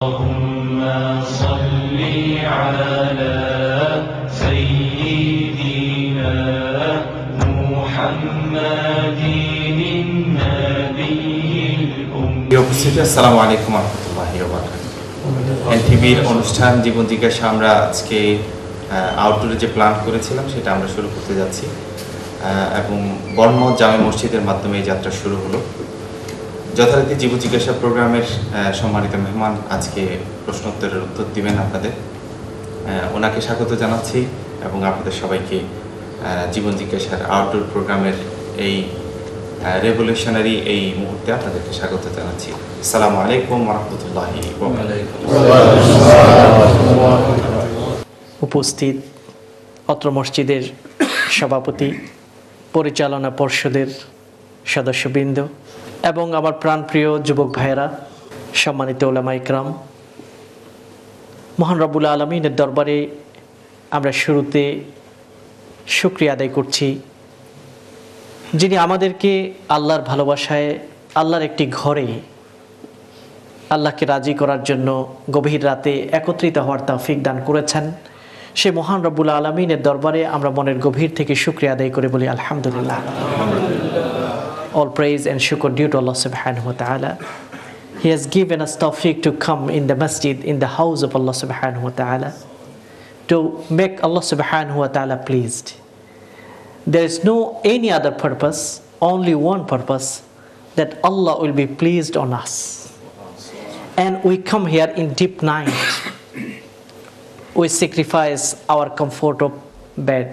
اللهم صل على سيدنا محمد النبي الأمي। আসসালামু আলাইকুম ওয়া রাহমাতুল্লাহি ওয়া বারাকাতুহু। এনটিভির অনুষ্ঠান জীবন জিজ্ঞাসা আমরা আজকে আউটডোরে যে প্ল্যান করেছিলাম সেটা আমরা শুরু করতে যাচ্ছি এবং বর্মদ জামে মসজিদের মাধ্যমে এই যাত্রা শুরু হলো। যথারীতি জীবন জিজ্ঞাসা প্রোগ্রামের সম্মানিত মেহমান আজকে প্রশ্নোত্তরের উত্তর দিবেন আপনাদের, ওনাকে স্বাগত জানাচ্ছি এবং আপনাদের সবাইকে জীবন জিজ্ঞাসার আউটডোর প্রোগ্রামের এই রেভলিউশনারি এই মুহূর্তে আপনাদেরকে স্বাগত জানাচ্ছি। আসসালামু আলাইকুম ওয়া রাহমাতুল্লাহি ওয়া বারাকাতুহু। উপস্থিত অত্র মসজিদের সভাপতি, পরিচালনা পর্ষদের সদস্যবৃন্দ এবং আমার প্রাণপ্রিয় যুবক ভাইয়েরা, সম্মানিত উলামা ইকরাম, মহান রব্বুল আলামিনের দরবারে আমরা শুরুতে শুকরিয়া আদায় করছি, যিনি আমাদেরকে আল্লাহর ভালোবাসায় আল্লাহর একটি ঘরে আল্লাহকে রাজি করার জন্য গভীর রাতে একত্রিত হওয়ার তৌফিক দান করেছেন। সে মহান রব্বুল আলামিনের দরবারে আমরা মনের গভীর থেকে শুকরিয়া আদায় করে বলি আলহামদুলিল্লাহ। All praise and shukr due to Allah subhanahu wa ta'ala. He has given us tawfiq to come in the masjid, in the house of Allah subhanahu wa ta'ala, to make Allah subhanahu wa ta'ala pleased. There is no any other purpose, only one purpose, that Allah will be pleased on us. And we come here in deep night. We sacrifice our comfort of bed,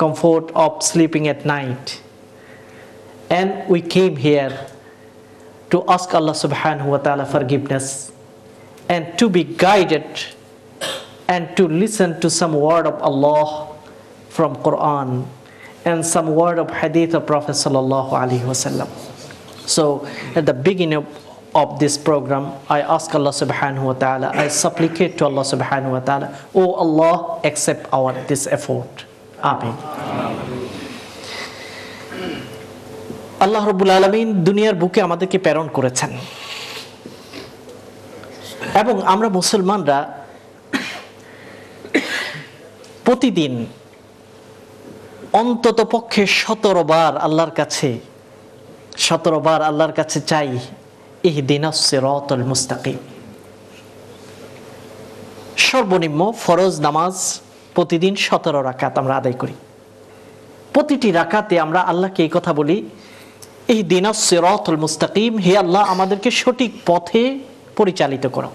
comfort of sleeping at night. And we came here to ask Allah subhanahu wa ta'ala forgiveness and to be guided and to listen to some word of Allah from Quran and some word of hadith of Prophet sallallahu alaihi wasallam. So at the beginning of this program, I ask Allah subhanahu wa ta'ala, I supplicate to Allah subhanahu wa ta'ala, oh Allah, accept this effort. Amen. আল্লাহ রাব্বুল আলামিন দুনিয়ার বুকে আমাদেরকে প্রেরণ করেছেন এবং আমরা মুসলমানরা প্রতিদিন অন্তত পক্ষে 17 বার আল্লাহর কাছে চাই ইহদিনাস সিরাতাল মুস্তাকিম। সর্বনিম্ন ফরজ নামাজ প্রতিদিন 17 রাকাত আমরা আদায় করি। প্রতিটি রাকাতে আমরা আল্লাহকে এই কথা বলি, ইহদিনাস সিরাতাল মুস্তাকিম, হে আল্লাহ আমাদেরকে সঠিক পথে পরিচালিত করো।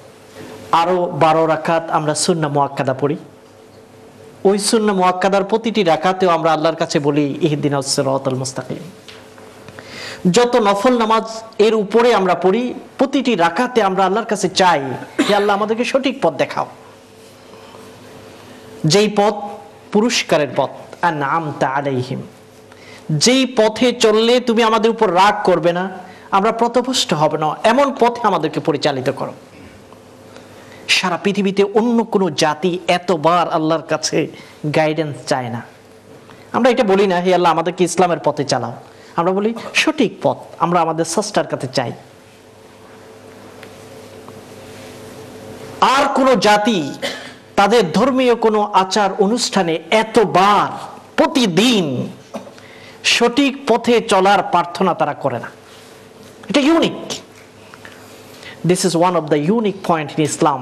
আরো 12 রাকাত আমরা সুন্নাহ মুআক্কাদা পড়ি। ওই সুন্নাহ মুআক্কাদার প্রতিটি রাকাতেও আমরা আল্লাহর কাছে বলি ইহদিনাস সিরাতাল মুস্তাকিম। যত নফল নামাজ এর উপরে আমরা পড়ি, প্রতিটি রাকাতে আমরা আল্লাহর কাছে চাই, হে আল্লাহ আমাদেরকে সঠিক পথ দেখাও, যেই পথ পুরস্কারের পথ, আনআমতা আলাইহিম, যেই পথে চললে তুমি আমাদের উপর রাগ করবে না, আমরা পথভ্রষ্ট হব না, এমন পথে আমাদেরকে পরিচালিত করো। সারা পৃথিবীতে অন্য কোনো জাতি এতবার আল্লাহর কাছে গাইডেন্স চায় না। আমরা এটা বলি না হে আল্লাহ আমাদেরকে ইসলামের পথে চালাও, আমরা বলি সঠিক পথ আমরা আমাদের স্রষ্টার কাছে চাই। আর কোন জাতি তাদের ধর্মীয় কোনো আচার অনুষ্ঠানে এতবার প্রতিদিন সঠিক পথে চলার প্রার্থনা তারা করে না। এটা unique. This is one of the unique point in Islam.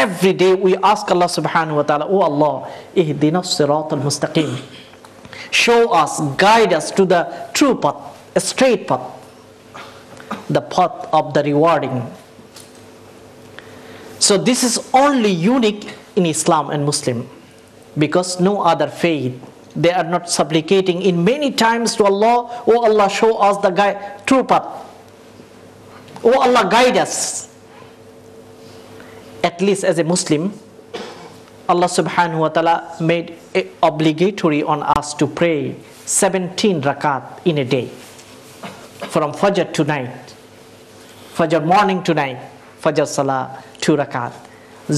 Every day we ask Allah subhanahu wa ta'ala, oh Allah, ihdinas siratal mustaqim. Show us, guide us to the true path, a straight path, the path of the rewarding. So this is only unique in Islam and Muslim, because no other faith, they are not supplicating in many times to Allah, oh Allah, show us the true path. Oh Allah, guide us. At least as a Muslim, Allah subhanahu wa ta'ala made it obligatory on us to pray 17 rakat in a day, from Fajr to night, Fajr morning to night, Fajr Salah 2 rakat,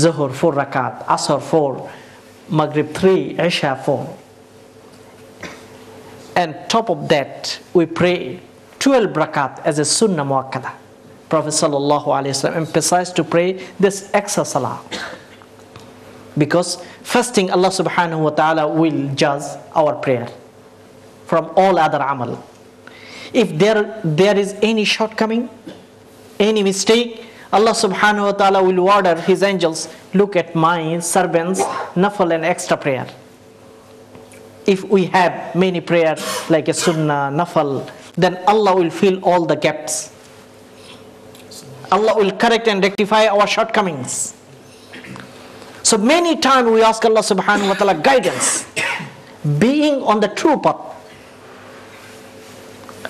Zuhur 4 rakat, Asr 4, Maghrib 3, Isha 4. And top of that, we pray 12 rakat as a sunnah muakkada. Prophet sallallahu alaihi wasallam emphasized to pray this extra salah. Because first thing, Allah subhanahu wa ta'ala will judge our prayer from all other amal. If there is any shortcoming, any mistake, Allah subhanahu wa ta'ala will order His angels, look at my servants, nafal and extra prayer. If we have many prayers like a sunnah, nafal, then Allah will fill all the gaps. Allah will correct and rectify our shortcomings. So many times we ask Allah subhanahu wa ta'ala guidance, being on the true path.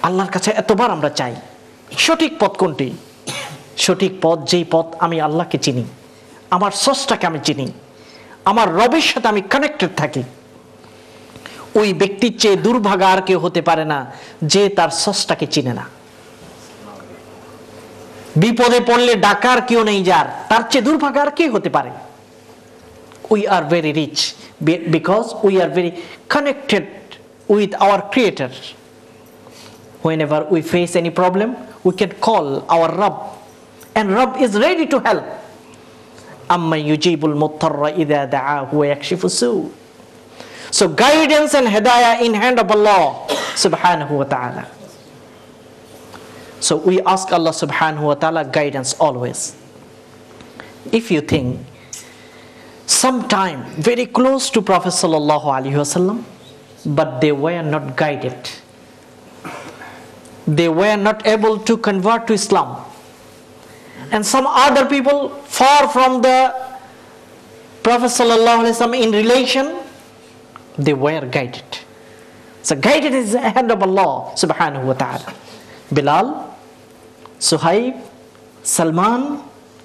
আল্লাহর কাছে এতবার আমরা চাই সঠিক পথ কোনটি? সঠিক পথ যেই পথ আমি আল্লাহকে চিনি, আমার স্রষ্টাকে আমি চিনি, আমার রবের সাথে আমি কানেক্টেড থাকি। ওই ব্যক্তির চেয়ে দুর্ভাগা আর কেউ হতে পারে না যে তার স্রষ্টাকে চিনে না। বিপদে পড়লে ডাকার কেউ নেই যার, তার চেয়ে দুর্ভাগা আর কে হতে পারে? We are very rich because we are very connected with our Creator. Whenever we face any problem, we can call our Rabb, and Rabb is ready to help. Amma yujibul muttarra idha da'ahu wa yakshifu su'. So guidance and hidayah in hand of Allah subhanahu wa ta'ala. So we ask Allah subhanahu wa ta'ala guidance always. If you think sometime very close to Prophet sallallahu alaihi wasallam, but they were not guided, they were not able to convert to Islam, and some other people far from the Prophet sallallahu alaihi wasallam in relation, they were guided. So guided is the hand of Allah subhanahu wa ta'ala. Bilal, Suhaib, Salman.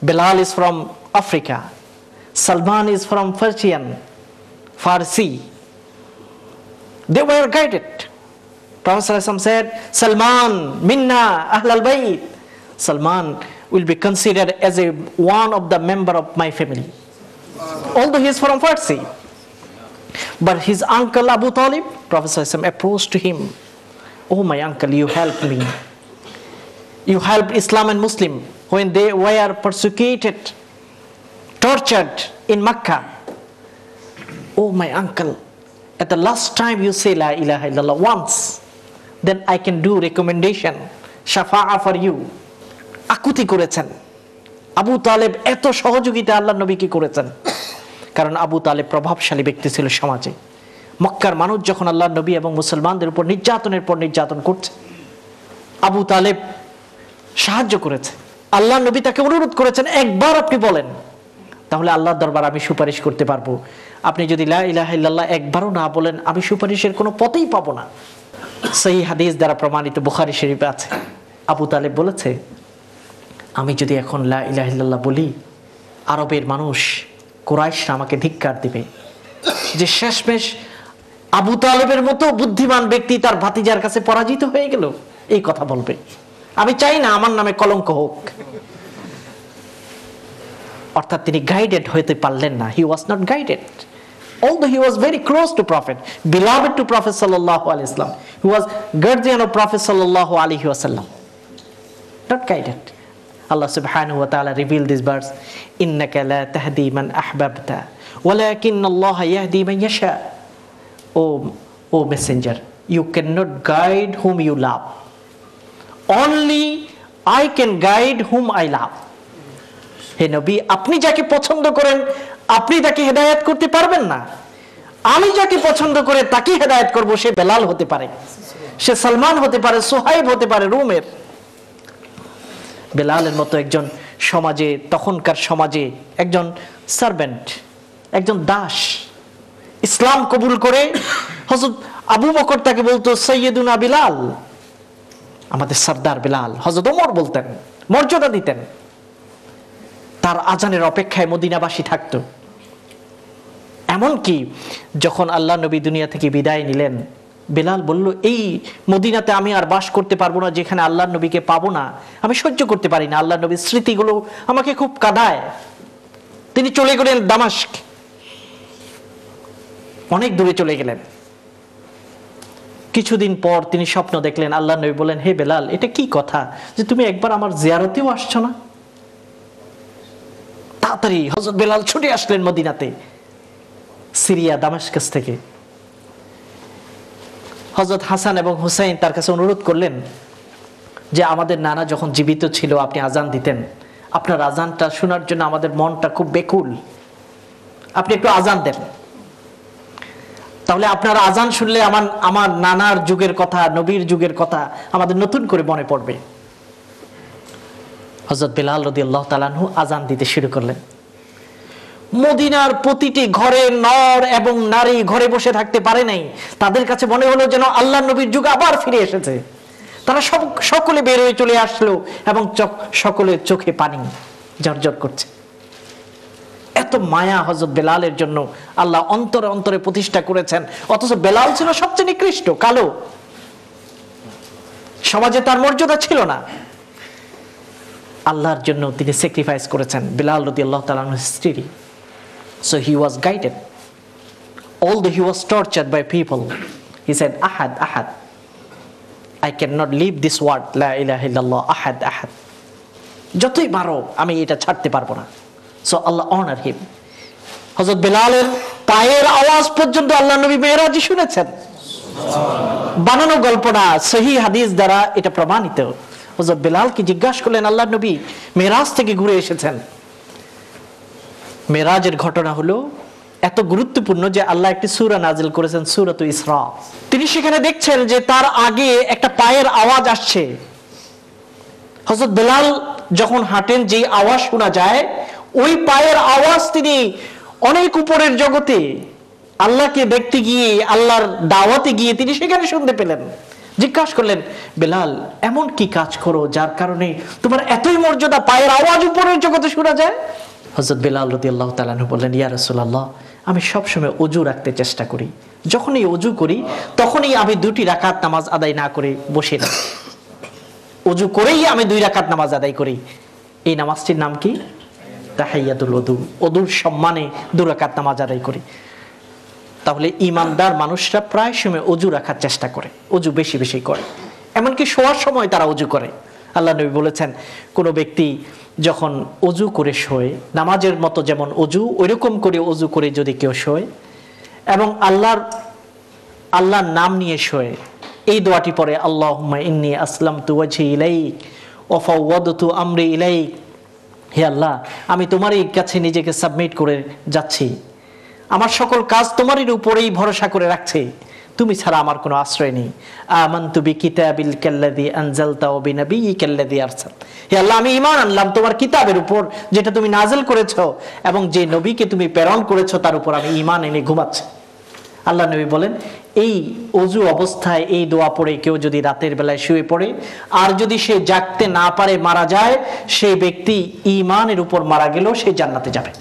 Bilal is from Africa, Salman is from Persian, Farsi. They were guided. Prophet ﷺ said, Salman minna ahlal bayt. Salman will be considered as one of the member of my family, although he is from Farsi. But his uncle Abu Talib, Prophet ﷺ approached to him, oh my uncle, you helped me, you helped Islam and Muslim when they were persecuted, tortured in Makkah. Oh my uncle, at the last time you say la ilaha illallah once, then I can do recommendation, shafa'a for you. আকুতি করেছেন আবু তালেব, এত সহযোগিতা আল্লাহর নবীকে করেছেন, কারণ আবু তালেব প্রভাবশালী ব্যক্তি ছিল সমাজে। মক্কার মানুষ যখন আল্লাহর নবী এবং মুসলমানদের উপর নির্যাতনের পর নির্যাতন করছে, আবু তালেব সাহায্য করেছে। আল্লাহর নবী তাকে অনুরোধ করেছেন, একবার আপনি বলেন, তাহলে আল্লাহর দরবার আমি সুপারিশ করতে পারবো। আপনি যদি লা ইলাহা ইল্লাল্লাহ একবারও না বলেন, আমি সুপারিশের কোনো পথেই পাবো না। সেই হাদিস দ্বারা প্রমাণিত বুখারী শরীফে আছে, আবু তালেব বলেছে, আমি যদি এখন লা ইলাহা ইল্লাল্লাহ বলি, আরবের মানুষ কুরাইশরা আমাকে ধিক্কার দিবে, যে শেষমেশ আবু তালেবের মতো বুদ্ধিমান ব্যক্তি তার ভাতিজার কাছে পরাজিত হয়ে গেল, এই কথা বলবে। আমি চাই না আমার নামে কলঙ্ক হোক। অর্থাৎ তিনি গাইডেড হতে পারলেন না। He was not guided. Although he was very close to Prophet, beloved to Prophet sallallahu alaihi wasallam, he was guardian of Prophet sallallahu alaihi wasallam, not guided. Allah subhanahu wa ta'ala revealed this verse, innaka la tahdi man ahbabta walakinna Allah yahdi man yasha. O messenger, you cannot guide whom you love, only I can guide whom I love. হে নবী, আপনি যাকে পছন্দ করেন আপনি তাকে হেদায়েত করতে পারবেন না। আমি যাকে পছন্দ করে তাকে হেদায়েত করব। সে বেলাল হতে পারে, সে সালমান হতে পারে, সোহাইব হতে পারে রোমের। বেলালের মতো একজন সমাজে, তখনকার সমাজে একজন সার্ভেন্ট, একজন দাস, ইসলাম কবুল করে হযরত আবু বকর তাকে বলতো সৈয়দুনা বিলাল, আমাদের সর্দার বিলাল। হযরত ওমর বলতেন, মর্যাদা দিতেন। তার আজানের অপেক্ষায় মদিনাবাসী থাকতো। এমনকি যখন আল্লাহ নবী দুনিয়া থেকে বিদায় নিলেন, বেলাল বলল, এই মদিনাতে আমি আর বাস করতে পারবো না, যেখানে আল্লাহ নবীকে পাবো না, আমি সহ্য করতে পারি না। আল্লাহ নবীর স্মৃতিগুলো আমাকে খুব কাঁদায়। তিনি চলে গেলেন দামাস্ক, অনেক দূরে চলে গেলেন। কিছুদিন পর তিনি স্বপ্ন দেখলেন, আল্লাহ নবী বলেন, হে বেলাল, এটা কি কথা যে তুমি একবার আমার জিয়ারতেও আসছো না? তাড়াতাড়ি হযরত বেলাল ছুটে আসলেন মদিনাতে, সিরিয়া দামেস্কাস থেকে। হযরত হাসান এবং হুসাইন তার কাছে অনুরোধ করলেন যে আমাদের নানা যখন জীবিত ছিল আপনি আজান দিতেন, আপনার আজানটা শোনার জন্য আমাদের মনটা খুব বেকুল, আপনি একটু আজান দেন, তাহলে আপনার আজান শুনলে আমার নানার যুগের কথা, নবীর যুগের কথা আমাদের নতুন করে মনে পড়বে। হযরত বেলাল রাদিয়াল্লাহু তাআলা আনহু আজান দিতে শুরু করলেন। মদিনার প্রতিটি ঘরে নর এবং নারী ঘরে বসে থাকতে পারে নাই, তাদের কাছে মনে হলো যেন আল্লাহর নবীর যুগ আবার ফিরে এসেছে। তারা সকলে বের হয়ে চলে আসলো এবং সকলের চোখে পানি ঝরঝর করছে। এত মায়া হযরত বেলালের জন্য আল্লাহ অন্তরে অন্তরে প্রতিষ্ঠা করেছেন। অথচ বেলাল ছিল সবচেয়ে নিকৃষ্ট, কালো, সমাজে তার মর্যাদা ছিল না। আল্লাহর জন্য তিনি স্যাক্রিফাইস করেছেন। বেলাল রাদিয়াল্লাহু তাআলা আনহুর স্ত্রী, so he was guided although he was tortured by people. He said, ahad ahad, I cannot leave this word, la ilaha illallah, ahad ahad, যতই মারো আমি এটা ছাড়তে পারবো না। So Allah honor him. হযরত বেলালের পায়ের আওয়াজ পর্যন্ত আল্লাহ নবী মেরাজে শুনেছেন। বানানো গল্প না, সহিহ হাদিস দ্বারা এটা প্রমাণিত। হযরত বেলালকে জিজ্ঞাসা করলেন, আল্লাহ নবী মেরাজ থেকে ঘুরে এসেছেন। মেরাজের ঘটনা হলো এত গুরুত্বপূর্ণ যে আল্লাহ একটি সূরা নাজিল করেছেন, সূরাতুল ইসরা। তিনি সেখানে দেখছেন যে তার আগে একটা পায়ের আওয়াজ আসছে। হযরত বেলাল যখন হাঁটেন, যে আওয়াজ শোনা যায়, ওই পায়ের আওয়াজ তিনি অনেক উপরের জগতে আল্লাহকে দেখতে গিয়ে, আল্লাহর দাওয়াতে গিয়ে তিনি সেখানে শুনতে পেলেন। জিজ্ঞাসা করলেন, বেলাল এমন কি কাজ করো যার কারণে তোমার এতই মর্যাদা, পায়ের আওয়াজ উপরের জগতে শোনা যায়? হযরত বেলাল রাদিয়াল্লাহু তাআলা আনহু বললেন, ইয়া রাসূলুল্লাহ, আমি সবসময় ওযু রাখতে চেষ্টা করি। যখনই ওযু করি তখনই আমি 2 রাকাত নামাজ আদায় না করে বসে না, ওযু করেই আমি 2 রাকাত নামাজ আদায় করি। এই নামাজটির নাম কি? তাহিয়াতুল ওযু। ওযুর সম্মানে 2 রাকাত নামাজ আদায় করি। তাহলে ঈমানদার মানুষরা প্রায় সময় ওযু রাখার চেষ্টা করে, ওযু বেশি বেশি করে, এমনকি শোয়ার সময় তারা ওযু করে। আল্লাহ নবী বলেছেন, কোনো ব্যক্তি যখন ওযু করে শোয়, নামাজের মতো যেমন ওযু ওইরকম করে ওযু করে যদি কেউ শোয় এবং আল্লাহর নাম নিয়ে শোয়, এই দোয়াটি পড়ে, আল্লাহুম্মা ইন্নী আসলামতু ওয়াজহি ইলাইক ওয়া ফাওয়াদতু আমরি ইলাইক, হে আল্লাহ আমি তোমারই কাছে নিজেকে সাবমিট করে যাচ্ছি, আমার সকল কাজ তোমারই উপরেই ভরসা করে রাখছি, তুমি ছাড়া আমার কোনো আশ্রয় নেই। আমানতু বিকিতাবিকাল্লাযী আনজালতা ওয়া বিনাবিয়িকাল্লাযী আরসাল, হে আল্লাহ আমি ঈমান আনলাম তোমার কিতাবের উপর যেটা তুমি নাযিল করেছো এবং যে নবীকে তুমি প্রেরণ করেছো তার উপর আমি ঈমান এনে ঘুমাচ্ছি। আল্লাহ নবী বলেন, এই ওযু অবস্থায় এই দোয়া পড়ে কেউ যদি রাতের বেলায় শুয়ে পড়ে আর যদি সে জাগতে না পারে মারা যায়, সেই ব্যক্তি ঈমানের উপর মারা গেলেও সে জান্নাতে যাবে।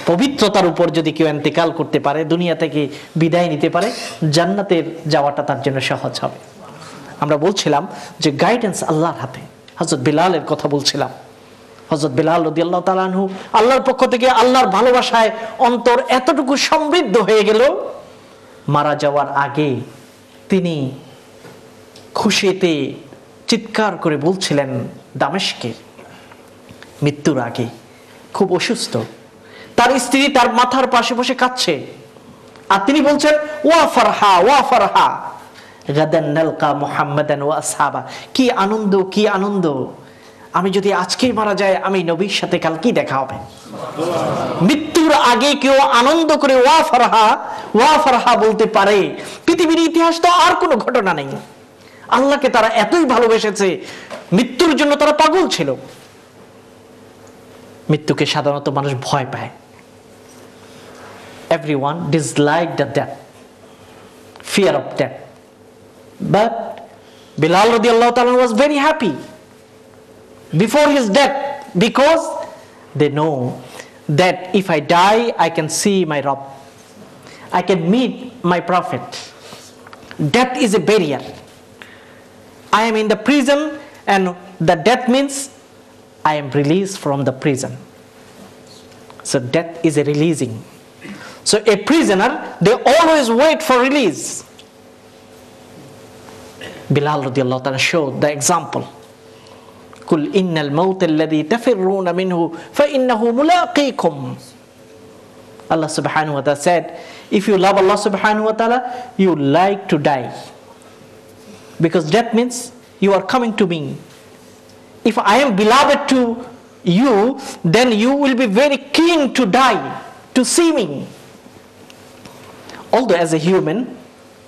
পবিত্রতার উপর যদি কেউ ইন্তেকাল করতে পারে, দুনিয়া থেকে বিদায় নিতে পারে, জান্নাতের যাওয়াটা তার জন্য সহজ হবে। আমরা বলছিলাম যে গাইডেন্স আল্লাহর হাতে। হযরত বেলালের কথা বলছিলাম। হযরত বেলাল রাদিয়াল্লাহু তাআলা আনহু আল্লাহর পক্ষ থেকে আল্লাহর ভালোবাসায় অন্তর এতটুকু সমৃদ্ধ হয়ে গেল, মারা যাওয়ার আগে তিনি খুশিতে চিৎকার করে বলছিলেন, দামেস্কে মৃত্যুর আগে খুব অসুস্থ, তার স্ত্রী তার মাথার পাশে বসে কাঁদছে, আর তিনি বলছেন, ওয়া ফারহা ওয়া ফারহা গাদান নালকা মুহাম্মাদান ওয়া আসহাবা, কি আনন্দ কি আনন্দ, আমি যদি আজকেই মারা যায় আমি নবীর সাথে কালকেই দেখা হবে। মৃত্যুর আগে কেউ আনন্দ করে ওয়া ফারহা বলতে পারে, পৃথিবীর ইতিহাস তো আর কোনো ঘটনা নেই। আল্লাহকে তারা এতই ভালোবেসেছে, মৃত্যুর জন্য তারা পাগল ছিল। মৃত্যুকে সাধারণত মানুষ ভয় পায়। Everyone disliked the death, fear of death. But Bilal radiallahu ta'ala was very happy before his death, because they know that if I die, I can see my Rabb, I can meet my Prophet. Death is a barrier. I am in the prison, and the death means I am released from the prison. So death is a releasing. So a prisoner, they always wait for release. Bilal radiallahu ta'ala showed the example. Kul innal mawt alladhi tafirruna minhu fa innahu mulaqikum. Allah subhanahu wa ta'ala said, if you love Allah subhanahu wa ta'ala, you like to die. Because that means you are coming to me. If I am beloved to you, then you will be very keen to die, to see me. Although as a human,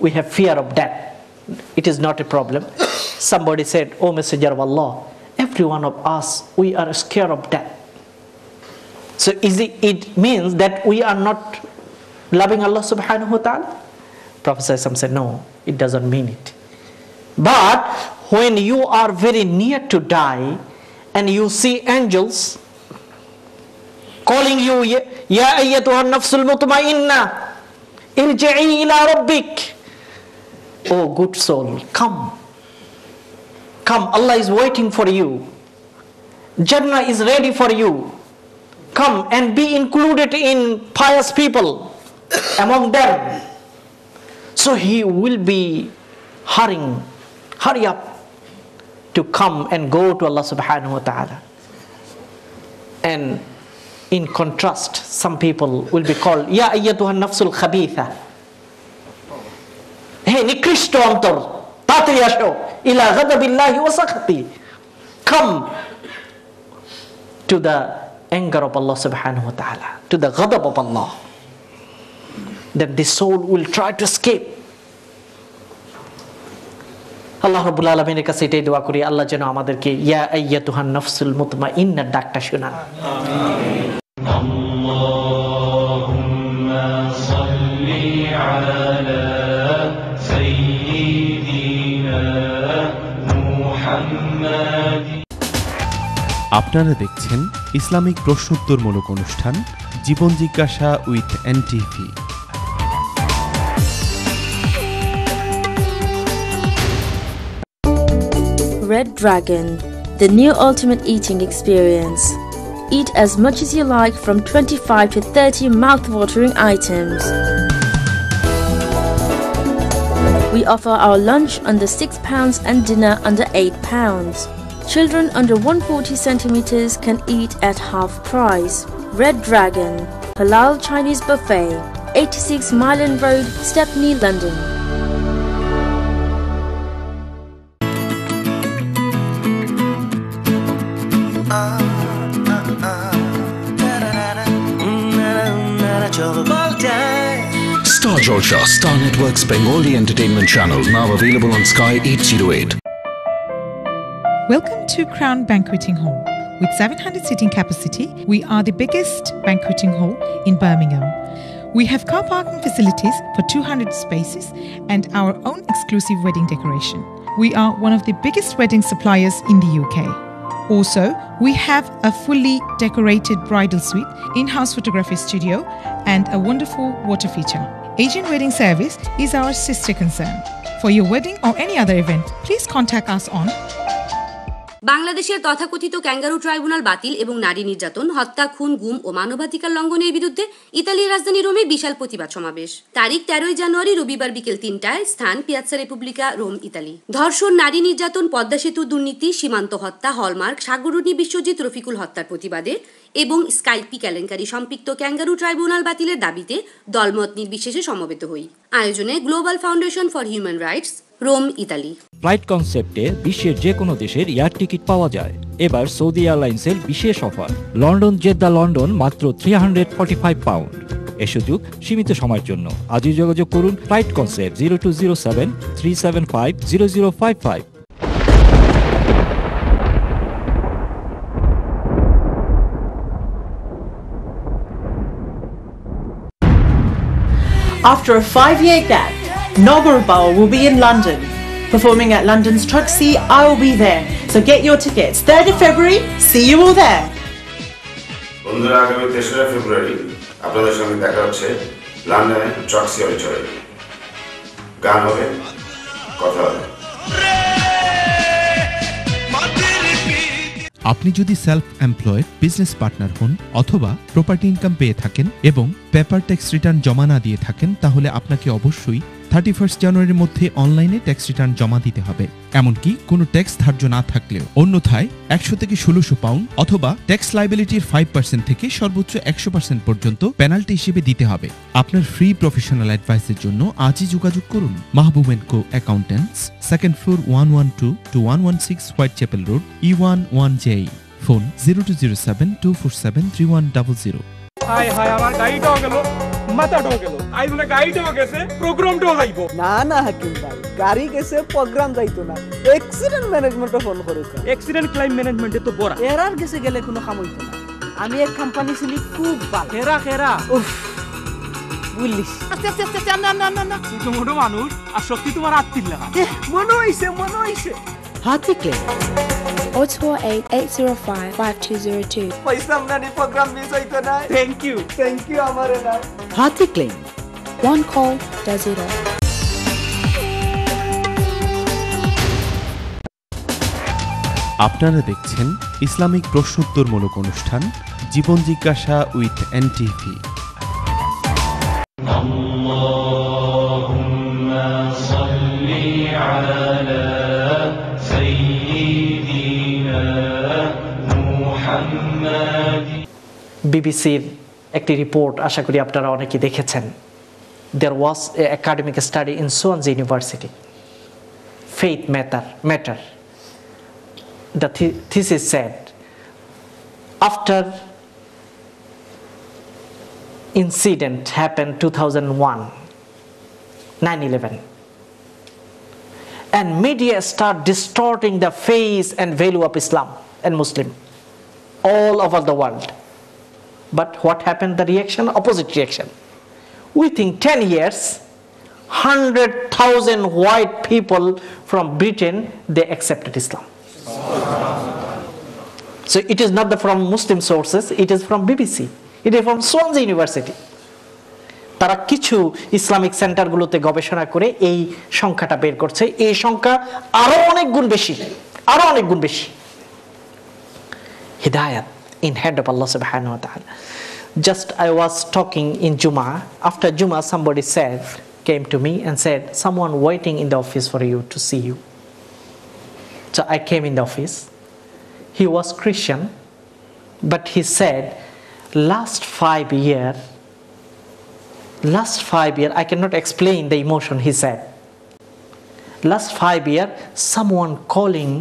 we have fear of death. It is not a problem. Somebody said, "O Messenger of Allah, every one of us, we are scared of death." So it means that we are not loving Allah subhanahu wa ta'ala? Prophet said, no, it doesn't mean it. But when you are very near to die and you see angels calling you, Ya ayyatuha nafsul mutma'inna, irji'i ila rabbik. Oh good soul, come. Come, Allah is waiting for you. Jannah is ready for you. Come and be included in pious people among them. So he will be hurry up to come and go to Allah subhanahu wa ta'ala. And in contrast, some people will be called, Ya ayyatuha nafsul khabitha. Hey, nikristo antar, tatri asho, ila ghadabillahi wa sakhati. Come to the anger of Allah subhanahu wa ta'ala, to the ghadab of Allah. Then the soul will try to escape. Allah Rabbul Alamin কাছে এটাই দোয়া করি, আল্লাহ যেন আমাদেরকে ইয়া আইয়াতুহান নাফসুল মুতমাইন্নার ডাকটা শোনান। আল্লাহুম্মা সাল্লি আলা সাইয়্যিদিনা মুহাম্মাদ। আপনারা দেখছেন ইসলামিক প্রশ্নোত্তরমূলক অনুষ্ঠান জীবন জিজ্ঞাসা with NTV. Red Dragon, the new ultimate eating experience. Eat as much as you like from 25 to 30 mouth-watering items. We offer our lunch under £6 and dinner under £8. Children under 140 centimeters can eat at half price. Red Dragon, Halal Chinese Buffet, 86 Myland Road, Stepney, London. Star Jalsha, Star Network's Bengali entertainment channel, now available on Sky 808. Welcome to Crown Banqueting Hall. With 700 seating capacity, we are the biggest banqueting hall in Birmingham. We have car parking facilities for 200 spaces and our own exclusive wedding decoration. We are one of the biggest wedding suppliers in the UK. Also, we have a fully decorated bridal suite, in-house photography studio, and a wonderful water feature. Asian Wedding Service is our sister concern. For your wedding or any other event, please contact us on বাংলাদেশের তথাকথিত kangaroo tribunal বাতিল এবং নারী নির্যাতন, হত্যা, খুন, গুম ও মানবাধিকার লঙ্ঘনের বিরুদ্ধে ইতালির রাজধানী রোমে বিশাল প্রতিবাদ সমাবেশ। তারিখ 13 জানুয়ারি রবিবার বিকেল 3টায়, স্থান পিয়াজ্জা রেপুবলিকা, রোম, ইতালি। ধর্ষণ, নারী নির্যাতন, পদ্মা সেতু দুর্নীতি, সীমান্ত হত্যা, হলমার্ক, সাগররত্নী বিশ্বজিৎ রফিকুল হত্যার প্রতিবাদে এবং স্কাইপি কেলেঙ্কারি সম্পৃক্ত ক্যাঙ্গারু ট্রাইব্যুনাল বাতিলের দাবিতে দলমত নির্বিশেষে সমবেত হই। আয়োজনে global foundation for human rights, Rome, Italy. Flight কনসেপ্টে বিশ্বের যে কোনো দেশের এয়ার টিকিট পাওয়া যায়। এবার সৌদি এয়ারলাইন্সের বিশেষ অফার, লন্ডন জেদ্দা লন্ডন মাত্র £345। এ সুযোগ সীমিত সময়ের জন্য। আজই যোগাযোগ করুন flight concept 0207 375 0055। After a 5-year gap, Nogur Bauer will be in London. Performing at London's Truxee, I will be there. So get your tickets. 3rd of February, see you all there. বন্ধুরা, আগামী 3রা ফেব্রুয়ারি আপনাদের সঙ্গে দেখা হচ্ছে লন্ডনে ট্রক্সি অডিটোরিয়ামে। গান হবে, কথা হবে। আপনি যদি সেলফ এমপ্লয়েড বিজনেস পার্টনার হন অথবা প্রপার্টি ইনকাম পেয়ে থাকেন এবং পেপার ট্যাক্স রিটার্ন জমা না দিয়ে থাকেন, তাহলে আপনাকে অবশ্যই 31 জানুয়ারির মধ্যে অনলাইনে ট্যাক্স রিটার্ন জমা দিতে হবে। এমনকি কোনো ট্যাক্স ধার্য না থাকলেও অন্যথায় 100 থেকে 1600 পাউন্ড অথবা ট্যাক্স লায়াবিলিটির 5% থেকে সর্বোচ্চ 100% পর্যন্ত পেনাল্টি হিসেবে দিতে হবে। আপনার ফ্রি প্রফেশনাল অ্যাডভাইসের জন্য আজই যোগাযোগ করুন Mahbub and co accountants, 2nd floor 112 to 116 Whitechapel Road, E11JE. Phone 0207247310. হাই হাই আমার গাড়িটাও গেল, মাথাটাও গেল, আই বলে গাড়িটাও গেছে, প্রোগ্রামটাও যাইবো। না না হাকিম ভাই, গাড়ি গেছে প্রোগ্রাম যাইতো না, অ্যাক্সিডেন্ট ম্যানেজমেন্টে ফোন করেছে। অ্যাক্সিডেন্ট ক্লেম ম্যানেজমেন্টে তো বড় এরার গেছে গেলে কোনো কাম হইতো না। আমি এক কোম্পানি ছিলি খুব ভালো। হেরা হেরা উফ বুঝলিস। আস্তে আস্তে আস্তে না না না না, তুই তো মোটো মানুষ আর শক্তি তোমার আত্মীর লেখা। মনে হইছে হাতি ক্লেম 028-805-5202. পয়সা আমনানি প্রোগ্রাম মিস হইতো না। থ্যাংক ইউ আমারে না। হাতি claim, One call does it all. আপনারা দেখছেন ইসলামিক প্রশ্নোত্তরমূলক অনুষ্ঠান জীবন জিজ্ঞাসা উইথ এনটিভি। اللهم صل على سيدنا محمد. বিবিসির একটি রিপোর্ট আশা করি আপনারা অনেকেই দেখেছেন। There was an academic study in Swansea University. Faith matter. The thesis said, after incident happened 2001, 9/11, and media start distorting the face and value of Islam and Muslim all over the world. But what happened? The reaction, opposite reaction. Within 10 years, 100,000 white people from Britain, they accepted Islam. So it is not from Muslim sources, it is from BBC. It is from Swansea University. তারা কিছু Islamic সেন্টারগুলোতে গবেষণা করে এই সংখ্যাটা বের করছে। এই সংখ্যা আরো অনেক গুণ বেশি। Hidayat in hand of Allah subhanahu wa ta'ala. Just I was talking in Juma. After Juma, somebody came to me and said, someone waiting in the office for you to see you. So I came in the office. He was Christian, but he said, last 5 years, I cannot explain the emotion, he said. Last 5 years, someone calling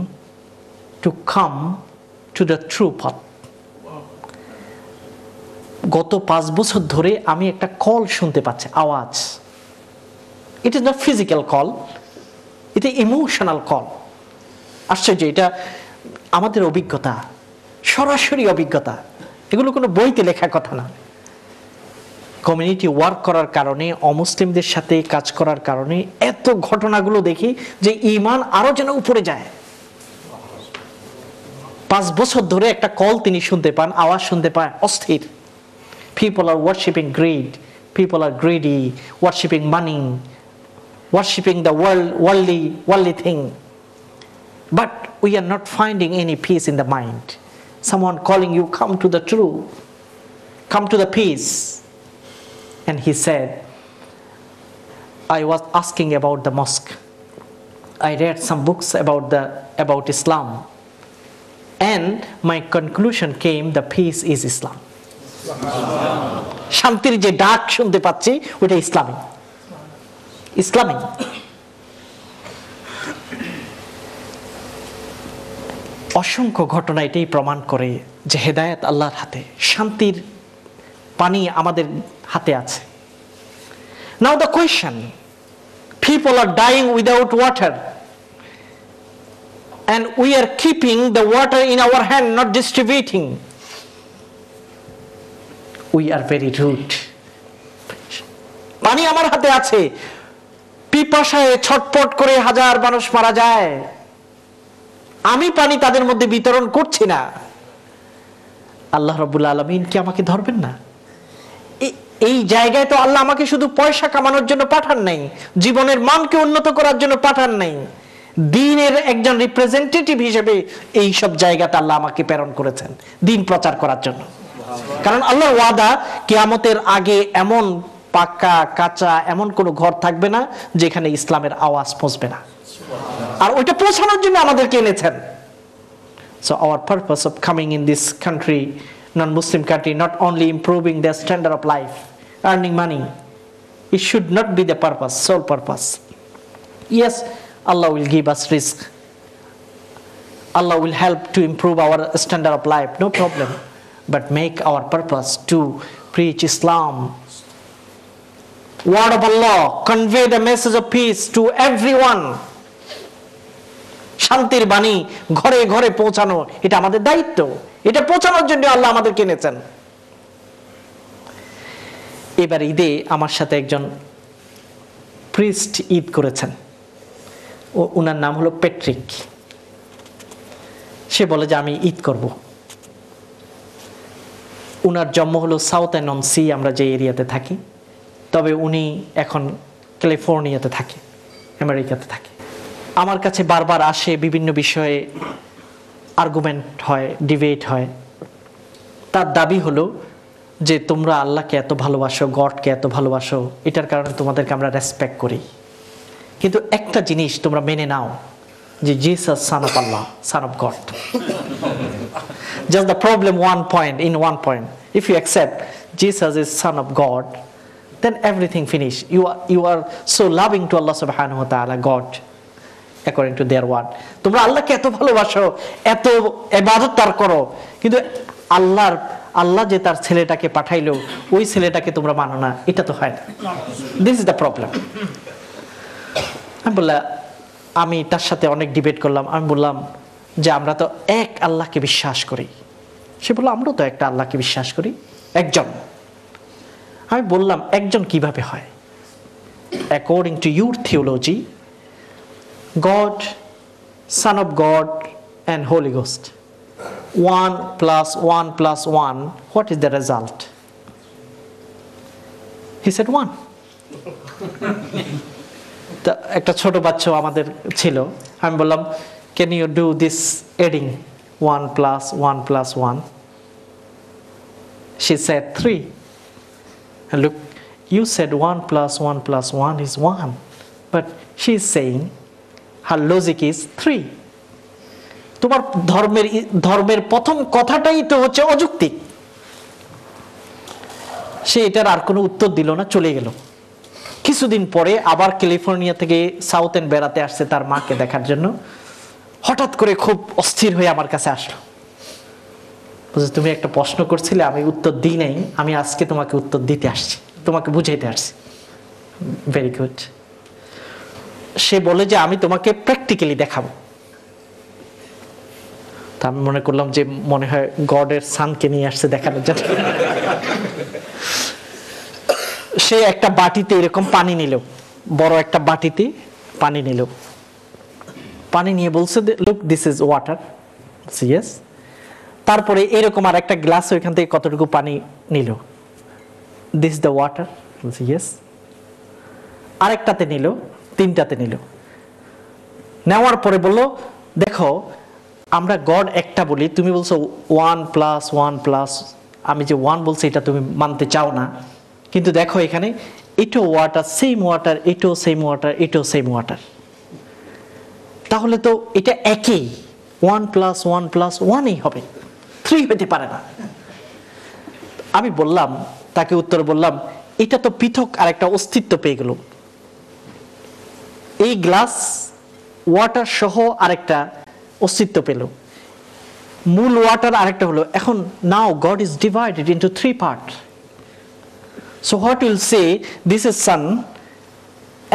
to come to the true path. গত 5 বছর ধরে আমি একটা call শুনতে পাচ্ছি, আওয়াজ। It is not physical call, it is emotional call. আশ্চর্য, এটা আমাদের অভিজ্ঞতা, সরাসরি অভিজ্ঞতা, এগুলো কোনো বইতে লেখা কথা না। কমিউনিটি ওয়ার্ক করার কারণে, অমুসলিমদের সাথে কাজ করার কারণে এত ঘটনাগুলো দেখি যে ঈমান আরো যেন উপরে যায়। 5 বছর ধরে একটা কল তিনি শুনতে পান, আওয়াজ শুনতে পান, অস্থির। People are worshipping greed. People are greedy, worshipping money, worshipping the worldly thing. But we are not finding any peace in the mind. Someone calling you, come to the truth, come to the peace. And he said, I was asking about the mosque. I read some books about Islam. And my conclusion came, the peace is Islam. শান্তির যে ডাক শুনতে পাচ্ছি ওটা ইসলামী। অসংখ্য ঘটনা এটাই প্রমাণ করে যে হেদায়েত আল্লাহর হাতে, শান্তির পানি আমাদের হাতে আছে। Now the question, people are dying without water and we are keeping the water in our hand, not distributing. We are very rude. পানি আমার হাতে আছে, পিপাসায় ছটপট করে হাজার মানুষ মারা যায়, আমি পানি তাদের মধ্যে বিতরণ করছি না। আল্লাহ রাব্বুল আলামিন কি আমাকে ধরবেন না? এই জায়গায় তো আল্লাহ আমাকে শুধু পয়সা কামানোর জন্য পাঠান নাই, জীবনের মানকে উন্নত করার জন্য পাঠান নাই, দ্বীনের একজন রিপ্রেজেন্টেটিভ হিসেবে এই সব জায়গাতে আল্লাহ আমাকে প্রেরণ করেছেন দ্বীন প্রচার করার জন্য। কারণ আল্লাহর ওয়াদা কিয়ামতের আগে এমন পাকা কাঁচা এমন কোনো ঘর থাকবে না যেখানে ইসলামের আওয়াজ পৌঁছবে না। আর ওইটা পৌঁছানোর জন্য আমাদেরকে এনেছেন। So our purpose of coming in this country, non-Muslim country, not only improving their standard of life, earning money, it should not be the purpose, sole purpose. Yes, Allah will give us rizq. Allah will help to improve our standard of life, no problem. But make our purpose to preach Islam, word of Allah, convey the message of peace to everyone. শান্তির বাণী ঘরে ঘরে পৌঁছানো, এটা আমাদের দায়িত্ব। এটা পৌঁছানোর জন্য আল্লাহ আমাদেরকে এনেছেন। এবার ঈদে আমার সাথে একজন প্রিস্ট ঈদ করেছেন, ওনার নাম হলো প্যাট্রিক। সে বলে যে আমি ঈদ করব। উনার জন্ম হলো সাউথ অ্যান্ড অন সি, আমরা যে এরিয়াতে থাকি, তবে উনি এখন ক্যালিফোর্নিয়াতে থাকে, আমেরিকাতে থাকে। আমার কাছে বারবার আসে, বিভিন্ন বিষয়ে আর্গুমেন্ট হয়, ডিবেট হয়। তার দাবি হলো যে তোমরা আল্লাহকে এত ভালোবাসো, গডকে এত ভালোবাসো, এটার কারণে তোমাদেরকে আমরা রেসপেক্ট করি, কিন্তু একটা জিনিস তোমরা মেনে নাও যে Jesus son of Allah, son of God. Just the problem one point. If you accept Jesus is son of God, then everything finish. You are so loving to Allah subhanahu wa ta'ala, God, according to their word. তোমরা আল্লাহকে এত ভালোবাসো, এত ইবাদত তার করো, কিন্তু আল্লাহ যে তার ছেলেটাকে পাঠাইলো, ওই ছেলেটাকে তোমরা মানো না, এটা তো হয় না। This is the problem. আমি তার সাথে অনেক ডিবেট করলাম। আমি বললাম যে আমরা তো এক আল্লাহকে বিশ্বাস করি। সে বলল আমরা তো একটা আল্লাহকে বিশ্বাস করি, একজন। আমি বললাম একজন কিভাবে হয়? According to your theology, God, Son of God and Holy Ghost, 1 plus 1 plus 1, what is the result? He said 1. একটা ছোট বাচ্চা আমাদের ছিল, আমি বললাম can you do this adding 1 plus 1 plus 1? She said 3. And look, you said 1 plus 1 plus 1 is 1, but she is saying her logic is 3. তোমার ধর্মের প্রথম কথাটাই তো হচ্ছে অযৌক্তিক। সে এটার আর কোনো উত্তর দিল না, চলে গেল। কিছুদিন পরে আবার ক্যালিফোর্নিয়া থেকে সাউথ এন্ড বেড়াতে আসছে তার মাকে দেখার জন্য। হঠাৎ করে খুব অস্থির হয়ে আমার কাছে আসলো, বুঝলে তুমি একটা প্রশ্ন করছিলে, আমি উত্তর দিই নাই, আমি আজকে তোমাকে উত্তর দিতে আসছি, তোমাকে বুঝাইতে আসছি। Very good. সে বলে যে আমি তোমাকে প্র্যাকটিক্যালি দেখাবো। তা আমি মনে করলাম যে মনে হয় গডের সানকে নিয়ে আসছে দেখানোর জন্য। সে একটা বাটিতে এরকম পানি নিল, বড় একটা বাটিতে পানি নিল, পানি নিয়ে বলছে look this is water. Yes. তারপরে এরকম আর একটা গ্লাস ওইখান থেকে কতটুকু পানি নিল, দিস দ্য ওয়াটার। ইয়েস। আরেকটাতে নিল, তিনটাতে নিল, নেওয়ার পরে বললো দেখো আমরা গড একটা বলি, তুমি বলছো 1 plus 1 plus, আমি যে 1 বলছি এটা তুমি মানতে চাও না, কিন্তু দেখো এখানে এটাও ওয়াটার, সেম ওয়াটার, এটাও সেম ওয়াটার, এটাও সেম ওয়াটার, তাহলে তো এটা একই, 1 plus 1 plus 1ই হবে, 3 হতে পারে না। আমি বললাম, তাকে উত্তর বললাম এটা তো পৃথক আরেকটা অস্তিত্ব পেয়ে গেল, এই গ্লাস ওয়াটার সহ আরেকটা অস্তিত্ব পেল, মূল ওয়াটার আরেকটা হলো। এখন now God is divided into 3 part. So what we'll say, this is sun,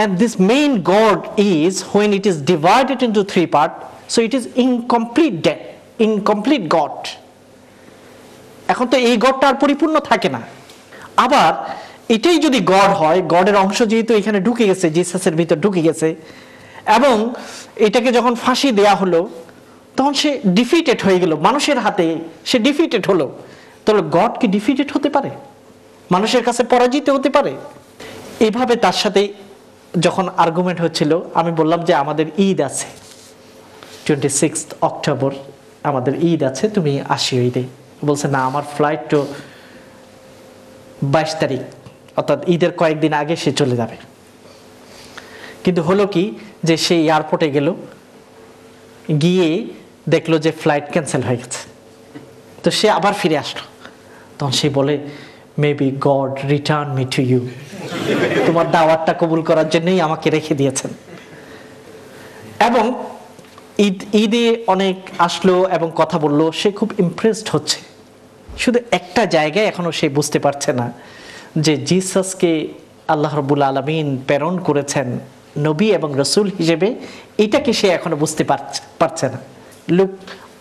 and this main God is, when it is divided into 3 parts, so it is incomplete God. এখন তো এই গডটা আর পরিপূর্ণ থাকে না। আবার এটাই যদি গড হয়, গডের অংশ যেহেতু এখানে ঢুকে গেছে, জিসাসের ভিতর ঢুকে গেছে, এবং এটাকে যখন ফাঁসি দেয়া হলো তখন সে ডিফিটেড হয়ে গেল, মানুষের হাতে সে ডিফিটেড হলো, তাহলে গড কি ডিফিটেড হতে পারে? মানুষের কাছে পরাজিত হতে পারে? এইভাবে তার সাথে যখন আর্গুমেন্ট হচ্ছিল, আমি বললাম যে আমাদের ঈদ আছে 26 অক্টোবর, আমাদের ঈদ আছে, তুমি আসিও ঈদে। বলছে না, আমার ফ্লাইট তো 22 তারিখ, অর্থাৎ ঈদের কয়েকদিন আগে সে চলে যাবে। কিন্তু হলো কি যে সে এয়ারপোর্টে গেল, গিয়ে দেখলো যে ফ্লাইট ক্যান্সেল হয়ে গেছে। তো সে আবার ফিরে আসলো। তখন সে বলে, maybe God return me to you, তোমার দাওয়াতটা কবুল করার জন্যই আমাকে রেখে দিয়েছেন। এবং ঈদে অনেক আসলো এবং কথা বলল, সে খুব ইমপ্রেসড হচ্ছে। শুধু একটা জায়গায় এখনো সে বুঝতে পারছে না যে জিসাসকে আল্লাহ রাব্বুল আলামিন প্রেরণ করেছেন নবী এবং রসুল হিসেবে, এটাকে সে এখনো বুঝতে পারছে না। Look,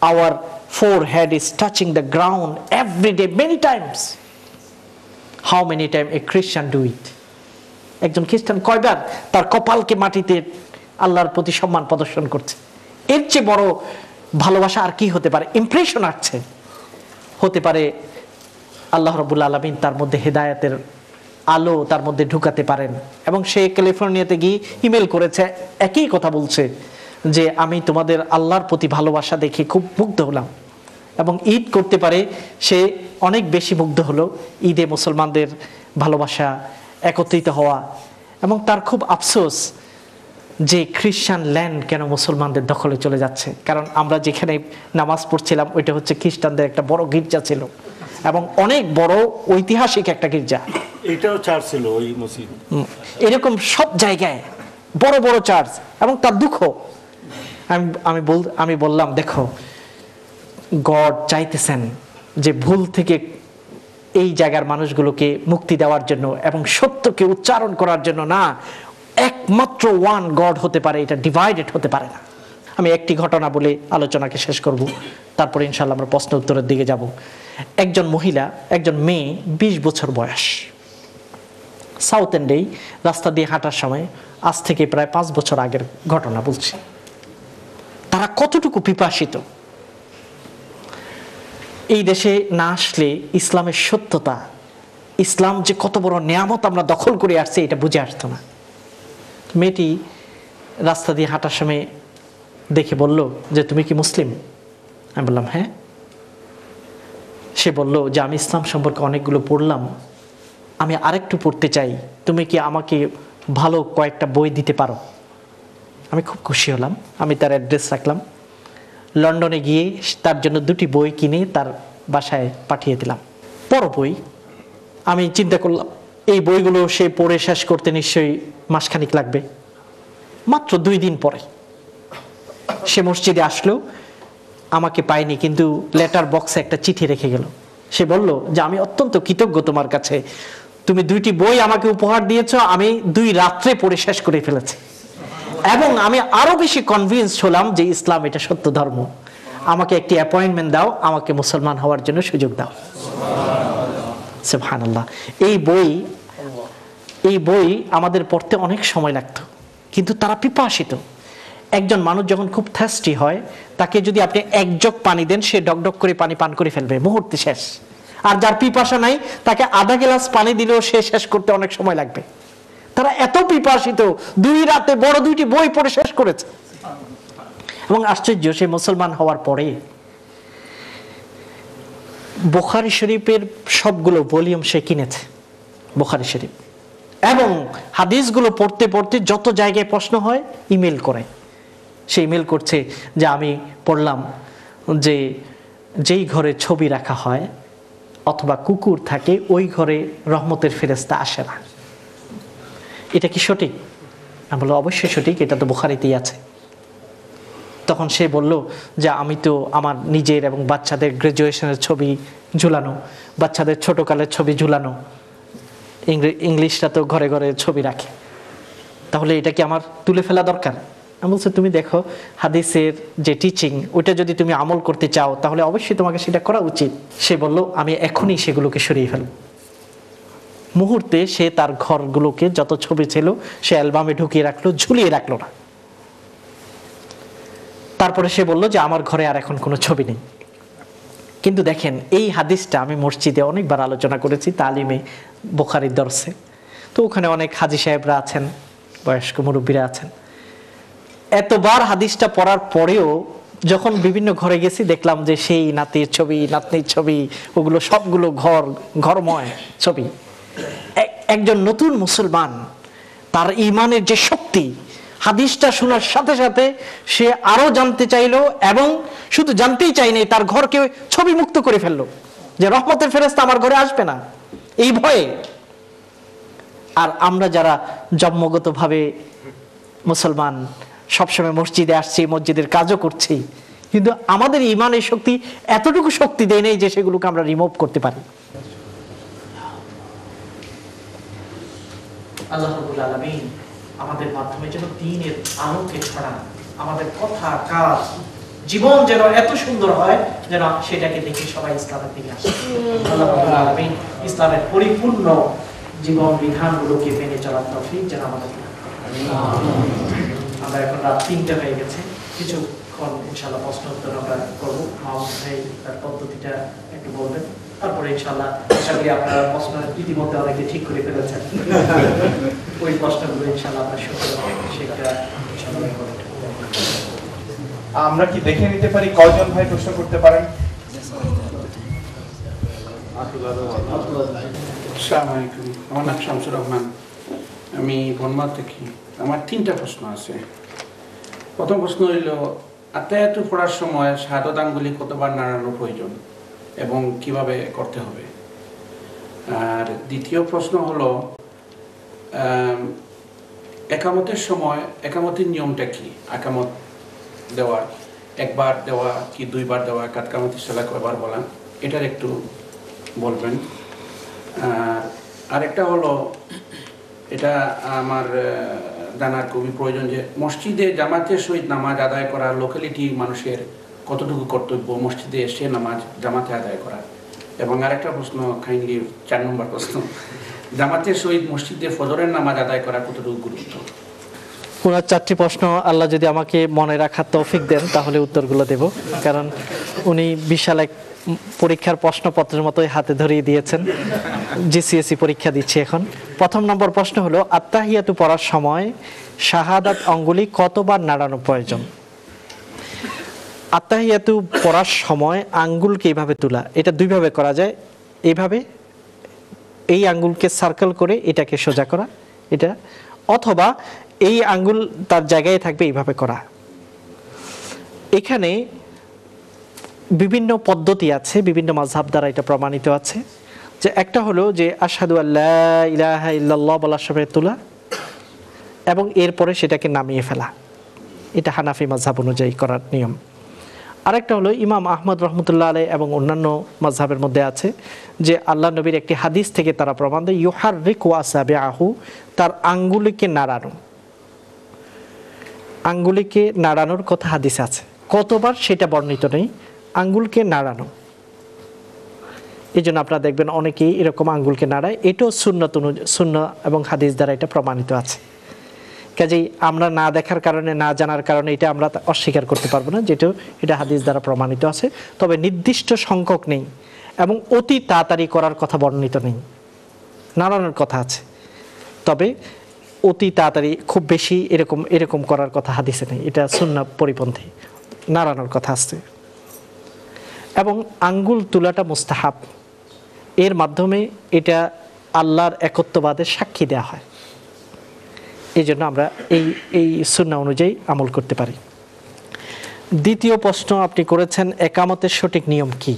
our forehead is touching the ground every day many times. How many times a Christian do it? একজন খ্রিস্টান কয়বার তার কপালকে মাটিতে আল্লাহর প্রতি সম্মান প্রদর্শন করছে? এর চেয়ে বড় ভালোবাসা আর কি হতে পারে? ইমপ্রেশন আসছে। হতে পারে আল্লাহ রাব্বুল আলামিন তার মধ্যে হেদায়েতের আলো তার মধ্যে ঢুকাতে পারেন। এবং সে ক্যালিফোর্নিয়াতে গিয়ে ইমেল করেছে, একই কথা বলছে যে আমি তোমাদের আল্লাহর প্রতি ভালোবাসা দেখে খুব মুগ্ধ হলাম। এবং ঈদ করতে পারে সে অনেক বেশি মুগ্ধ হলো, ঈদে মুসলমানদের ভালোবাসা, একত্রিত হওয়া। এবং তার খুব আফসোস যে খ্রিস্টান ল্যান্ড কেন মুসলমানদের দখলে চলে যাচ্ছে। কারণ আমরা যেখানে নামাজ পড়ছিলাম ওইটা হচ্ছে খ্রিস্টানদের একটা বড় গির্জা ছিল, এবং অনেক বড় ঐতিহাসিক একটা গির্জা। এটাও চার্চ ছিল ওই মসজিদ। এরকম সব জায়গায় বড় বড় চার্চ। এবং তার দুঃখ, আমি বললাম, দেখো, গড চাইতেছেন যে ভুল থেকে এই জায়গার মানুষগুলোকে মুক্তি দেওয়ার জন্য এবং সত্যকে উচ্চারণ করার জন্য না, একমাত্র ওয়ান গড হতে পারে, এটা ডিভাইডেড হতে পারে না। আমি একটি ঘটনা বলে আলোচনাকে শেষ করব, তারপরে ইনশাআল্লাহ আমরা প্রশ্ন উত্তরের দিকে যাব। একজন মহিলা, একজন মেয়ে, 20 বছর বয়স, সাউথ এন্ডেই রাস্তা দিয়ে হাঁটার সময়, আজ থেকে প্রায় 5 বছর আগের ঘটনা বলছি, তারা কতটুকু পিপাসিত। এই দেশে না আসলে ইসলামের সত্যতা, ইসলাম যে কত বড় নিয়ামত আমরা দখল করে আসছি, এটা বুঝে আসতো না। মেয়েটি রাস্তা দিয়ে হাঁটার সময় দেখে বলল যে, তুমি কি মুসলিম? আমি বললাম হ্যাঁ। সে বলল যে, আমি ইসলাম সম্পর্কে অনেকগুলো পড়লাম, আমি আরেকটু পড়তে চাই, তুমি কি আমাকে ভালো কয়েকটা বই দিতে পারো? আমি খুব খুশি হলাম। আমি তার অ্যাড্রেস রাখলাম। লন্ডনে গিয়ে তার জন্য 2টি বই কিনে তার বাসায় পাঠিয়ে দিলাম। বড় বই। আমি চিন্তা করলাম এই বইগুলো সে পড়ে শেষ করতে নিশ্চয়ই মাসখানিক লাগবে। মাত্র 2 দিন পরে সে মসজিদে আসলো, আমাকে পায়নি, কিন্তু লেটার বক্সে একটা চিঠি রেখে গেল। সে বলল যে, আমি অত্যন্ত কৃতজ্ঞ তোমার কাছে, তুমি 2টি বই আমাকে উপহার দিয়েছো, আমি 2 রাত্রে পড়ে শেষ করে ফেলেছি, এবং আমি আরো বেশি কনভিন্সড হলাম যে ইসলাম এটা সত্য ধর্ম। আমাকে একটি অ্যাপয়েন্টমেন্ট দাও, আমাকে মুসলমান হওয়ার জন্য সুযোগ দাও। সুবহানাল্লাহ। এই বই আমাদের পড়তে অনেক সময় লাগতো, কিন্তু তারা পিপাসিত। একজন মানুষ যখন খুব থার্স্টি হয়, তাকে যদি আপনি 1 জগ পানি দেন, সে ডকডক করে পানি পান করে ফেলবে, মুহূর্তে শেষ। আর যার পিপাসা নাই, তাকে আধা গ্লাস পানি দিলেও সে শেষ করতে অনেক সময় লাগবে। তারা এত পিপাসিত, 2 রাতে বড় 2টি বই পড়ে শেষ করেছে। এবং আশ্চর্য, সে মুসলমান হওয়ার পরে বুখারী শরীফের সবগুলো ভলিউম সে কিনেছে, বুখারী শরীফ। এবং হাদিসগুলো পড়তে পড়তে যত জায়গায় প্রশ্ন হয় ইমেল করে। সে ইমেল করছে যে, আমি পড়লাম যে যেই ঘরে ছবি রাখা হয় অথবা কুকুর থাকে, ওই ঘরে রহমতের ফেরেশতা আসে না। এটা কি সঠিক? আমি বললাম অবশ্যই সঠিক, এটা তো বুখারীতেই আছে। তখন সে বলল যে, আমি তো আমার নিজের এবং বাচ্চাদের গ্রাজুয়েশনের ছবি ঝুলানো, বাচ্চাদের ছোটকালের ছবি ঝুলানো, ইংলিশটা তো ঘরে ঘরে ছবি রাখে, তাহলে এটা কি আমার তুলে ফেলা দরকার? আমি বলছি, তুমি দেখো হাদিসের যে টিচিং, ওইটা যদি তুমি আমল করতে চাও তাহলে অবশ্যই তোমাকে সেটা করা উচিত। সে বলল, আমি এখনই সেগুলোকে সরিয়ে ফেলব। মুহূর্তে সে তার ঘরগুলোকে যত ছবি ছিল সে অ্যালবামে ঢুকিয়ে রাখলো, ঝুলিয়ে রাখলো না। তারপরে সে বলল যে, আমার ঘরে আর এখন কোনো ছবি নেই। কিন্তু দেখেন, এই হাদিসটা আমি মসজিদে অনেকবার আলোচনা করেছি, তালিমে বুখারীর দর্সে। তো ওখানে অনেক হাজী সাহেবরা আছেন, বয়স্ক মুরব্বীরা আছেন। এতবার হাদিসটা পড়ার পরেও যখন বিভিন্ন ঘরে গেছি, দেখলাম যে সেই নাতির ছবি, নাতনির ছবি, ওগুলো সবগুলো ঘরময় ছবি। একজন নতুন মুসলমান তার ঈমানের যে শক্তি, হাদিসটা শোনার সাথে সাথে সে আরো জানতে চাইলো, এবং শুধু জানতেই চাইনি, তার ঘরকে ছবি মুক্ত করে ফেললো যে রহমতের ফেরেশতা আমার ঘরে আসবে না, এই ভয়ে। আর আমরা যারা জন্মগতভাবে মুসলমান, সবসময় মসজিদে আসছি, মসজিদের কাজও করছি, কিন্তু আমাদের ঈমানের শক্তি এতটুকু শক্তি দেয় নেই যে সেগুলোকে আমরা রিমুভ করতে পারি। আল্লাহ রাব্বুল আলামিন আমাদের মাধ্যমে যেন দ্বীনের আলোকে ছড়ান, আমাদের কথা, কাজ, জীবন যেন এত সুন্দর হয় যেন সেটাকে দেখে সবাই ইসলামের দিকে আসে। আল্লাহ রাব্বুল আলামিন ইসলামের পরিপূর্ণ জীবন বিধানগুলোকে মেনে চলার তৌফিক যেন আমাদের দান করেন। আমরা এখন রাত 3টা হয়ে গেছে, কিছুক্ষণ ইনশাআল্লাহ প্রশ্ন উত্তর আমরা করবো। মাহমুদ ভাই তার পদ্ধতিটা একটু বলবেন, তারপরে ইনশাআল্লাহ আশা করি আপনারা প্রশ্ন ইতিমধ্যে অনেকে ঠিক করে ফেলেছেন, ওই প্রশ্নগুলো ইনশাআল্লাহ আপনার সেটা ইনশাআল্লাহ করবেন। আমরা কি দেখে নিতে পারি কয়জন ভাই প্রশ্ন করতে পারেন? আসসালামু আলাইকুম, আমার নাম শামসুর রহমান, আমি বনমাল থেকে। আমার 3টা প্রশ্ন আছে। প্রথম প্রশ্ন হইল, আত্মায়াতু পড়ার সময় শাহাদাত আঙ্গুলি কতবার নাড়ানো প্রয়োজন এবং কিভাবে করতে হবে? আর দ্বিতীয় প্রশ্ন হলো, একামতের সময় একামতের নিয়মটা কি? একামত দেওয়া একবার দেওয়া কি 2বার দেওয়া? কাতকামতের সালাহ কয়বার বলা, এটার একটু বলবেন। আরেকটা হলো, এটা আমার জানার খুবই প্রয়োজন যে মসজিদে জামাতের সহিত নামাজ আদায় করা লোকালিটি মানুষের কতটুকু কর্তব্য মসজিদে এসে নামাজ জামাতে আদায় করা? এবং আরেকটা প্রশ্ন, কাইন্ডলি 4 নম্বর প্রশ্ন, জামাতের সহিত মসজিদে ফজরের নামাজ আদায় করা কতটুকু গুরুত্ব? পুরো 4টি প্রশ্ন আল্লাহ যদি আমাকে মনে রাখার তৌফিক দেন তাহলে উত্তরগুলো দেব, কারণ উনি বিশাল এক পরীক্ষার প্রশ্নপত্রের মতোই হাতে ধরিয়ে দিয়েছেন। জিসিএসসি পরীক্ষা দিচ্ছি এখন। প্রথম নম্বর প্রশ্ন হলো, আত্তাহিয়াতু পড়ার সময় শাহাদাত আঙ্গুলি কতবার নাড়ানো প্রয়োজন? আত্তাহিয়াতু পড়ার সময় আঙ্গুলকে এইভাবে তোলা, এটা 2 ভাবে করা যায়। এইভাবে এই আঙ্গুলকে সার্কেল করে এটাকে সোজা করা, এটা, অথবা এই আঙ্গুল তার জায়গায় থাকবে এইভাবে করা। এখানে বিভিন্ন পদ্ধতি আছে, বিভিন্ন মাযহাব দ্বারা এটা প্রমাণিত আছে। যে একটা হলো যে আশহাদু আল্লা ইলাহা ইল্লাল্লাহ বলার সময় তোলা এবং এরপরে সেটাকে নামিয়ে ফেলা, এটা হানাফি মাযহাব অনুযায়ী করার নিয়ম। আরেকটা হলো ইমাম আহমদ রহমতুল্লাহ আলাইহি এবং অন্যান্য মাযহাবের মধ্যে আছে যে আল্লাহ নবীর একটি হাদিস থেকে তারা প্রমাণ দেয়, ইউহাররিকু আসাবিআহু, তার আঙ্গুলিকে নাড়ানো, আঙ্গুলিকে নাড়ানোর কথা হাদিস আছে। কতবার সেটা বর্ণিত নেই, আঙ্গুলকে নাড়ানো। এই জন্য আপনারা দেখবেন অনেকেই এরকম আঙ্গুলকে নাড়ায়, এটাও সুন্নাহ এবং হাদিস দ্বারা এটা প্রমাণিত আছে। কাজেই আমরা না দেখার কারণে, না জানার কারণে এটা আমরা অস্বীকার করতে পারবো না, যেটা এটা হাদিস দ্বারা প্রমাণিত আছে। তবে নির্দিষ্ট সংখ্যক নেই এবং অতি তাড়াতাড়ি করার কথা বর্ণিত নেই, নাড়ানোর কথা আছে, তবে অতি তাড়াতাড়ি খুব বেশি এরকম করার কথা হাদিসে নেই, এটা সুন্নাহ পরিপন্থী, নাড়ানোর কথা আছে। এবং আঙ্গুল তোলাটা মুস্তাহাব, এর মাধ্যমে এটা আল্লাহর একত্ববাদের সাক্ষী দেওয়া হয়, এই জন্য আমরা এই সুন্নাহ অনুযায়ী আমল করতে পারি। দ্বিতীয় প্রশ্ন আপনি করেছেন, একামতের সঠিক নিয়ম কি?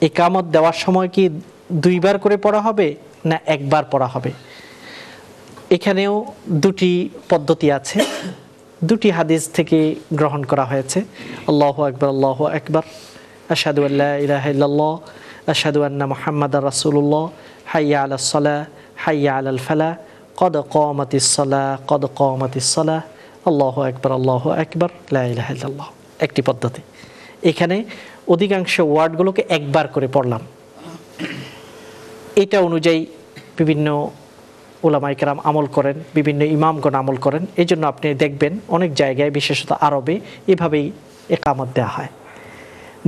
একামত দেওয়ার সময় কি 2বার করে পড়া হবে না 1বার পড়া হবে? এখানেও 2টি পদ্ধতি আছে, 2টি হাদিস থেকে গ্রহণ করা হয়েছে। আল্লাহু আকবার, আল্লাহু আকবার, আশহাদু আল্লা ইলাহা ইল্লাল্লাহ, আশহাদু আন্না মুহাম্মাদার রাসূলুল্লাহ, হাইয়া আলাস সালাহ, হাইয়া আলাল ফালাহ, কদ কামাতিস সালাহ, কদ কামাতিস সালাহ, আল্লাহু আকবার, আল্লাহু আকবার, লা ইলাহা ইল্লাল্লাহ। একটি পদ্ধতি। এখানে অধিকাংশ ওয়ার্ডগুলোকে 1বার করে পড়লাম। এটা অনুযায়ী বিভিন্ন উলামায়ে কেরাম আমল করেন, বিভিন্ন ইমামগণ আমল করেন। এই জন্য আপনি দেখবেন অনেক জায়গায়, বিশেষত আরবে, এভাবেই একামত দেওয়া হয়।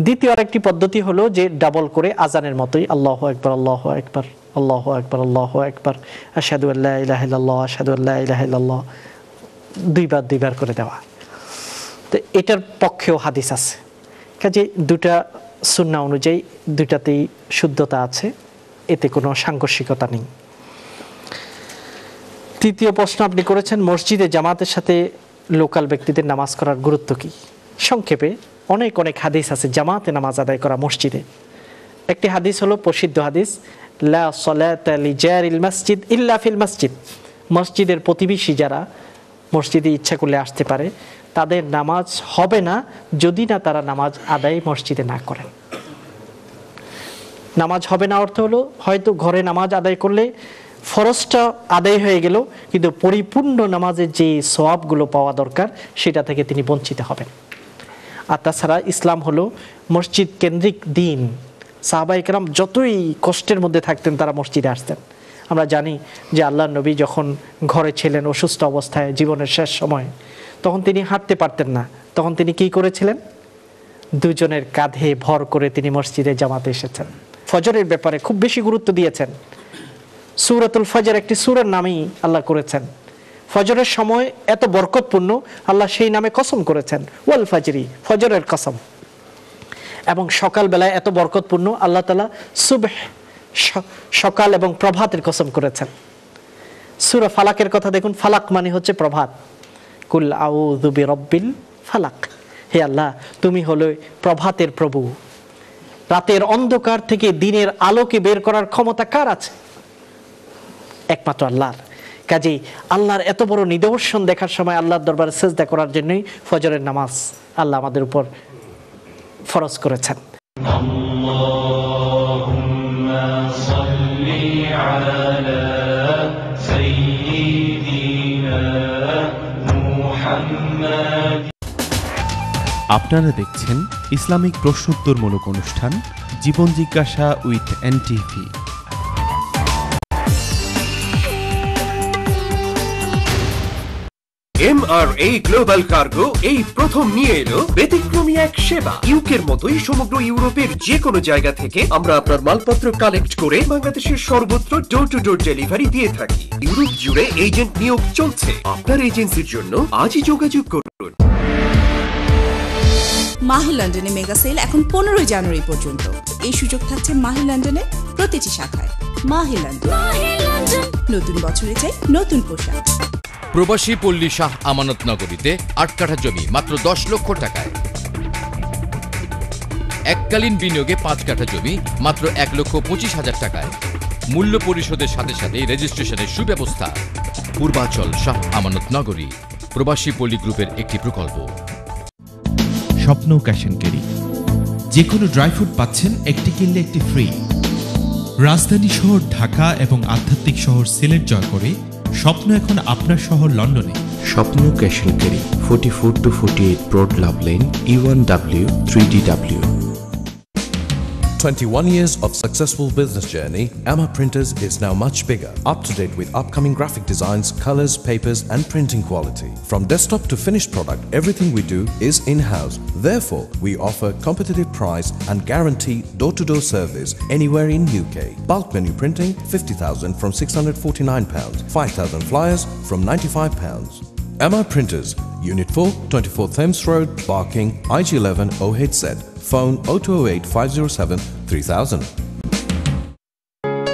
দ্বিতীয় আরেকটি পদ্ধতি হলো যে ডাবল করে আজানের মতোই, আল্লাহু আকবার, আল্লাহু আকবার, আল্লাহু আকবার, আল্লাহু আকবার, আশহাদু আল্লা ইলাহা ইল্লাল্লাহ, আশহাদু আল্লা ইলাহা ইল্লাল্লাহ, 2বার করে দেওয়া। তো এটার পক্ষেও হাদিস আছে। কাজে 2টা সুন্নাহ অনুযায়ী 2টাতেই শুদ্ধতা আছে, এতে কোনো সাংঘর্ষিকতা নেই। তৃতীয় প্রশ্ন আপনি করেছেন, মসজিদে জামাতের সাথে লোকাল ব্যক্তিদের নামাজ করার গুরুত্ব কি? সংক্ষেপে অনেক অনেক হাদিস আছে জামাতে নামাজ আদায় করা মসজিদে। একটি হাদিস হলো প্রসিদ্ধ হাদিস, লা সালাতা লিজারিল মসজিদ ইল্লা ফিল মসজিদ। মসজিদের প্রতিবেশী যারা মসজিদে ইচ্ছা করলে আসতে পারে, তাদের নামাজ হবে না যদি না তারা নামাজ আদায় মসজিদে না করেন। নামাজ হবে না অর্থ হলো হয়তো ঘরে নামাজ আদায় করলে ফরজটা আদায় হয়ে গেল, কিন্তু পরিপূর্ণ নামাজের যে সওয়াবগুলো পাওয়া দরকার সেটা থেকে তিনি বঞ্চিত হবেন। আর তাছাড়া ইসলাম হলো মসজিদ কেন্দ্রিক দিন। সাহাবায়ে কেরাম যতই কষ্টের মধ্যে থাকতেন তারা মসজিদে আসতেন। আমরা জানি যে আল্লাহর নবী যখন ঘরে ছিলেন অসুস্থ অবস্থায় জীবনের শেষ সময়, তখন তিনি হাঁটতে পারতেন না, তখন তিনি কি করেছিলেন? দুজনের কাঁধে ভর করে তিনি মসজিদে জামাতে এসেছেন। ফজরের ব্যাপারে খুব বেশি গুরুত্ব দিয়েছেন। সূরাতুল ফজর একটি সূরার নামই আল্লাহ করেছেন। ফজরের সময় এত বরকতপূর্ণ, আল্লাহ সেই নামে কসম করেছেন, ওয়াল ফাজরি, ফজরের কসম। এবং সকালবেলায় এত বরকতপূর্ণ, আল্লাহ তাআলা সুবহ, সকাল এবং প্রভাতের কসম করেছেন। সূরা ফালাকের কথা দেখুন, ফালাক মানে হচ্ছে প্রভাত। কুল আউযু বিরাব্বিল ফালাক, হে আল্লাহ তুমি হলো প্রভাতের প্রভু। রাতের অন্ধকার থেকে দিনের আলোকে বের করার ক্ষমতা কার আছে? একমাত্র আল্লাহর। কাজেই আল্লাহর এত বড় নিদর্শন দেখার সময় আল্লাহর দরবারে সিজদা করার জন্যই ফজরের নামাজ আল্লাহ আমাদের উপর ফরজ করেছেন। আল্লাহুম্মা সাল্লি আলা সাইয়্যিদিনা মুহাম্মাদ। আপনারা দেখছেন ইসলামিক প্রশ্নোত্তরমূলক অনুষ্ঠান জীবন জিজ্ঞাসা with NTV. MRA global cargo এই প্রথম নিয়ে এলো ব্যতিক্রমী এক সেবা। ইউকের মতোই সমগ্র ইউরোপের যে কোনো জায়গা থেকে আমরা আপনার মালপত্র কালেক্ট করে বাংলাদেশের সর্বত্র ডোর টু ডোর ডেলিভারি দিয়ে থাকি। ইউরোপ জুড়ে এজেন্ট নিয়োগ চলছে। আপনার এজেন্সির জন্য আজই যোগাযোগ করুন। মাহি লন্ডনে মেগা সেল এখন 15 জানুয়ারি পর্যন্ত। এই সুযোগ থাকছে মাহি লন্ডনের প্রতিটি শাখায়। মাহি লন্ডন, নতুন বছরে চাই নতুন পোশাক। প্রবাসী পল্লী শাহ আমানত নগরীতে 8 কাঠা জমি মাত্র 10 লক্ষ টাকায়। এককালীন বিনিয়োগে 5 কাঠা জমি মাত্র 1,25,000 টাকায়। মূল্য পরিশোধের সাথে সাথে রেজিস্ট্রেশনের সুব্যবস্থা। পূর্বাচল শাহ আমানত নগরী প্রবাসী পল্লী গ্রুপের একটি প্রকল্প। স্বপ্ন ক্যাশ এন্ড ক্যারি, যে কোনো ড্রাই ফ্রুট পাচ্ছেন একটি কিনলে একটি ফ্রি। রাজধানী শহর ঢাকা এবং আধ্যাত্মিক শহর সিলেট জয় করে স্বপ্ন এখন আপনার শহর লন্ডনে। স্বপ্ন cash and carry, 44 to 48 Broad Love Lane, E1W 3DW. 21 years of successful business journey, Emma Printers is now much bigger, up to date with upcoming graphic designs, colors, papers and printing quality. From desktop to finished product, everything we do is in-house. Therefore, we offer competitive price and guarantee door-to-door service anywhere in UK. Bulk menu printing, 50,000 from £649, 5,000 flyers from £95. Emma Printers, Unit 4, 24 Thames Road, Barking, IG11 OHZ. Phone 0208 507 3000.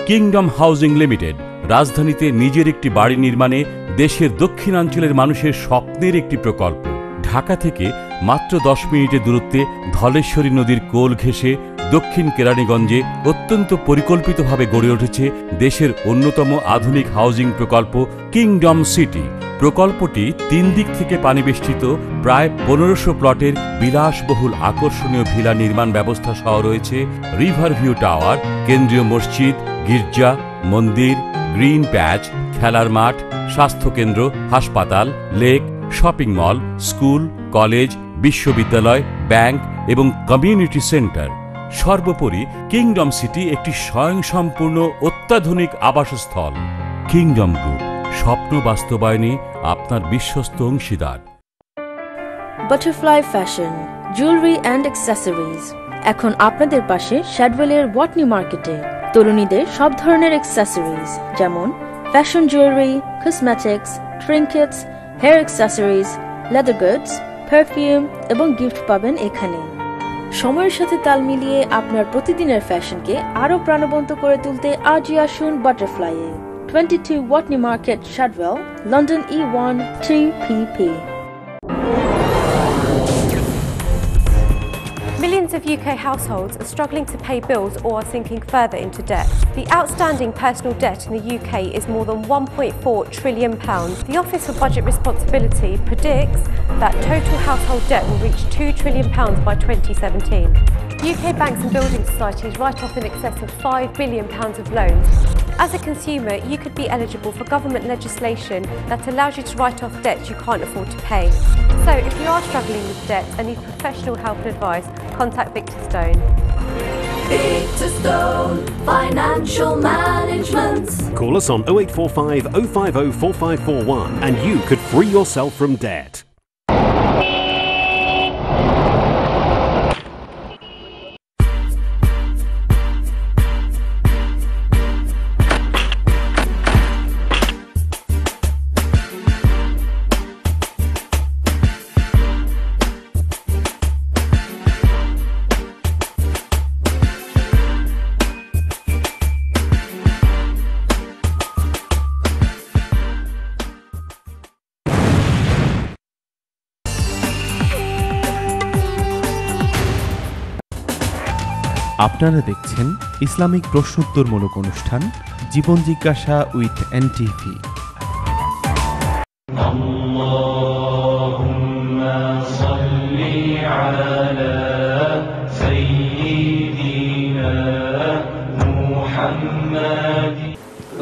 Kingdom housing limited রাজধানীতে নিজের একটি বাড়ি নির্মাণে দেশের দক্ষিণাঞ্চলের মানুষের স্বপ্নের একটি প্রকল্প। ঢাকা থেকে মাত্র 10 মিনিটের দূরত্বে ধলেশ্বরী নদীর কোল ঘেঁষে দক্ষিণ কেরানীগঞ্জে অত্যন্ত পরিকল্পিতভাবে গড়ে উঠেছে দেশের অন্যতম আধুনিক হাউজিং প্রকল্প কিংডম সিটি। প্রকল্পটি 3 দিক থেকে পানিবেষ্টিত প্রায় 1500 প্লটের বিলাসবহুল আকর্ষণীয় ভিলা নির্মাণ ব্যবস্থা সহ রয়েছে রিভার ভিউ টাওয়ার, কেন্দ্রীয় মসজিদ, গির্জা, মন্দির, গ্রিন প্যাচ, খেলার মাঠ, স্বাস্থ্যকেন্দ্র, হাসপাতাল, lake, shopping mall, school, college, বিশ্ববিদ্যালয়, ব্যাংক এবং কমিউনিটি সেন্টার। সর্বোপরি কিংডম সিটি একটি স্বয়ংসম্পূর্ণ অত্যাধুনিক আবাসস্থল। কিংডম গ্রুপ, স্বপ্ন বাস্তবায়নে আপনার বিশ্বস্ত অংশীদার। Butterfly fashion, jewellery and accessories এখন আপনাদের পাশে শ্যাডওয়েলের ওয়াটনি মার্কেটে। তরুণীদের সব ধরনের অ্যাক্সেসরিজ যেমন fashion jewellery, cosmetics, trinkets, hair accessories, leather goods, perfume এবং গিফট পাবেন এখানে। সময়ের সাথে তাল মিলিয়ে আপনার প্রতিদিনের ফ্যাশনকে আরো প্রাণবন্ত করে তুলতে আজই আসুন বাটারফ্লাইয়ে। 22 Watney Market, Shadwell, London E1 2PP. Millions of UK households are struggling to pay bills or are sinking further into debt. The outstanding personal debt in the UK is more than £1.4 trillion. The Office for Budget Responsibility predicts that total household debt will reach £2 trillion by 2017. UK banks and building societies write off in excess of £5 billion of loans. As a consumer, you could be eligible for government legislation that allows you to write off debt you can't afford to pay. So if you are struggling with debt and need professional help and advice, contact Victor Stone. Victor Stone Financial Management. Call us on 0845 050 4541 and you could free yourself from debt. আপনারা দেখছেন Islamic প্রশ্নোত্তরমূলক অনুষ্ঠান জীবন জিজ্ঞাসা with NTV. আল্লাহুম্মা সাল্লি আলা সাইয়্যিদিনা মুহাম্মাদ।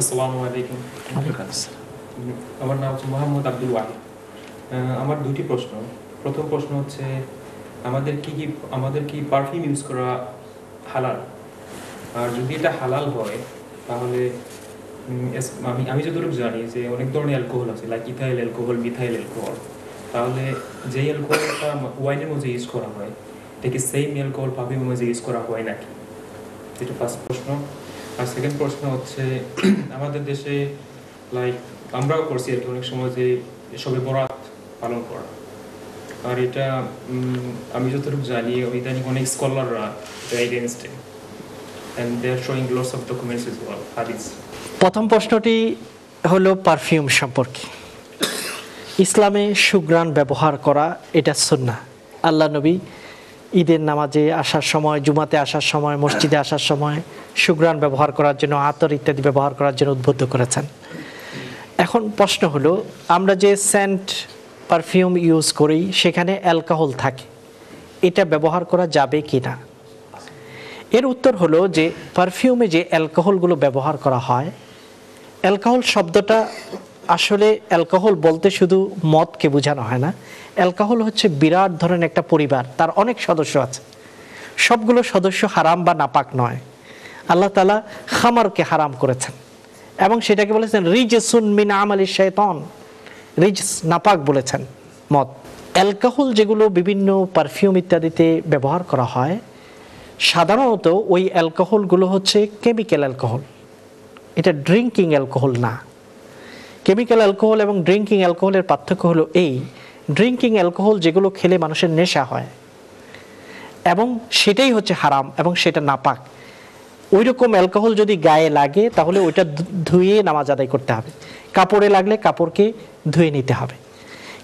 আসসালামু আলাইকুম। আমার নাম হচ্ছে মোহাম্মদ আব্দুল ওয়াহিদ। আমার দুটি প্রশ্ন। প্রথম প্রশ্ন হচ্ছে আমাদের কি পারফিউম ইউজ করা হালাল? আর যদি এটা হালাল হয় তাহলে আমি যতটুকু জানি যে অনেক ধরনের অ্যালকোহল আছে, like ethyl alcohol, methyl alcohol. তাহলে যেই অ্যালকোহলটা ওয়াইনের মধ্যে ইউজ করা হয় এটা কি সেম অ্যালকোহল পারফিউমের মধ্যে ইউজ করা হয় নাকি? এটা ফার্স্ট প্রশ্ন। আর সেকেন্ড প্রশ্ন হচ্ছে আমাদের দেশে লাইক আমরাও করছি আর কি অনেক সময় যে শবে বরাত পালন করা, আর এটা আমি যতটুকু জানি ইদানিং অনেক স্কলাররা এটা against it and they are showing lots of documents as well, hadith. প্রথম প্রশ্নটি হলো পারফিউম সম্পর্কে। ইসলামে সুঘ্রাণ ব্যবহার করা এটা সুন্নাহ। আল্লাহ নবী ঈদের নামাজে আসার সময়, জুমাতে আসার সময়, মসজিদে আসার সময় সুঘ্রাণ ব্যবহার করার জন্য, আতর ইত্যাদি ব্যবহার করার জন্য উদ্বুদ্ধ করেছেন। এখন প্রশ্ন হলো আমরা যে সেন্ট পারফিউম ইউজ করি সেখানে অ্যালকোহল থাকে, এটা ব্যবহার করা যাবে কি না? এর উত্তর হলো যে পারফিউমে যে অ্যালকোহলগুলো ব্যবহার করা হয়, অ্যালকোহল শব্দটা আসলে অ্যালকোহল বলতে শুধু মদকে বোঝানো হয় না। অ্যালকোহল হচ্ছে বিরাট ধরনের একটা পরিবার, তার অনেক সদস্য আছে। সবগুলো সদস্য হারাম বা নাপাক নয়। আল্লাহ তাআলা খামারকে হারাম করেছেন এবং সেটাকে বলেছেন রিজসুন মিন আমালি শাইতান, রিজস নাপাক বলেছেন মদ। অ্যালকোহল যেগুলো বিভিন্ন পারফিউম ইত্যাদিতে ব্যবহার করা হয় সাধারণত ওই অ্যালকোহলগুলো হচ্ছে কেমিক্যাল অ্যালকোহল, এটা ড্রিঙ্কিং অ্যালকোহল না। কেমিক্যাল অ্যালকোহল এবং ড্রিঙ্কিং অ্যালকোহলের পার্থক্য হলো এই, ড্রিঙ্কিং অ্যালকোহল যেগুলো খেলে মানুষের নেশা হয় এবং সেটাই হচ্ছে হারাম এবং সেটা নাপাক। ওই রকম অ্যালকোহল যদি গায়ে লাগে তাহলে ওইটা ধুয়ে নামাজ আদায় করতে হবে, কাপড়ে লাগলে কাপড়কে ধুয়ে নিতে হবে।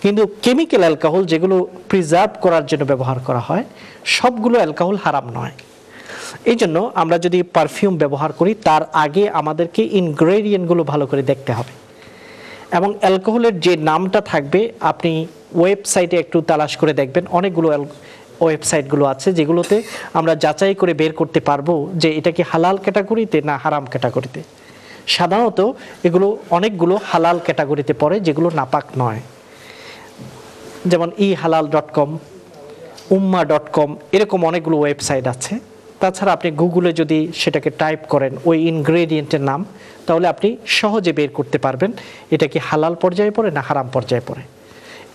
কিন্তু কেমিক্যাল অ্যালকোহল যেগুলো প্রিজার্ভ করার জন্য ব্যবহার করা হয় সবগুলো অ্যালকোহল হারাম নয়। এই জন্য আমরা যদি পারফিউম ব্যবহার করি তার আগে আমাদেরকে ইনগ্রেডিয়েন্টগুলো ভালো করে দেখতে হবে এবং অ্যালকোহলের যে নামটা থাকবে আপনি ওয়েবসাইটে একটু তালাশ করে দেখবেন, অনেকগুলো ওয়েবসাইটগুলো আছে যেগুলোতে আমরা যাচাই করে বের করতে পারবো যে এটা কি হালাল ক্যাটাগরিতে না হারাম ক্যাটাগরিতে। সাধারণত এগুলো অনেকগুলো হালাল ক্যাটাগরিতে পড়ে যেগুলো নাপাক নয়, যেমন ehalal.com, umma.com, এরকম অনেকগুলো ওয়েবসাইট আছে। তাছাড়া আপনি গুগলে যদি সেটাকে টাইপ করেন ওই ইনগ্রেডিয়েন্টের নাম, তাহলে আপনি সহজে বের করতে পারবেন এটা কি হালাল পর্যায়ে পড়ে না হারাম পর্যায়ে পড়ে।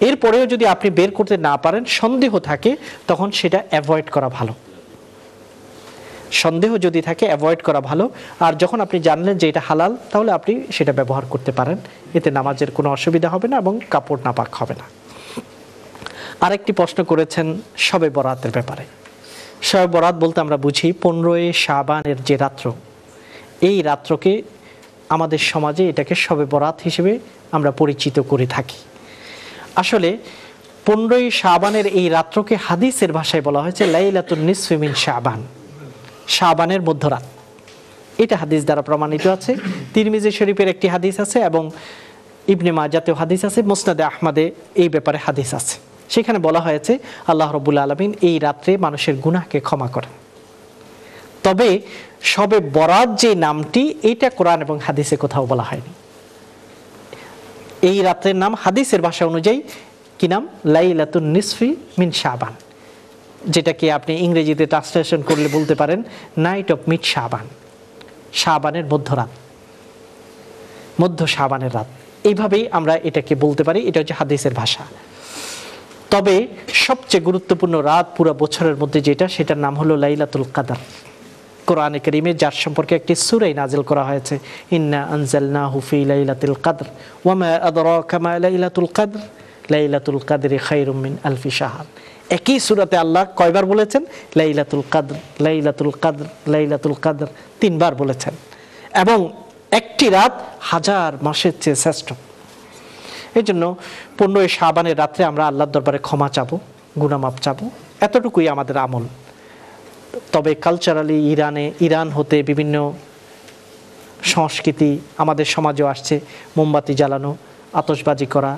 এরপরেও যদি আপনি বের করতে না পারেন, সন্দেহ থাকে, তখন সেটা অ্যাভয়েড করা ভালো। সন্দেহ যদি থাকে অ্যাভয়েড করা ভালো। আর যখন আপনি জানলেন যে এটা হালাল তাহলে আপনি সেটা ব্যবহার করতে পারেন, এতে নামাজের কোনো অসুবিধা হবে না এবং কাপড় নাপাক হবে না। আরেকটি প্রশ্ন করেছেন শবে বরাতের ব্যাপারে। শবে বরাত বলতে আমরা বুঝি 15 শাবানের যে রাত্র, এই রাত্রকে আমাদের সমাজে এটাকে শবে বরাত হিসেবে আমরা পরিচিত করে থাকি। আসলে 15ই শাবানের এই রাত্রকে হাদিসের ভাষায় বলা হয়েছে লাইলাতুন নিসফি মিন শাবান, শাবানের মধ্যরাত। এটা হাদিস দ্বারা প্রমাণিত আছে। তিরমিজি শরীফের একটি হাদিস আছে এবং ইবনে মাজাতেও হাদিস আছে, মুসনাদে আহমদে এই ব্যাপারে হাদিস আছে। সেখানে বলা হয়েছে আল্লাহ রাব্বুল আলামিন এই রাত্রে মানুষের গুনাহকে ক্ষমা করেন। তবে শবে বরাত যে নামটি, এটা কোরআন এবং হাদিসে কোথাও বলা হয়নি। এই রাত্রের নাম হাদিসের ভাষা অনুযায়ী কি নাম? লাইলাতুন নিসফি মিন শাবান, যেটাকে আপনি ইংরেজিতে ট্রান্সলেশন করলে বলতে পারেন নাইট অফ মিড শাবান, শাবানের মধ্যরাত, মধ্য শাবানের রাত। এইভাবেই আমরা এটাকে বলতে পারি, এটা হচ্ছে হাদিসের ভাষা। তবে সবচেয়ে গুরুত্বপূর্ণ রাত পুরো বছরের মধ্যে যেটা, সেটার নাম হলো লাইলাতুল কদর। কোরআনে কারীমে যার সম্পর্কে একটি সূরা নাজিল করা হয়েছে, ইন্না আনজালনাহু ফি লাইলাতুল কদর ওয়া মা আদরাকা মা লাইলাতুল কদর লাইলাতুল কদরি খায়রুম মিন আলফি শাহর। একই সূরাতে আল্লাহ কয়বার বলেছেন লাইলাতুল কদর, লাইলাতুল কদর, লাইলাতুল কদর, 3 বার বলেছেন। এবং একটি রাত 1000 মাসের চেয়ে শ্রেষ্ঠ। এই জন্য 15ই শাবানের রাত্রে আমরা আল্লাহর দরবারে ক্ষমা চাবো, গুনাহ মাফ চাবো, এতটুকুই আমাদের আমল। তবে কালচারালি ইরান হতে বিভিন্ন সংস্কৃতি আমাদের সমাজেও আসছে, মোমবাতি জ্বালানো, আতশবাজি করা,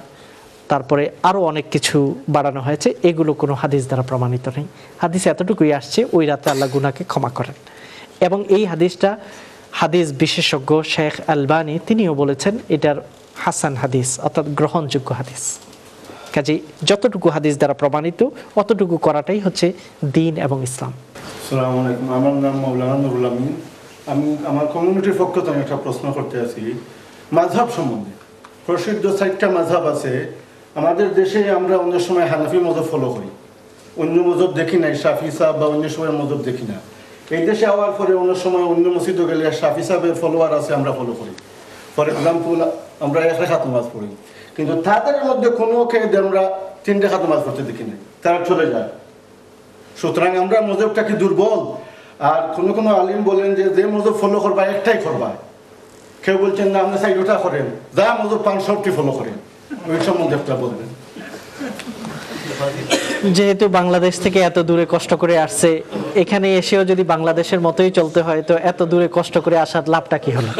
তারপরে আরও অনেক কিছু বাড়ানো হয়েছে। এগুলো কোনো হাদিস দ্বারা প্রমাণিত নেই। হাদিসে এতটুকুই আসছে ওই রাতে আল্লাহ গুনাহকে ক্ষমা করেন। এবং এই হাদিসটা হাদিস বিশেষজ্ঞ শেখ আলবানী তিনিও বলেছেন এটার হাসান হাদিস, অর্থাৎ গ্রহণযোগ্য হাদিস। কাজেই যতটুকু হাদিস দ্বারা প্রমাণিত অতটুকু করাটাই হচ্ছে দিন এবং ইসলাম। আসসালামু আলাইকুম, আমার নাম মাওলানা নুরুল আমিন। আমি আমার কমিউনিটির পক্ষ থেকে একটা প্রশ্ন করতে আছি মাযহাব সম্বন্ধে। প্রসিদ্ধ 4টা মাযহাব আছে আমাদের দেশে। আমরা অন্য সময় হানাফি মযহাব ফলো করি, অন্য মযহাব দেখি না, শাফি সাহেব বা অন্য সময় মযহাব দেখি না। এই দেশে আওয়ার পরে অন্য সময় অন্য মসজিদে গেলে শাফি সাহেবের ফলোয়ার আছে, আমরা ফলো করি। ফর এক্সাম্পল আমরা 1 রাকাত নামাজ পড়ি, কিন্তু তাদের মধ্যে কোনো কেদে আমরা 3 রাকাত নামাজ পড়তে দেখি না, তারা চলে যায়। সুতরাং আমরা মযহাবটা কি দুর্বল? আর কোনো কোনো আলিম বলেন যে মযহাব ফলো করবা একটাই করবা, কেউ বলছেন না আপনি 4টা করেন, যা মযহাব 500টি ফলো করেন। ওই সম্বন্ধে একটা বলবেন। যেহেতু বাংলাদেশ থেকে এত দূরে কষ্ট করে আসছে, এখানে এসেও যদি বাংলাদেশের মতোই চলতে হয় তো এত দূরে কষ্ট করে আসার লাভটা কি হলো?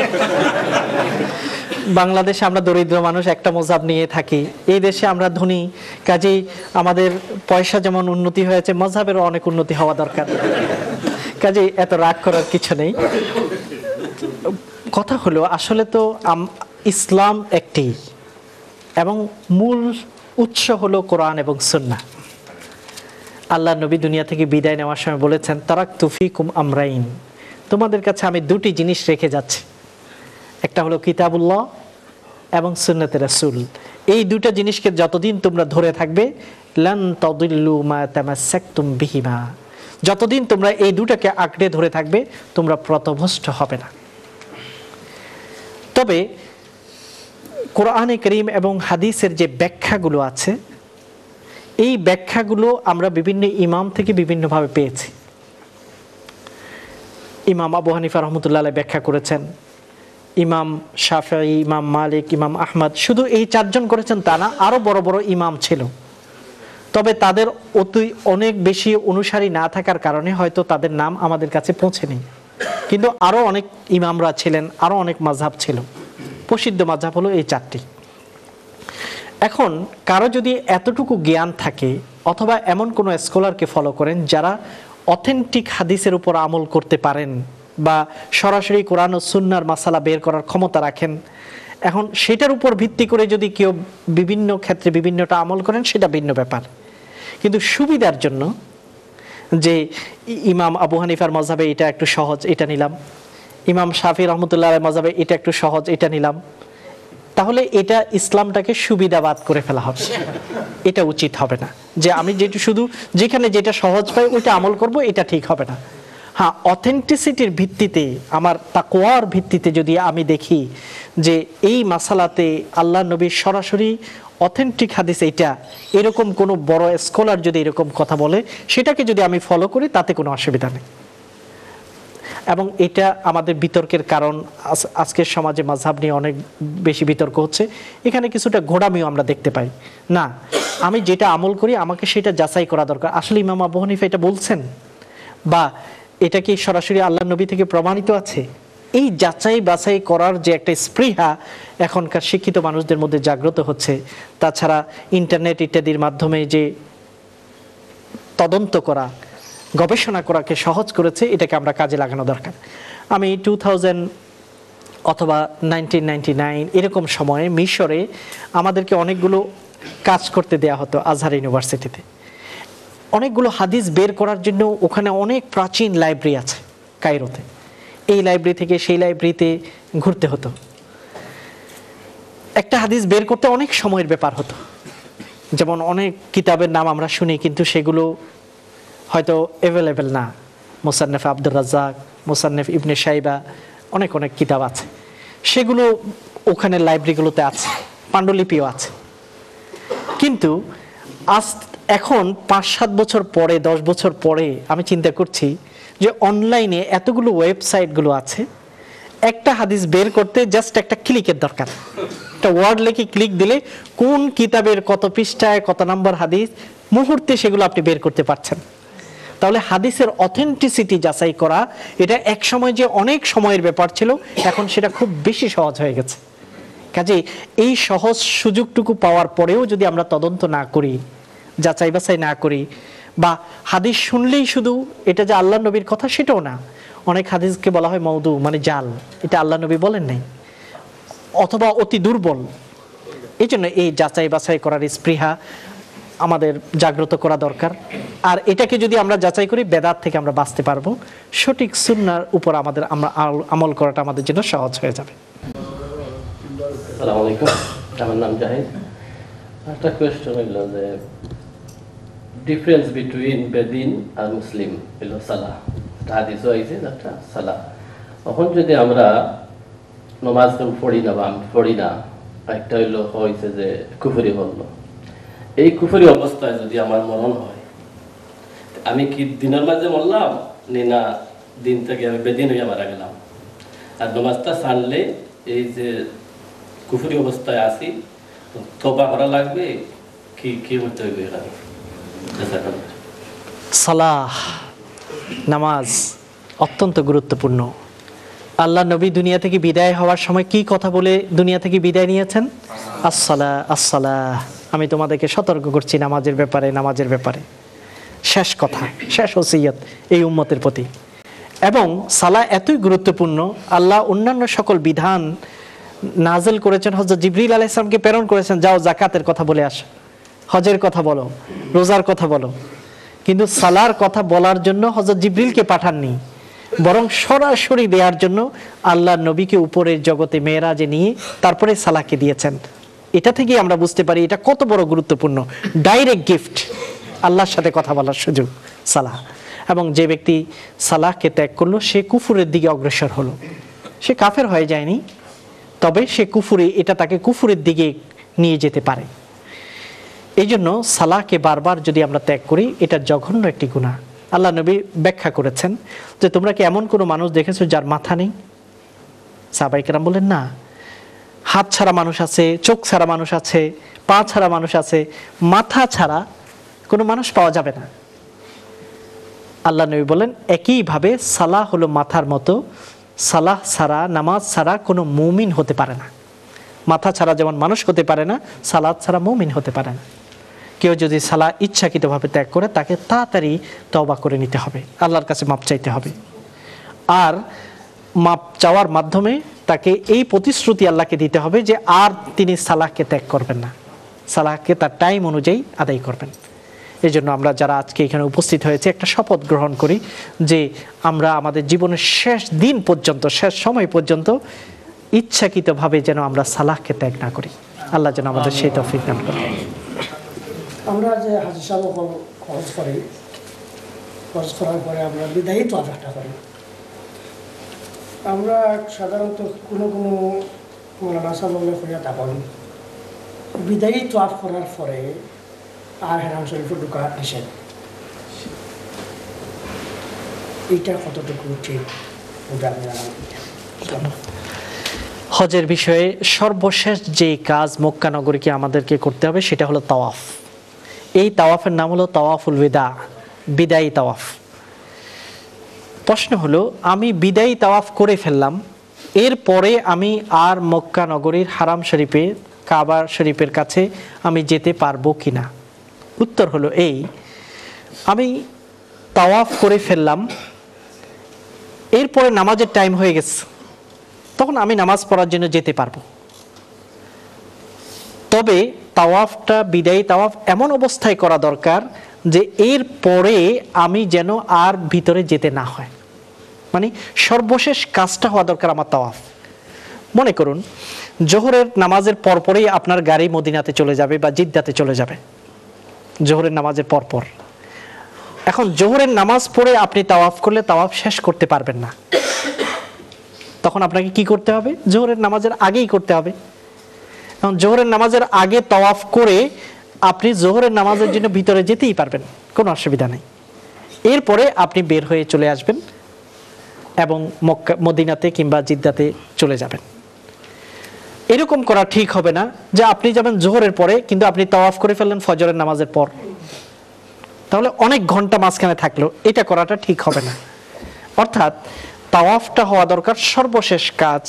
বাংলাদেশে আমরা দরিদ্র মানুষ, একটা মযহাব নিয়ে থাকি। এই দেশে আমরা ধনী, কাজেই আমাদের পয়সা যেমন উন্নতি হয়েছে, মযহাবেরও অনেক উন্নতি হওয়া দরকার। কাজেই এত রাগ করার কিছু নেই। কথা হলো আসলে তো ইসলাম একটি, এবং মূল উৎস হলো কোরআন এবং সুন্নাহ। আল্লাহ নবী দুনিয়া থেকে বিদায় নেওয়ার সময় বলেছেন তারাকতু ফিকুম আমরাইন, তোমাদের কাছে আমি 2টি জিনিস রেখে যাচ্ছি, একটা হলো কিতাবুল্লাহ এবং সুন্নাতে রাসূল। এই 2টা জিনিসকে যতদিন তোমরা ধরে থাকবে লান তাদিল্লু মা তামাসসাকতুম বিহিমা, যতদিন তোমরা এই 2টাকে আঁকড়ে ধরে থাকবে তোমরা পথভ্রষ্ট হবে না। তবে কোরআনে কারীম এবং হাদিসের যে ব্যাখ্যাগুলো আছে, এই ব্যাখ্যাগুলো আমরা বিভিন্ন ইমাম থেকে বিভিন্নভাবে পেয়েছি। ইমাম আবু হানিফা রহমতুল্লাহ আলাইহি ব্যাখ্যা করেছেন, ইমাম শাফিঈ, ইমাম মালিক, ইমাম আহমদ, শুধু এই 4 জন করেছেন তা না, আরও বড় বড় ইমাম ছিল। তবে তাদের অনেক বেশি অনুসারী না থাকার কারণে হয়তো তাদের নাম আমাদের কাছে পৌঁছেনি, কিন্তু আরও অনেক ইমামরা ছিলেন, আরও অনেক মাযহাব ছিল। প্রসিদ্ধ মাযহাব হলো এই 4টি। এখন কারো যদি এতটুকু জ্ঞান থাকে অথবা এমন কোনো স্কলারকে ফলো করেন যারা অথেন্টিক হাদিসের উপর আমল করতে পারেন বা সরাসরি কোরআন ও সুন্নাহর মাসালা বের করার ক্ষমতা রাখেন, এখন সেটার উপর ভিত্তি করে যদি কেউ বিভিন্ন ক্ষেত্রে বিভিন্নটা আমল করেন সেটা ভিন্ন ব্যাপার। কিন্তু সুবিধার জন্য যে ইমাম আবু হানিফার মাযহাবে এটা একটু সহজ, এটা নিলাম, ইমাম শাফি রহমতুল্লাহ আলাইহির মাযহাবে এটা একটু সহজ, এটা নিলাম, তাহলে এটা ইসলামটাকে সুবিধাবাদ করে ফেলা হবে। এটা উচিত হবে না যে আমি যেটা শুধু যেখানে যেটা সহজ পাই ওইটা আমল করব, এটা ঠিক হবে না। হ্যাঁ, অথেন্টিসিটির ভিত্তিতে, আমার তাকওয়ার ভিত্তিতে যদি আমি দেখি যে এই মাসালাতে আল্লাহ নবী সরাসরি অথেন্টিক হাদিস এইটা, এরকম কোনো বড় স্কলার যদি এরকম কথা বলে সেটাকে যদি আমি ফলো করি তাতে কোনো অসুবিধা নেই। এবং এটা আমাদের বিতর্কের কারণ। আজকের সমাজে মাযহাব নিয়ে অনেক বেশি বিতর্ক হচ্ছে, এখানে কিছুটা ঘোড়ামিও আমরা দেখতে পাই। না, আমি যেটা আমল করি আমাকে সেটা যাচাই করা দরকার। আসলে ইমাম আবু হানিফা এটা বলছেন, বা এটা কি সরাসরি আল্লাহর নবী থেকে প্রমাণিত আছে? এই যাচাই বাছাই করার যে একটা স্পৃহা এখনকার শিক্ষিত মানুষদের মধ্যে জাগ্রত হচ্ছে। তাছাড়া ইন্টারনেট ইত্যাদির মাধ্যমে যে তদন্ত করা, গবেষণা করাকে সহজ করেছে, এটাকে আমরা কাজে লাগানো দরকার। আমি 2000 অথবা 1999 এরকম সময়ে মিশরে আমাদেরকে অনেকগুলো কাজ করতে দেয়া হতো আজহার ইউনিভার্সিটিতে। অনেকগুলো হাদিস বের করার জন্য ওখানে অনেক প্রাচীন লাইব্রেরি আছে কায়রোতে। এই লাইব্রেরি থেকে সেই লাইব্রেরিতে ঘুরতে হতো। একটা হাদিস বের করতে অনেক সময়ের ব্যাপার হতো। যেমন অনেক কিতাবের নাম আমরা শুনি, কিন্তু সেগুলো হয়তো অ্যাভেলেবেল না। মুসান্নেফ আব্দুর রাজ্জাক, মুসান্নেফ ইবনে শাইবা, অনেক অনেক কিতাব আছে, সেগুলো ওখানে লাইব্রেরিগুলোতে আছে, পাণ্ডুলিপিও আছে। কিন্তু এখন 5-7 বছর পরে, 10 বছর পরে আমি চিন্তা করছি যে অনলাইনে এতগুলো ওয়েবসাইটগুলো আছে, একটা হাদিস বের করতে জাস্ট একটা ক্লিকের দরকার। একটা ওয়ার্ড লিখে ক্লিক দিলে কোন কিতাবের কত পৃষ্ঠায় কত নম্বর হাদিস, মুহূর্তে সেগুলো আপনি বের করতে পারছেন। তাহলে হাদিসের অথেন্টিসিটি যাচাই করা, এটা এক সময় যে অনেক সময়ের ব্যাপার ছিল, এখন সেটা খুব বেশি সহজ হয়ে গেছে। কাজেই এই সহজ সুযোগটুকু পাওয়ার পরেও যদি আমরা তদন্ত না করি, যাচাই বাছাই না করি, বা হাদিস শুনলেই শুধু এটা যে আল্লাহ নবীর কথা সেটাও না, অনেক হাদিসকে বলা হয় মওদু, মানে জাল, এটা আল্লাহ নবী বলেন নাই, অথবা অতি দুর্বল। এই জন্য এই যাচাই বাছাই করার স্পৃহা আমাদের জাগ্রত করা দরকার। আর এটাকে যদি আমরা যাচাই করি, বেদাত থেকে আমরা বাঁচতে পারবো। সঠিক সুন্নাহর উপর আমরা আমল করাটা আমাদের জন্য সহজ হয়ে যাবে। আসসালামু আলাইকুম, আমার নাম জাহিদ। একটা কোয়েশ্চন হইল যে ডিফারেন্স বিটুইন বেদিন আর মুসলিম হইল সালাহ। হাদিসও আইছে একটা সালাহ। তখন যদি আমরা নমাজ পড়ি না বা আমি পড়ি না, একটা হইল হয়েছে যে কুফরি হল। এই কুফরি অবস্থায় যদি আমার মরণ হয়, আমি কি দিনের মাঝে মরলাম না দিন থেকে আমি বেদিন হইয়া মারা গেলাম? আর নমাজটা ছাড়লে এই যে কুফরি অবস্থায় আছি, তওবা করা লাগবে, কি কি করতে হবে? সালাহ, নামাজ অত্যন্ত গুরুত্বপূর্ণ। আল্লাহ নবী দুনিয়া থেকে বিদায় হওয়ার সময় কি কথা বলে দুনিয়া থেকে বিদায় নিয়েছেন? আসসালাহ আসসালাহ, আমি তোমাদেরকে সতর্ক করছি নামাজের ব্যাপারে, নামাজের ব্যাপারে। শেষ কথা, শেষ ওসিয়ত এই উম্মতের প্রতি। এবং সালাহ এতই গুরুত্বপূর্ণ, আল্লাহ অন্যান্য সকল বিধান নাজেল করেছেন, হযরত জিবরিল আলাইহিস সালামকে প্রেরণ করেছেন, যাও যাকাতের কথা বলে আসো, হজের কথা বলো, রোজার কথা বলো। কিন্তু সালার কথা বলার জন্য হযরত জিবরিলকে পাঠাননি, বরং সরাসরি দেওয়ার জন্য আল্লাহ নবীকে উপরের জগতে মেরাজে নিয়ে তারপরে সালাহকে দিয়েছেন। এটা থেকে আমরা বুঝতে পারি এটা কত বড় গুরুত্বপূর্ণ। ডাইরেক্ট গিফট, আল্লাহর সাথে কথা বলার সুযোগ সালাহ। এবং যে ব্যক্তি সালাহকে ত্যাগ করলো, সে কুফুরের দিকে অগ্রসর হলো। সে কাফের হয়ে যায়নি, তবে সে কুফুরে, এটা তাকে কুফুরের দিকে নিয়ে যেতে পারে। এই জন্য সালাহকে বারবার যদি আমরা ত্যাগ করি, এটা জঘন্য একটি গুনাহ। আল্লাহ নবী ব্যাখ্যা করেছেন যে তোমরা কি এমন কোনো মানুষ দেখেছো যার মাথা নেই? সাহাবায়ে কেরাম বলেন না, হাত ছাড়া মানুষ আছে, চোখ ছাড়া মানুষ আছে, পা ছাড়া মানুষ আছে, মাথা ছাড়া কোনো মানুষ পাওয়া যাবে না। আল্লাহ নবী বলেন একইভাবে সালাহ হলো মাথার মতো, সালাহ ছাড়া, নামাজ ছাড়া কোনো মুমিন হতে পারে না। মাথা ছাড়া যেমন মানুষ হতে পারে না, সালাত ছাড়া মুমিন হতে পারে না। কেউ যদি সালাহ ইচ্ছাকৃতভাবে ত্যাগ করে, তাকে তাড়াতাড়ি তওবা করে নিতে হবে, আল্লাহর কাছে মাপ চাইতে হবে। আর মাপ চাওয়ার মাধ্যমে তাকে এই প্রতিশ্রুতি আল্লাহকে দিতে হবে যে আর তিনি সালাহকে ত্যাগ করবেন না, সালাহকে তার টাইম অনুযায়ী আদায় করবেন। এই জন্য আমরা যারা আজকে এখানে উপস্থিত হয়েছে, একটা শপথ গ্রহণ করি যে আমরা আমাদের জীবনের শেষ দিন পর্যন্ত, শেষ সময় পর্যন্ত ইচ্ছাকৃতভাবে যেন আমরা সালাহকে ত্যাগ না করি। আল্লাহ যেন আমাদের সেই তৌফিক দান করেন। আমরা যে হাজি সাহেব খরচ করি, খরচ করার পরে আমরা বিদায়ী তোয়াফ একটা করি। আমরা সাধারণত কোনো কোনো মৌলানা সাহেব করিয়া থাকুন, বিদায়ী তোয়াফ করার পরে আর হেরাম শরীফে ঢোকা নিষেধ। এইটা কতটুকু ঠিক? হজের বিষয়ে সর্বশেষ যে কাজ মক্কা নগরীকে আমাদেরকে করতে হবে সেটা হলো তাওয়াফ। এই তাওয়াফের নাম হলো তাওয়াফুল বিদা, বিদায়ী তাওয়াফ। প্রশ্ন হলো, আমি বিদায়ী তাওয়াফ করে ফেললাম, এরপরে আমি আর মক্কা নগরীর হারাম শরীফে কাবা শরীফের কাছে আমি যেতে পারবো কিনা? উত্তর হলো এই, আমি তাওয়াফ করে ফেললাম, এরপরে নামাজের টাইম হয়ে গেছে, তখন আমি নামাজ পড়ার জন্য যেতে পারবো। তবে তাওয়াফটা বিদায়ী তাওয়াফ এমন অবস্থায় করা দরকার যে এর পরে আমি যেন আর ভিতরে যেতে না হয়, মানে সর্বশেষ কাজটা হওয়া দরকার আমার তাওয়াফ। মনে করুন জোহরের নামাজের পরপরই আপনার গাড়ি মদিনাতে চলে যাবে বা জিদ্দাতে চলে যাবে, জোহরের নামাজের পরপর। এখন জোহরের নামাজ পড়ে আপনি তাওয়াফ করলে তাওয়াফ শেষ করতে পারবেন না, তখন আপনাকে কি করতে হবে? জোহরের নামাজের আগেই করতে হবে। এখন জোহরের নামাজের আগে তাওয়াফ করে আপনি জোহরের নামাজের জন্য ভিতরে যেতেই পারবেন, কোনো অসুবিধা নেই। এরপরে আপনি বের হয়ে চলে আসবেন এবং মক্কা মদিনাতে কিংবা জিদ্দাতে চলে যাবেন। এরকম করা ঠিক হবে না যে আপনি যাবেন জোহরের পরে কিন্তু আপনি তাওয়াফ করে ফেললেন ফজরের নামাজের পর, তাহলে অনেক ঘন্টা মাঝখানে থাকলো, এটা করাটা ঠিক হবে না। অর্থাৎ তাওয়াফটা হওয়া দরকার সর্বশেষ কাজ।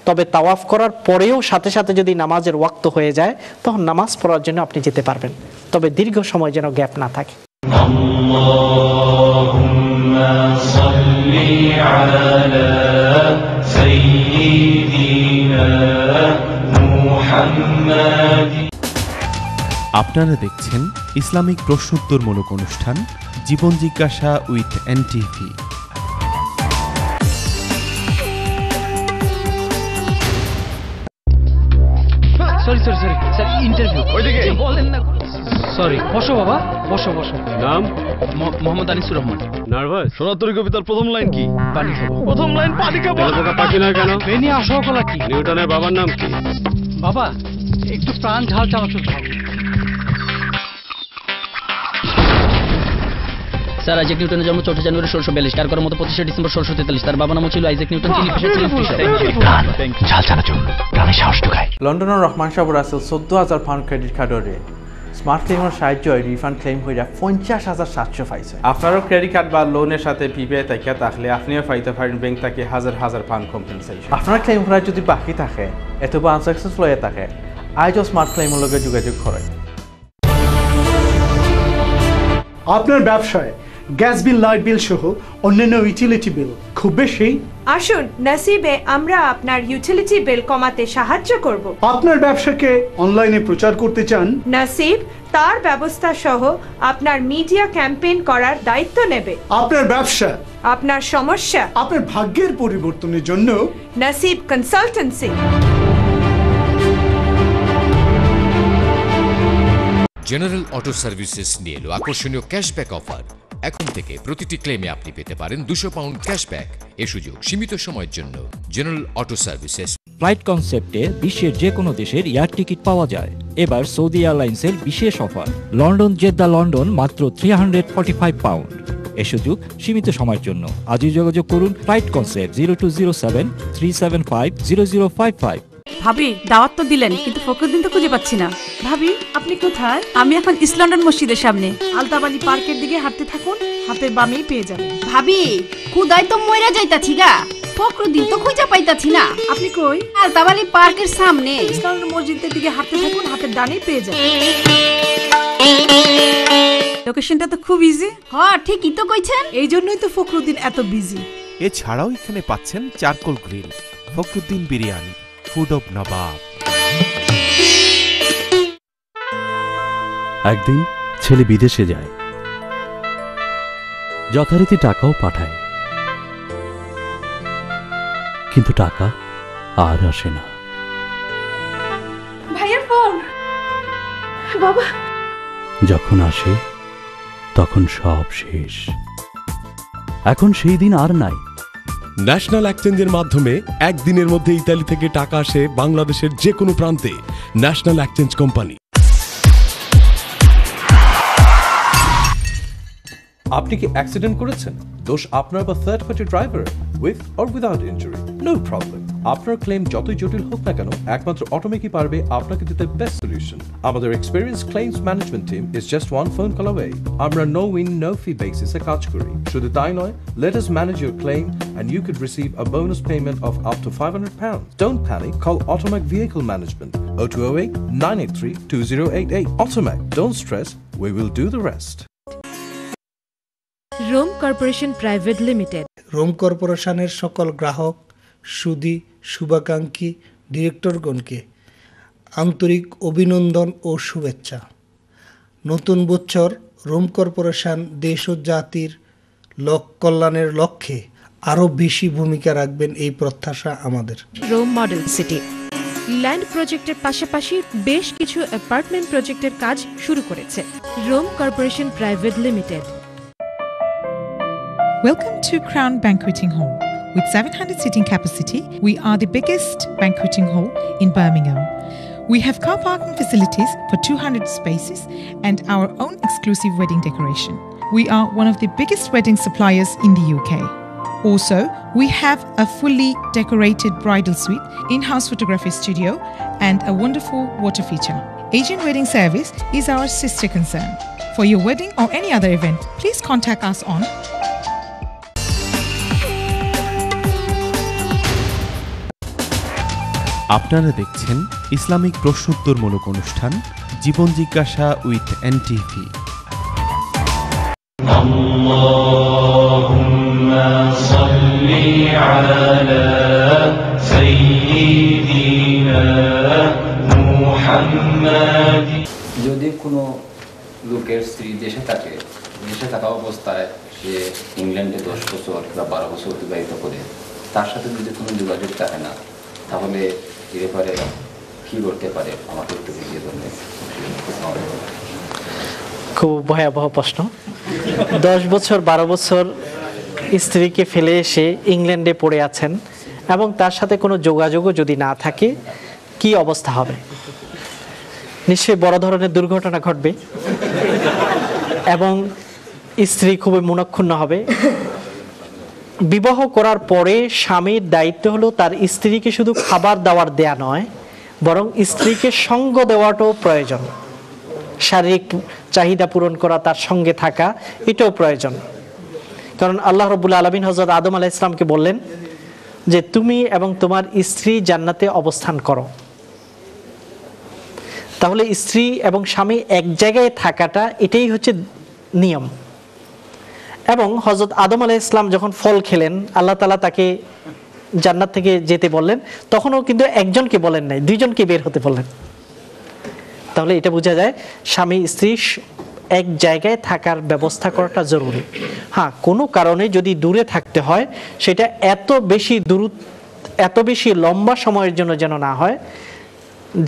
তবে তাওয়াফ করার পরেও সাথে সাথে যদি নামাজের ওয়াক্ত হয়ে যায় তখন নামাজ পড়ার জন্য আপনি যেতে পারবেন, তবে দীর্ঘ সময় যেন গ্যাপ না থাকে। আল্লাহুম্মা সাল্লি আলা সাইয়্যিদিনা মুহাম্মাদ। আপনারা দেখছেন ইসলামিক প্রশ্নোত্তরমূলক অনুষ্ঠান জীবন জিজ্ঞাসা with NTV. Sorry sir, interview ওইদিকে বলেন না। সরি, বসো বাবা, বসো। নাম? মোহাম্মদ আনিসুর রহমান। নার্ভাস? সোনাতরি কবিতার প্রথম লাইন কি? পানি খাবো। প্রথম লাইন পানি খাবো। পাখি না কেন? বেনি আসো কলা কি? নিউটনের বাবার নাম কি? বাবা একটু প্রাণ ঝাল চানাচুর খাও। স্যার, আইজাক নিউটনের জন্ম 4 জানুয়ারি 1642, কার করার মতো 25 ডিসেম্বর 1643। তার বাবার নাম ছিল আইজাক নিউটন, তিনি পেশায় ছিলেন কৃষক। লন্ডনৰ ৰহমান শ্বাহ আছিল 14,000 পাউণ্ড ক্ৰেডিট কাৰ্ডৰে স্মার্ট ক্লেইমৰ সাহায্যে রিফান্ড ক্লেইম হয়ে 50,700 পাইছে। আপনারও ক্রেডিট কার্ড বা লোনের সাথে পিপিআই তাকিয়া থাকলে আপনিও পাইতে পারেন ব্যাংক থেকে হাজার পাউন্ড কম্পেনসেশন। আপনার ক্লেইম করা যদি বাকি থাকে অথবা আনসাকসেসফুল হয়ে থাকে আজও স্মার্ট ক্লেইমের লগে যোগাযোগ করে। আপনার ব্যবসায় গ্যাস বিল, লাইট বিল সহ অন্যান্য ইউটিলিটি বিল খুব বেশি? আসুন নসিবে আমরা আপনার ইউটিলিটি বিল কমাতে সাহায্য করব। আপনার ব্যবসাকে অনলাইনে প্রচার করতে চান? নসিব তার ব্যবস্থা সহ আপনার মিডিয়া ক্যাম্পেইন করার দায়িত্ব নেবে। আপনার ব্যবসা, আপনার সমস্যা, আপনার ভাগ্যের পরিবর্তনের জন্য নসিব কনসালটেন্সি। জেনারেল অটো সার্ভিসেস নিয়ে এলো আকর্ষণীয় ক্যাশব্যাক অফার। এখন থেকে প্রতিটি ক্লেমে আপনি পেতে পারেন 200 পাউন্ড ক্যাশব্যাক। এই সুযোগ সীমিত সময়ের জন্য। General auto services. ফ্লাইট কনসেপ্টে বিশ্বের যে কোনো দেশের এয়ার টিকিট পাওয়া যায়। এবার সৌদি এয়ারলাইন্সের বিশেষ অফার, লন্ডন জেদ্দা লন্ডন মাত্র 345 পাউন্ড। এই সুযোগ সীমিত সময়ের জন্য। আজই যোগাযোগ করুন ফ্লাইট কনসেপ্ট 0207 375 0055। ভাবি দাওয়াত তো দিলেন কিন্তু ফখরুদ্দিন তো খুঁজে পাচ্ছি না। ভাবি আপনি কোথায়? আমি এখন ইস্ট লন্ডন মসজিদের সামনে। আলতাবালি পার্কের দিকে হাঁটতে থাকুন, হাতের বামেই পেয়ে যাবেন। ভাবি খুদাই তো মইরা যাইতাছি গা, ফখরুদ্দিন তো খুঁজে পাইতাছি না। আপনি কই? আলতাবালি পার্কের সামনে। ইস্ট লন্ডন মসজিদের দিকে হাঁটতে থাকুন, হাতের ডানেই পেয়ে যাবেন। লোকেশনটা তো খুব ইজি। হ্যাঁ ঠিকই তো কইছেন, এই জন্যই তো ফখরুদ্দিন এত বিজি। এছাড়াও এখানে পাচ্ছেন charcoal grill, Fakhruddin biryani, food of Nawab. একদিন ছেলে বিদেশে যায়, যথারীতি টাকাও পাঠায়, কিন্তু টাকা আর আসে না। ভাইয়ের ফোন। বাবা যখন আসে তখন সব শেষ। এখন সেই দিন আর নাই। ন্যাশনাল এক্সচেঞ্জের মাধ্যমে একদিনের মধ্যে ইতালি থেকে টাকা আসে বাংলাদেশের যে কোনো প্রান্তে। National exchange company. আপনি কি অ্যাক্সিডেন্ট করেছেন? দোষ আপনার বা third party driver, with or without injury? No problem. আপনার ক্লেম যতই জটিল হোক না কেন, একমাত্র অটোমেকই পারবে আপনাকে দিতে বেস্ট সলিউশন। আমাদের experience claims management team is just one phone call away. আমরা নো উইন নো ফি বেসিসে কাজ করি। শুধু তাই নয়, let us manage your claim and you could receive a bonus payment of up to £500. Don't panic, call Automac Vehicle Management 0208 983 2088. Automac, don't stress, we will do the rest. Rome Corporation Private Limited. রোম কর্পোরেশনের সকল গ্রাহক, সুদী, শুভাকাঙ্ক্ষী ডিরেক্টরগণকে আন্তরিক অভিনন্দন ও শুভেচ্ছা। নতুন বছর রোম কর্পোরেশন দেশ ও জাতির কল্যাণের লক্ষ্যে আরও বেশি ভূমিকা রাখবেন এই প্রত্যাশা আমাদের। রোম মডেল সিটি ল্যান্ড প্রজেক্টের পাশাপাশি বেশ কিছু অ্যাপার্টমেন্ট প্রজেক্টের কাজ শুরু করেছে Rome Corporation Private Limited. Welcome to Crown Banqueting Hall. With 700 seating capacity, we are the biggest banqueting hall in Birmingham. We have car parking facilities for 200 spaces and our own exclusive wedding decoration. We are one of the biggest wedding suppliers in the UK. Also, we have a fully decorated bridal suite, in-house photography studio, and a wonderful water feature. Asian Wedding Service is our sister concern. For your wedding or any other event, please contact us on আপনারা দেখছেন Islamic প্রশ্নোত্তরমূলক অনুষ্ঠান জীবন জিজ্ঞাসা with NTV. আল্লাহুম্মা সাল্লি আলা সাইয়্যিদিনা মুহাম্মাদ। যদি কোনো লোকের স্ত্রী দেশে থাকে, দেশে থাকা অবস্থায় সে ইংল্যান্ডে 10 বছর বা 12 বছর অতিবাহিত করে, তার সাথে যদি কোনো যোগাযোগ থাকে না, তাহলে এ ব্যাপারে কী করতে পারে? আমাকে একটু বুঝিয়ে বলবেন। খুব ভয়াবহ প্রশ্ন। 10 বছর 12 বছর স্ত্রীকে ফেলে এসে ইংল্যান্ডে পড়ে আছেন এবং তার সাথে কোনো যোগাযোগও যদি না থাকে, কি অবস্থা হবে? নিশ্চয়ই বড় ধরনের দুর্ঘটনা ঘটবে এবং স্ত্রী খুবই মনক্ষুণ্ণ হবে। বিবাহ করার পরে স্বামীর দায়িত্ব হলো তার স্ত্রীকে শুধু খাবার দাবার দেয়া নয়, বরং স্ত্রীকে সঙ্গ দেওয়াটাও প্রয়োজন। শারীরিক চাহিদা পূরণ করা, তার সঙ্গে থাকা, এটাও প্রয়োজন। কারণ আল্লাহ রাব্বুল আলামিন হযরত আদম আলাইহিস সালামকে বললেন যে তুমি এবং তোমার স্ত্রী জান্নাতে অবস্থান করো। তাহলে স্ত্রী এবং স্বামী এক জায়গায় থাকাটা এটাই হচ্ছে নিয়ম। এবং হযরত আদম আলাইহিস সালাম যখন ফল খেলেন, আল্লাহ তাআলা তাকে জান্নাত থেকে যেতে বললেন, তখনও কিন্তু একজনকে বলেন নাই, দুইজনকে বের হতে বললেন। তাহলে এটা বোঝা যায় স্বামী স্ত্রী এক জায়গায় থাকার ব্যবস্থা করাটা জরুরি। হ্যাঁ, কোনো কারণে যদি দূরে থাকতে হয়, সেটা এত বেশি লম্বা সময়ের জন্য যেন না হয়,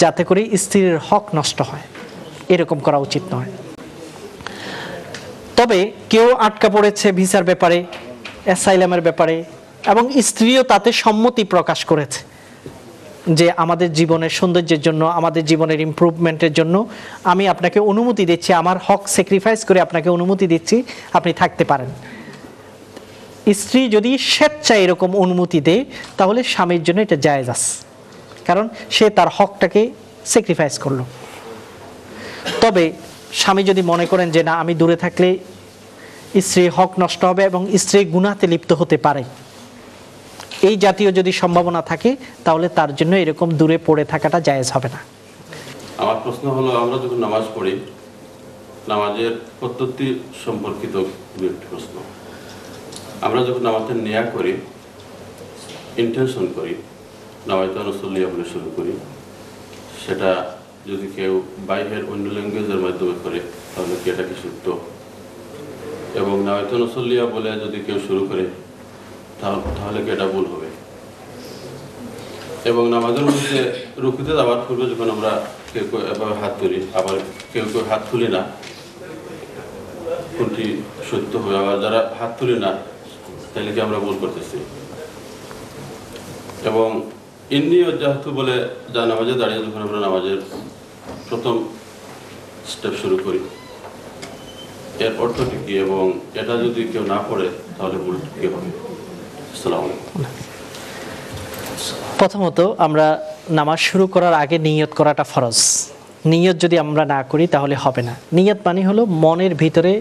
যাতে করে স্ত্রীর হক নষ্ট হয়। এরকম করা উচিত নয়। তবে কেউ আটকা পড়েছে ভিসার ব্যাপারে, অ্যাসাইলামের ব্যাপারে, এবং স্ত্রীও তাতে সম্মতি প্রকাশ করেছে যে আমাদের জীবনের সৌন্দর্যের জন্য, আমাদের জীবনের ইমপ্রুভমেন্টের জন্য আমি আপনাকে অনুমতি দিচ্ছি, আমার হক স্যাক্রিফাইস করে আপনাকে অনুমতি দিচ্ছি, আপনি থাকতে পারেন। স্ত্রী যদি স্বেচ্ছায় এরকম অনুমতি দেয়, তাহলে স্বামীর জন্য এটা জায়েজ আছে, কারণ সে তার হকটাকে স্যাক্রিফাইস করলো। তবে স্বামী যদি মনে করেন যে না, আমি দূরে থাকলে স্ত্রীর হক নষ্ট হবে এবং স্ত্রী গুনাহতে লিপ্ত হতে পারে, এই জাতীয় যদি সম্ভাবনা থাকে, তাহলে তার জন্য এরকম দূরে পড়ে থাকাটা জায়েজ হবে না। আমার প্রশ্ন হলো, আমরা যখন নামাজ পড়ি, নামাজের পদ্ধতি সম্পর্কিত একটি প্রশ্ন। আমরা যখন নামাজের নিয়া করি, ইন্টেনশন করি, নামাজটা নসল্লিয়া বলে শুরু করি, সেটা যদি কেউ বাইরের অন্য ল্যাঙ্গুয়েজের মাধ্যমে করে, তাহলে কি এটা কি সত্য? এবং নামাজটা নসল্লিয়া বলে যদি কেউ শুরু করে, তাহলে কি এটা ভুল হবে? এবং নামাজের মধ্যে রুকুতে যাওয়ার পূর্বে যখন আমরা কেউ কেউ এভাবে হাত তুলি, আবার কেউ কেউ হাত তুলি না, কোনটি সত্য হবে? আবার যারা হাত তুলি না, তাহলে কি আমরা ভুল করতেছি? এবং ইন্নি যেহেতু বলে যা নামাজে দাঁড়িয়ে যখন আমরা নামাজের প্রথম স্টেপ শুরু করি, এর অর্থটি কি, এবং এটা যদি কেউ না পড়ে তাহলে ভুল কি হবে? আসসালামু আলাইকুম। প্রথমত আমরা নামাজ শুরু করার আগে নিয়ত করাটা ফরজ। নিয়ত যদি আমরা না করি তাহলে হবে না। নিয়ত মানে হলো মনের ভিতরে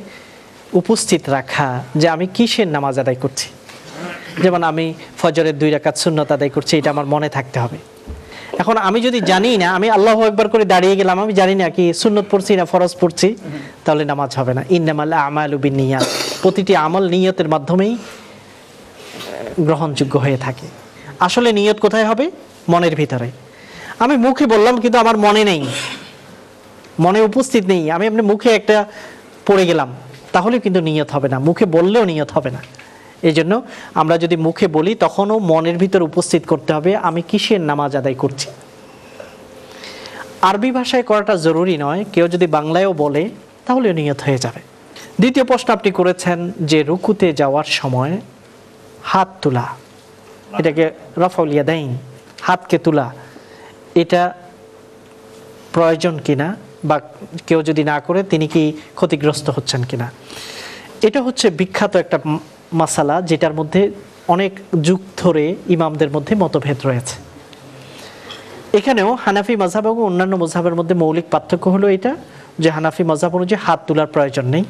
উপস্থিত রাখা যে আমি কিসের নামাজ আদায় করছি। যেমন আমি ফজরের 2 রাকাত সুন্নত আদায় করছি, এটা আমার মনে থাকতে হবে। এখন আমি যদি জানি না, আমি আল্লাহু আকবার করে দাঁড়িয়ে গেলাম, আমি জানি না কি সুন্নত পড়ছি না ফরজ পড়ছি, তাহলে নামাজ হবে না। ইন্নামাল আমালু বিন্নিয়াত, প্রতিটি আমল নিয়তের মাধ্যমেই গ্রহণযোগ্য হয়ে থাকে। আসলে নিয়ত কোথায় হবে? মনের ভিতরে। আমি মুখে বললাম কিন্তু আমার মনে নেই, মনে উপস্থিত নেই, আমি এমনি মুখে একটা পড়ে গেলাম, তাহলে কিন্তু নিয়ত হবে না। মুখে বললেও নিয়ত হবে না। এই জন্য আমরা যদি মুখে বলি তখনও মনের ভিতর উপস্থিত করতে হবে আমি কিসের নামাজ আদায় করছি। আরবি ভাষায় করাটা জরুরি নয়, কেউ যদি বাংলায়ও বলে তাহলেও নিয়ত হয়ে যাবে। দ্বিতীয় প্রশ্ন আপনি করেছেন যে রুকুতে যাওয়ার সময় হাত তোলা, এটাকে রাফাউল ইয়াদাইন, হাতকে তোলা, এটা প্রয়োজন কিনা, বা কেউ যদি না করে তিনি কি ক্ষতিগ্রস্ত হচ্ছেন কিনা। এটা হচ্ছে বিখ্যাত একটা মাসালা, যেটার মধ্যে অনেক যুগ ধরে ইমামদের মধ্যে মতভেদ রয়েছে। এখানেও হানাফি মাযহাব এবং অন্যান্য মাযহাবের মধ্যে মৌলিক পার্থক্য হলো এটা যে হানাফি মাযহাব অনুযায়ী হাত তোলার প্রয়োজন নেই,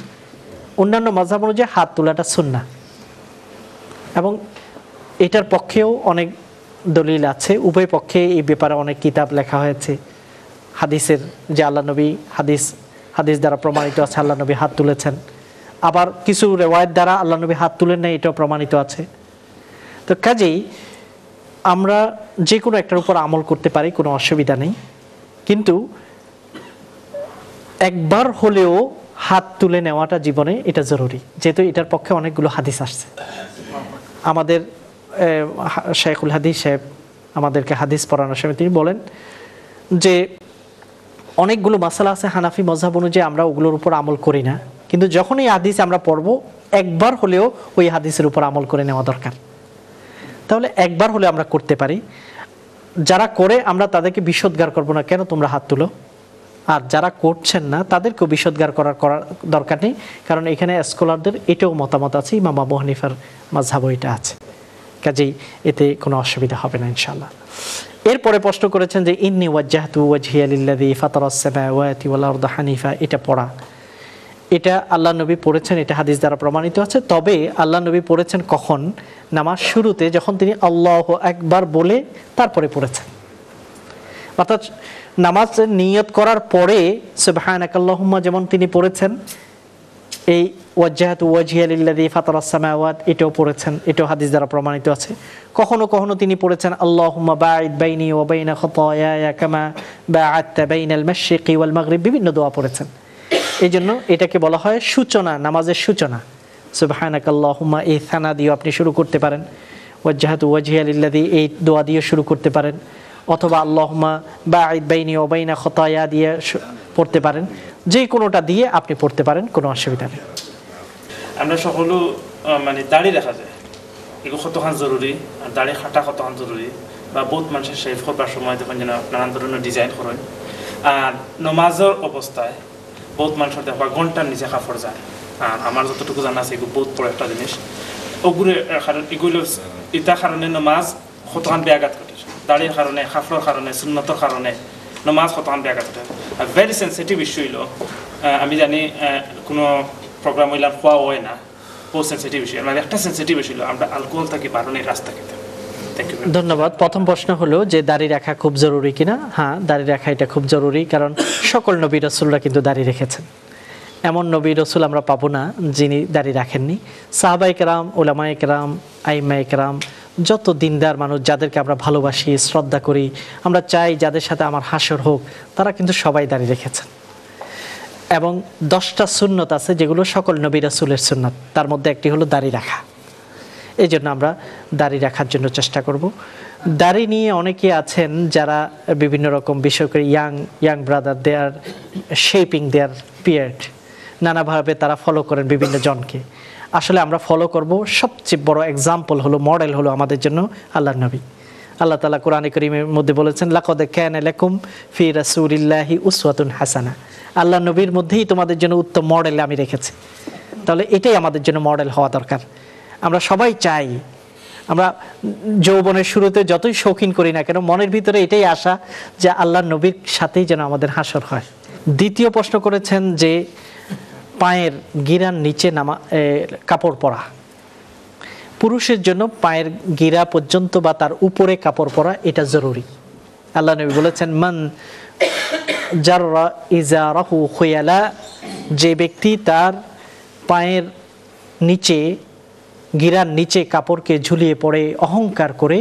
অন্যান্য মাযহাব অনুযায়ী হাত তোলাটা সুন্নাহ। এবং এটার পক্ষেও অনেক দলিল আছে, উভয় পক্ষে এই ব্যাপারে অনেক কিতাব লেখা হয়েছে। হাদিসের যে আল্লাহ নবী হাদিস দ্বারা প্রমাণিত আছে আল্লাহ নবী হাত তুলেছেন, আবার কিছু রেওয়ায়েত দ্বারা আল্লাহ নবী হাত তুলেন না, এটাও প্রমাণিত আছে। তো কাজেই আমরা যে কোনো একটার উপর আমল করতে পারি, কোনো অসুবিধা নেই, কিন্তু একবার হলেও হাত তুলে নেওয়াটা জীবনে এটা জরুরি, যেহেতু এটার পক্ষে অনেকগুলো হাদিস আসছে। আমাদের শেখুল হাদিস সাহেব আমাদেরকে হাদিস পড়ানোর সময় তিনি বলেন যে অনেকগুলো মাসালা আছে হানাফি মাযহাব অনুযায়ী আমরা ওগুলোর উপর আমল করি না, কিন্তু যখন এই হাদিস আমরা পড়বো একবার হলেও ওই হাদিসের উপর আমল করে নেওয়া দরকার। তাহলে একবার হলে আমরা করতে পারি। যারা করে আমরা তাদেরকে বিষোদ্গার করবো না, কেন তোমরা হাত তুলো, আর যারা করছেন না তাদেরকেও বিষোদ্গার করার দরকার নেই, কারণ এখানে স্কলারদের এটাও মতামত আছে, ইমাম আবু হানিফার মাযহাবও এটা আছে, কাজেই এতে কোনো অসুবিধা হবে না ইনশাআল্লাহ। এরপরে প্রশ্ন করেছেন যে ইন্নী ওয়াজ্জাহতু ওয়াজহিয়া লিল্লাযী ফাতারাস সামাওয়াতি ওয়াল আরদা হানিফা, এটা পড়া, এটা আল্লাহ নবী পড়েছেন, এটা হাদিস দ্বারা প্রমাণিত আছে। তবে আল্লাহ নবী পড়েছেন কখন? নামাজ শুরুতে, যখন তিনি আল্লাহু আকবার বলে তারপরে পড়েছেন। অর্থাৎ নামাজ নিয়ত করার পরে সুবহানাকাল্লাহুম্মা যেমন তিনি পড়েছেন, এই ওয়াজ্জাহতু ওয়াজহিয়া লিল্লাযী ফাতারাস সামাওয়াত এটাও পড়েছেন, এটাও হাদিস দ্বারা প্রমাণিত আছে। কখনো কখনো তিনি পড়েছেন আল্লাহুম্মা বাঈদ বাইনি ওয়া বাইনা খাতায়ায়া কামা বাআদতা বাইনাল মাশরিকি ওয়াল মাগরিব, বিভিন্ন দোয়া পড়েছেন। এই জন্য এটাকে বলা হয় সূচনা, নামাজের সূচনা। সুবহানাকাল্লাহুম্মা এই সানা দিয়ে আপনি শুরু করতে পারেন, ওয়াজ্জাহতু ওয়াজহিয়া লিল্লাযী এই দোয়া দিয়ে শুরু করতে পারেন, অথবা আল্লাহুম্মা বাঈদ বাইনি ওয়া বাইনা খাতায়া দিয়ে পড়তে পারেন। যে কোনোটা দিয়ে আপনি পড়তে পারেন, কোনো অসুবিধা নেই। আমরা সকল মানে দাড়ি রাখা যায়, এগুলো কতখান জরুরি, আর দাড়ি খাটা কতখান জরুরি, বা বহুত মানুষের শেভ করবার সময় তখন যেন নানান ধরনের ডিজাইন করেন। আর নমাজের অবস্থায় বহুত মানুষের দেখবা ঘন্টার নিচে কাপড় যায়, আর আমার যতটুকু জানা আছে এগুলো বহুত বড় একটা জিনিস। ওগুলো কারণ এগুলো ইটার কারণে নমাজ কতখান ব্যাঘাত ঘটে, দাড়ির কারণে, কাপড়ের কারণে, সুন্নতের কারণে নমাজ কতখান ব্যাঘাত ঘটে। আর ভেরি সেন্সিটিভ ইস্যু হইল, আমি জানি কোনো প্রোগ্রাম হইলাম খোয়া হয় না, বহু সেন্সিটিভ ইস্যু। মানে একটা সেন্সিটিভ ইস্যু হলো আমরা অ্যালকোহল থাকি বারণের রাস্তা খেতে। ধন্যবাদ। প্রথম প্রশ্ন হলো যে দাড়ি রাখা খুব জরুরি কিনা। হ্যাঁ, দাড়ি রাখা এটা খুব জরুরি, কারণ সকল নবী রাসূলরা কিন্তু দাড়ি রেখেছেন। এমন নবী রাসূল আমরা পাবো না যিনি দাড়ি রাখেননি। সাহাবায়ে কেরাম, উলামায়ে কেরাম, আইম্মায়ে কেরাম, যত দিনদার মানুষ যাদেরকে আমরা ভালোবাসি, শ্রদ্ধা করি, আমরা চাই যাদের সাথে আমার হাসর হোক, তারা কিন্তু সবাই দাড়ি রেখেছেন। এবং 10টা সুন্নত আছে যেগুলো সকল নবী রাসূলের সুন্নত, তার মধ্যে একটি হলো দাড়ি রাখা। এই জন্য আমরা দাড়ি রাখার জন্য চেষ্টা করব। দাড়ি নিয়ে অনেকে আছেন যারা বিভিন্ন রকম বিষয় করে, ইয়াং ব্রাদার, দে আর শেপিং দেয়ার বিয়ার্ড, নানাভাবে তারা ফলো করেন বিভিন্ন জনকে। আসলে আমরা ফলো করব, সবচেয়ে বড় এক্সাম্পল হলো, মডেল হলো আমাদের জন্য আল্লাহর নবী। আল্লাহ তাআলা কোরআনে কারীমের মধ্যে বলেছেন লাকাদ কানা লাকুম ফি রাসূলিল্লাহি উসওয়াতুন হাসানাহ, আল্লাহ নবীর মধ্যেই তোমাদের জন্য উত্তম মডেল আমি রেখেছি। তাহলে এটাই আমাদের জন্য মডেল হওয়া দরকার। আমরা সবাই চাই, আমরা যৌবনের শুরুতে যতই শৌখিন করি না কেন, মনের ভিতরে এটাই আশা যে আল্লাহ নবীর সাথেই যেন আমাদের হাসর হয়। দ্বিতীয় প্রশ্ন করেছেন যে পায়ের গিরার নিচে কাপড় পরা। পুরুষের জন্য পায়ের গিরা পর্যন্ত বা তার উপরে কাপড় পরা এটা জরুরি। আল্লাহ নবী বলেছেন, মান জাররা ইজারাহু খুয়ালা, যে ব্যক্তি তার পায়ের নিচে গিরার নিচে কাপড়কে ঝুলিয়ে পড়ে অহংকার করে,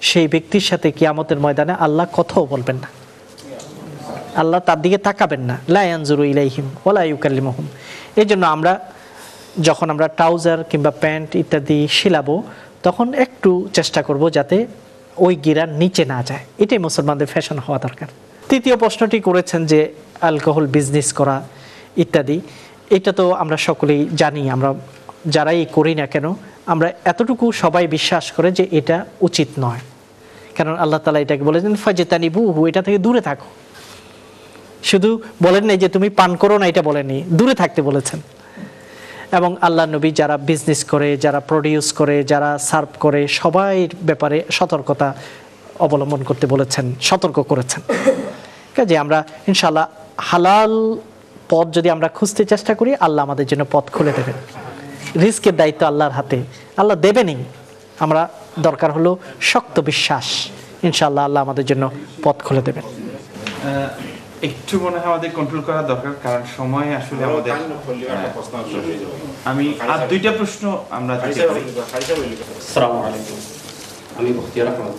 সেই ব্যক্তির সাথে কিয়ামতের ময়দানে আল্লাহ কথাও বলবেন না, আল্লাহ তার দিকে তাকাবেন না। লা ইয়ানজুরু ইলাইহিম ওয়ালা ইউকাল্লিমুহুম। এই জন্য আমরা যখন আমরা ট্রাউজার কিংবা প্যান্ট ইত্যাদি শিলাবো তখন একটু চেষ্টা করব যাতে ওই গিরার নিচে না যায়। এটাই মুসলমানদের ফ্যাশন হওয়া দরকার। তৃতীয় প্রশ্নটি করেছেন যে অ্যালকোহল বিজনেস করা ইত্যাদি, এটা তো আমরা সকলেই জানি, আমরা যারাই করি না কেন আমরা এতটুকু সবাই বিশ্বাস করে যে এটা উচিত নয়। কারণ আল্লাহ তাআলা এটাকে বলেছেন ফাজতানিবুহু, এটা থেকে দূরে থাকো। শুধু বলেন নাই যে তুমি পান করো না, এটা বলেনি, দূরে থাকতে বলেছেন। এবং আল্লাহ নবী যারা বিজনেস করে, যারা প্রডিউস করে, যারা সার্ভ করে, সবাই ব্যাপারে সতর্কতা অবলম্বন করতে বলেছেন, সতর্ক করেছেন। কাজে আমরা ইনশাআল্লাহ হালাল পথ যদি আমরা খুঁজতে চেষ্টা করি, আল্লাহ আমাদের জন্য পথ খুলে দেবেন। রিস্কের দায়িত্ব আল্লাহর হাতে, আল্লাহ দেবেনই। আমরা দরকার হলো শক্ত বিশ্বাস, ইনশাআল্লাহ আল্লাহ আমাদের জন্য পথ খুলে দেবেন। একটু মনে হয় আমাদের কন্ট্রোল করা দরকার, কারণ সময় আসলে আমাদের। আমি আর দুইটা প্রশ্ন আমরা দিতে পারি। আসসালামু আলাইকুম, আমি বখতিয়ার আহমদ।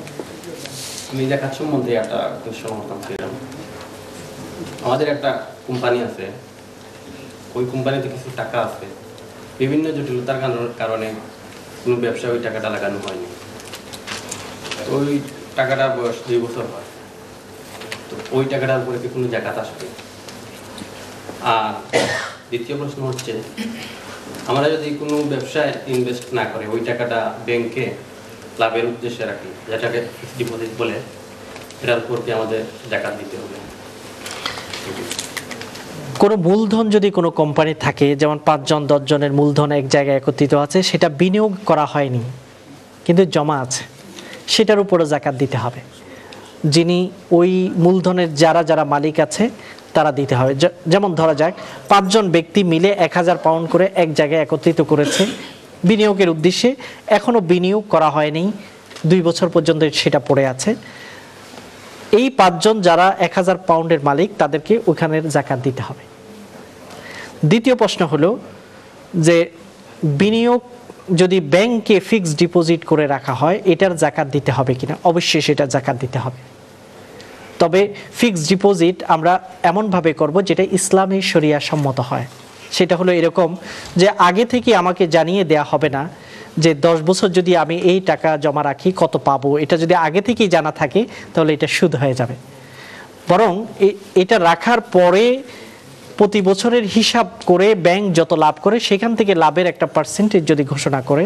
আমি জাকাত সম্বন্ধে একটা সমর্থন ছিলাম। আমাদের একটা কোম্পানি আছে, ওই কোম্পানিতে কিছু টাকা আছে, বিভিন্ন জটিলতার কারণে কোনো ব্যবসায় ওই টাকাটা লাগানো হয়নি। ওই টাকাটা বয়স 2 বছর হয়, তো ওই টাকাটার উপরে কি কোনো জাকাত আসবে? আর দ্বিতীয় প্রশ্ন হচ্ছে, আমরা যদি কোনো ব্যবসায় ইনভেস্ট না করে ওই টাকাটা ব্যাংকে লাভের উদ্দেশ্যে রাখি, যেটাকে ফিক্সড ডিপোজিট বলে, এটার উপর কি আমাদের জাকাত দিতে হবে? কোনো মূলধন যদি কোনো কোম্পানি থাকে, যেমন 5 জন 10 জনের মূলধন এক জায়গায় একত্রিত আছে, সেটা বিনিয়োগ করা হয়নি কিন্তু জমা আছে, সেটার উপরও জাকাত দিতে হবে। যিনি ওই মূলধনের যারা যারা মালিক আছে তারা দিতে হবে। যেমন ধরা যাক 5 জন ব্যক্তি মিলে 1000 পাউন্ড করে এক জায়গায় একত্রিত করেছে বিনিয়োগের উদ্দেশ্যে, এখনো বিনিয়োগ করা হয়নি, 2 বছর পর্যন্ত সেটা পড়ে আছে। এই 5 জন যারা 1000 পাউন্ডের মালিক, তাদেরকে ওখানের জাকাত দিতে হবে। দ্বিতীয় প্রশ্ন হলো যে বিনিয়োগ যদি ব্যাংকে ফিক্সড ডিপোজিট করে রাখা হয়, এটার জাকাত দিতে হবে কিনা? অবশ্যই সেটা জাকাত দিতে হবে। তবে ফিক্সড ডিপোজিট আমরা এমনভাবে করব যেটা ইসলামী শরিয়া সম্মত হয়। সেটা হলো এরকম যে আগে থেকে আমাকে জানিয়ে দেয়া হবে না যে 10 বছর যদি আমি এই টাকা জমা রাখি কত পাবো। এটা যদি আগে থেকেই জানা থাকে তাহলে এটা সুদ হয়ে যাবে। বরং এটা রাখার পরে প্রতি বছরের হিসাব করে ব্যাংক যত লাভ করে সেখান থেকে লাভের একটা পার্সেন্টেজ যদি ঘোষণা করে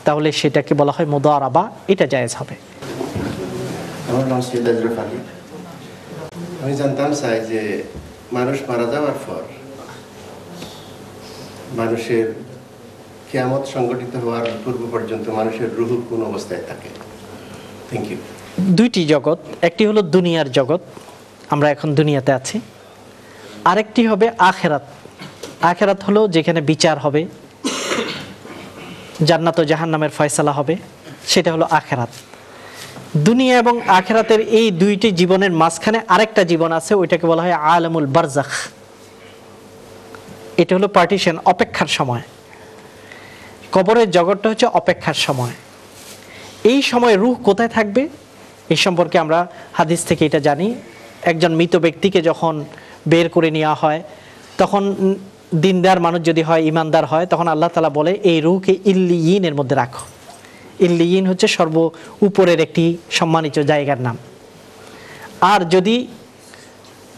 তাহলে সেটাকে বলা হয় মুদারাবা, এটা জায়েজ হবে। আমার নাম সৈয়দ আজরফ আলী। আমি জানতাম চাই যে মানুষ মারা যাওয়ার পর মানুষের কিয়ামত সংগঠিত হওয়ার পূর্ব পর্যন্ত মানুষের রূহ কোন অবস্থায় থাকে? Thank you. 2টি জগৎ, একটি হলো দুনিয়ার জগৎ, আমরা এখন দুনিয়াতে আছি, আরেকটি হবে আখেরাত। আখেরাত হলো যেখানে বিচার হবে, জান্নাত ও জাহান্নামের ফয়সালা হবে, সেটা হলো আখেরাত। দুনিয়া এবং আখেরাতের এই 2টি জীবনের মাঝখানে আরেকটা জীবন আছে, ওইটাকে বলা হয় আলামুল বারজাখ। এটা হলো পার্টিশন, অপেক্ষার সময়। কবরের জগৎটা হচ্ছে অপেক্ষার সময়। এই সময় রূহ কোথায় থাকবে এই সম্পর্কে আমরা হাদিস থেকে এটা জানি। একজন মৃত ব্যক্তিকে যখন বের করে নেওয়া হয় তখন দিনদার মানুষ যদি হয়, ইমানদার হয়, তখন আল্লাহ তাআলা বলে এই রূহকে ইল্লিয়িনের মধ্যে রাখো। ইল্লিয়িন হচ্ছে সর্ব উপরের একটি সম্মানিত জায়গার নাম। আর যদি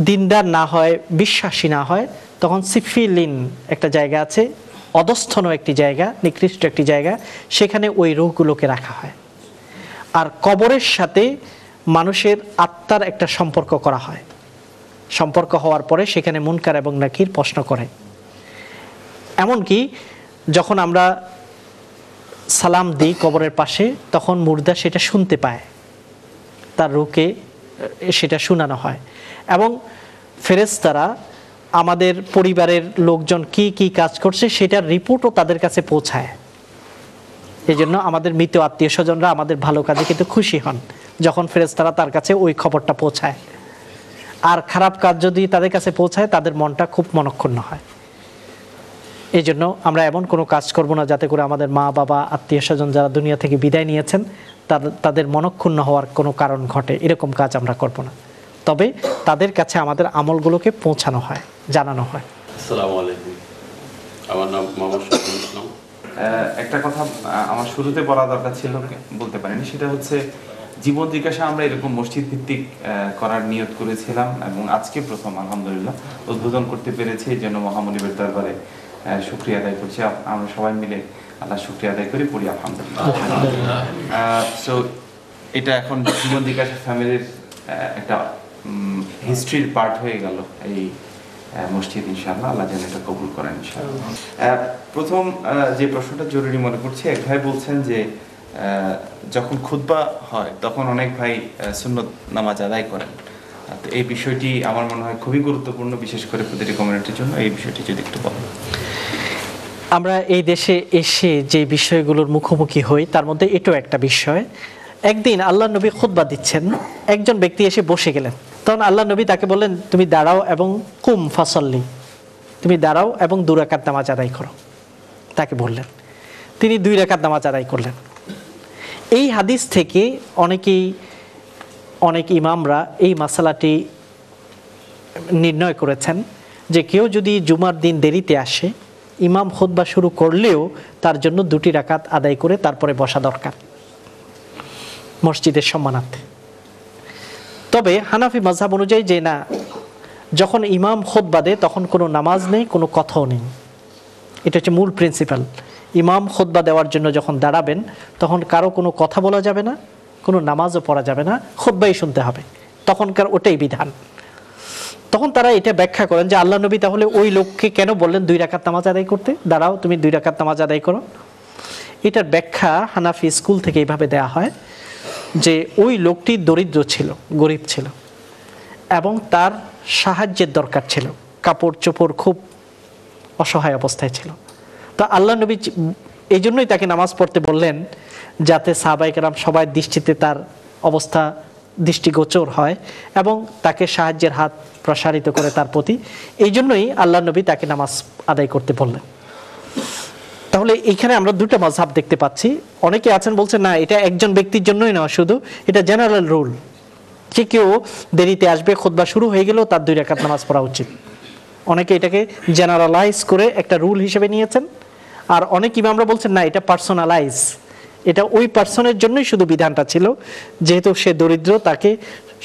দিনদার না হয়, বিশ্বাসী না হয়, তখন সিফিলিন একটা জায়গা আছে, অধস্থন একটি জায়গা, নিকৃষ্ট একটি জায়গা, সেখানে ওই রূহগুলোকে রাখা হয়। আর কবরের সাথে মানুষের আত্মার একটা সম্পর্ক করা হয়, সম্পর্ক হওয়ার পরে সেখানে মুনকার এবং নাকির প্রশ্ন করে। এমনকি যখন আমরা সালাম দিই কবরের পাশে, তখন মুর্দা সেটা শুনতে পায়, তার রুকে সেটা শোনানো হয়। এবং ফেরেশতারা আমাদের পরিবারের লোকজন কি কি কাজ করছে সেটার রিপোর্টও তাদের কাছে পৌঁছায়। এই জন্য আমাদের মৃত আত্মীয় স্বজনরা আমাদের ভালো কাজে কিন্তু খুশি হন যখন ফেরেশতারা তার কাছে ওই খবরটা পৌঁছায়। আর খারাপ কাজ যদি তাদের কাছে পৌঁছায় তাদের মনটা খুব মনক্ষুণ্ণ হয়। এই জন্য আমরা এমন কোনো কাজ করব না যাতে করে আমাদের মা বাবা আত্মীয় স্বজন যারা দুনিয়া থেকে বিদায় নিয়েছেন তাদের মনক্ষুণ্ণ হওয়ার কোনো কারণ ঘটে, এরকম কাজ আমরা করব না। তবে তাদের কাছে আমাদের আমলগুলোকে পৌঁছানো হয়, জানানো হয়। আসসালামু আলাইকুম, আমার নাম মোহাম্মদ শফিউল ইসলাম। একটা কথা আমার শুরুতে বলা দরকার ছিল, বলতে পারিনি, সেটা হচ্ছে জীবন জিজ্ঞাসা আমরা এরকম মসজিদ ভিত্তিক করার নিয়ত করেছিলাম এবং আজকে প্রথম আলহামদুলিল্লাহ উদ্বোধন করতে পেরেছি। এই জন্য মহামনিবের দরবারে শুকরিয়া আদায় করছি। আমরা সবাই মিলে আল্লাহ শুকরিয়া আদায় করি, পড়ি আলহামদুলিল্লাহ। সো এটা এখন জীবন জিজ্ঞাসা ফ্যামিলির একটা হিস্ট্রির পার্ট হয়ে গেল এই মসজিদ, ইনশাআল্লাহ আল্লাহ যেন এটা কবুল করেন ইনশাআল্লাহ। প্রথম যে প্রশ্নটা জরুরি মনে করছি, এক ভাই বলছেন যে যখন খুতবা হয় তখন অনেক ভাই সুন্নত নামাজ আদায় করেন। তো এই বিষয়টি আমার মনে হয় খুবই গুরুত্বপূর্ণ, বিশেষ করে প্রতিটি কমিউনিটির জন্য। এই বিষয়টি যদি একটু বলেন। আমরা এই দেশে এসে যে বিষয়গুলোর মুখোমুখি হই তার মধ্যে এটাও একটা বিষয়। একদিন আল্লাহ নবী খুতবা দিচ্ছেন, একজন ব্যক্তি এসে বসে গেলেন। তখন আল্লাহ নবী তাকে বললেন, তুমি দাঁড়াও এবং কুম ফাসল্লি, তুমি দাঁড়াও এবং 2 রাকাত নামাজ আদায় করো। তাকে বললেন, তিনি 2 রাকাত নামাজ আদায় করলেন। এই হাদিস থেকে অনেক ইমামরা এই মাসালাটি নির্ণয় করেছেন যে কেউ যদি জুমার দিন দেরিতে আসে, ইমাম খুতবা শুরু করলেও তার জন্য 2টি রাকাত আদায় করে তারপরে বসা দরকার মসজিদের সম্মানার্থে। তবে হানাফি মাযহাব অনুযায়ী যে না, যখন ইমাম খুতবা দেয় তখন কোনো নামাজ নেই, কোনো কথাও নেই। এটা হচ্ছে মূল প্রিন্সিপাল। ইমাম খুতবা দেওয়ার জন্য যখন দাঁড়াবেন তখন কারো কোনো কথা বলা যাবে না, কোনো নামাজও পড়া যাবে না, খুতবাই শুনতে হবে। তখনকার ওটাই বিধান। তখন তারা এটা ব্যাখ্যা করেন যে আল্লাহ নবী তাহলে ওই লোককে কেন বললেন 2 রাকাত নামাজ আদায় করতে, দাঁড়াও তুমি 2 রাকাত নামাজ আদায় করো। এটার ব্যাখ্যা হানাফি স্কুল থেকে এইভাবে দেয়া হয় যে ওই লোকটি দরিদ্র ছিল, গরিব ছিল এবং তার সাহায্যের দরকার ছিল, কাপড় চোপড় খুব অসহায় অবস্থায় ছিল। তো আল্লাহ নবী এই জন্যই তাকে নামাজ পড়তে বললেন যাতে সাহাবায়ে কেরাম সবার দৃষ্টিতে তার অবস্থা দৃষ্টিগোচর হয় এবং তাকে সাহায্যের হাত প্রসারিত করে তার প্রতি। এই জন্যই আল্লাহ নবী তাকে নামাজ আদায় করতে বললেন। তাহলে এখানে আমরা 2টা মাযহাব দেখতে পাচ্ছি। অনেকে আছেন বলছেন না, এটা একজন ব্যক্তির জন্যই না, শুধু এটা জেনারেল রুল, যে কেউ দেরিতে আসবে, খুতবা শুরু হয়ে গেলেও তার 2 রাকাত নামাজ পড়া উচিত। অনেকে এটাকে জেনারেলাইজ করে একটা রুল হিসেবে নিয়েছেন, আর অনেক ইমামরা বলছেন না, এটা পার্সোনালাইজ, এটা ওই পার্সনের জন্যই শুধু বিধানটা ছিল, যেহেতু সে দরিদ্র, তাকে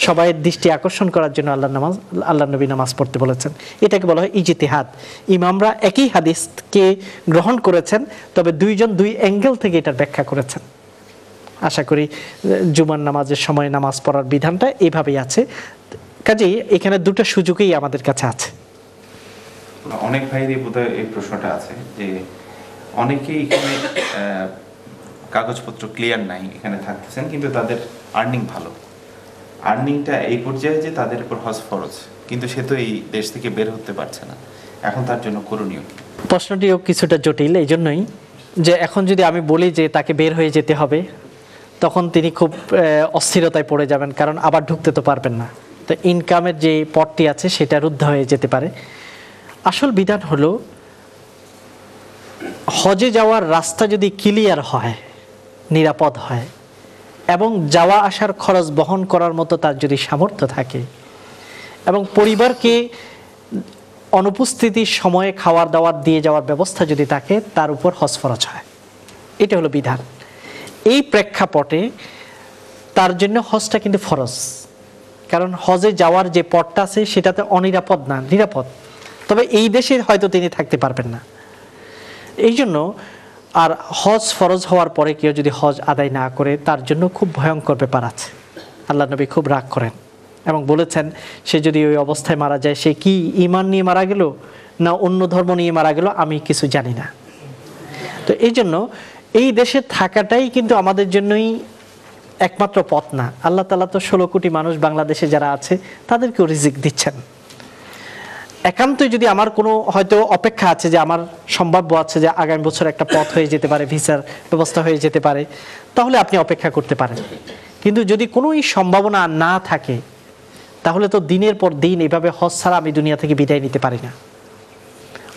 সবাই দৃষ্টি আকর্ষণ করার জন্য আল্লাহ নবী নামাজ পড়তে বলেছেন। এটাকে বলা হয় ইজতিহাদ। ইমামরা একই হাদিসকে গ্রহণ করেছেন, তবে 2 জন 2 অ্যাঙ্গেল থেকে এটার ব্যাখ্যা করেছেন। আশা করি জুমার নামাজের সময় নামাজ পড়ার বিধানটা এইভাবেই আছে। কাজেই এখানে 2টা সুযোগই আমাদের কাছে আছে। অনেক ভাইয়েরই বোধহয় এই প্রশ্নটা আছে যে অনেকেই এখানে কাগজপত্র ক্লিয়ার নাই, এখানে থাকতেছেন, কিন্তু তাদের আর্নিং ভালো, আর্নিংটা এই পর্যায়ে যে তাদের উপর হজ ফরজ, কিন্তু সে তো এই দেশ থেকে বের হতে পারছে না। এখন তার জন্য করণীয় কি? প্রশ্নটিও কিছুটা জটিল, এই জন্যই যে এখন যদি আমি বলি যে তাকে বের হয়ে যেতে হবে, তখন তিনি খুব অস্থিরতায় পড়ে যাবেন, কারণ আবার ঢুকতে তো পারবেন না। তো ইনকামের যে পথটি আছে সেটা রুদ্ধ হয়ে যেতে পারে। আসল বিধান হলো হজে যাওয়ার রাস্তা যদি ক্লিয়ার হয়, নিরাপদ হয় এবং যাওয়া আসার খরচ বহন করার মতো তার যদি সামর্থ্য থাকে এবং পরিবারকে অনুপস্থিতির সময়ে খাওয়ার দাওয়ার দিয়ে যাওয়ার ব্যবস্থা যদি থাকে, তার উপর হজ ফরজ হয়। এটা হলো বিধান। এই প্রেক্ষাপটে তার জন্য হজটা কিন্তু ফরজ, কারণ হজে যাওয়ার যে পথটা আছে সেটাতে অনিরাপদ না, নিরাপদ। তবে এই দেশে হয়তো তিনি থাকতে পারবেন না। এই জন্য আর হজ ফরজ হওয়ার পরে কেউ যদি হজ আদায় না করে, তার জন্য খুব ভয়ঙ্কর ব্যাপার আছে। আল্লাহ নবী খুব রাগ করেন এবং বলেছেন সে যদি ওই অবস্থায় মারা যায় সে কি ঈমান নিয়ে মারা গেল না অন্য ধর্ম নিয়ে মারা গেল আমি কিছু জানি না। তো এই জন্য এই দেশে থাকাটাই কিন্তু আমাদের জন্যই একমাত্র পথ না। আল্লাহ তাআলা তো 16 কোটি মানুষ বাংলাদেশে যারা আছে তাদেরকেও রিজিক দিচ্ছেন। একান্তই যদি আমার কোনো হয়তো অপেক্ষা আছে যে আমার সম্ভাব্য আছে যে আগামী বছর একটা পথ হয়ে যেতে পারে, ভিসার ব্যবস্থা হয়ে যেতে পারে, তাহলে আপনি অপেক্ষা করতে পারেন। কিন্তু যদি কোনোই সম্ভাবনা না থাকে তাহলে তো দিনের পর দিন এভাবে হজ ছাড়া আমি দুনিয়া থেকে বিদায় নিতে পারি না।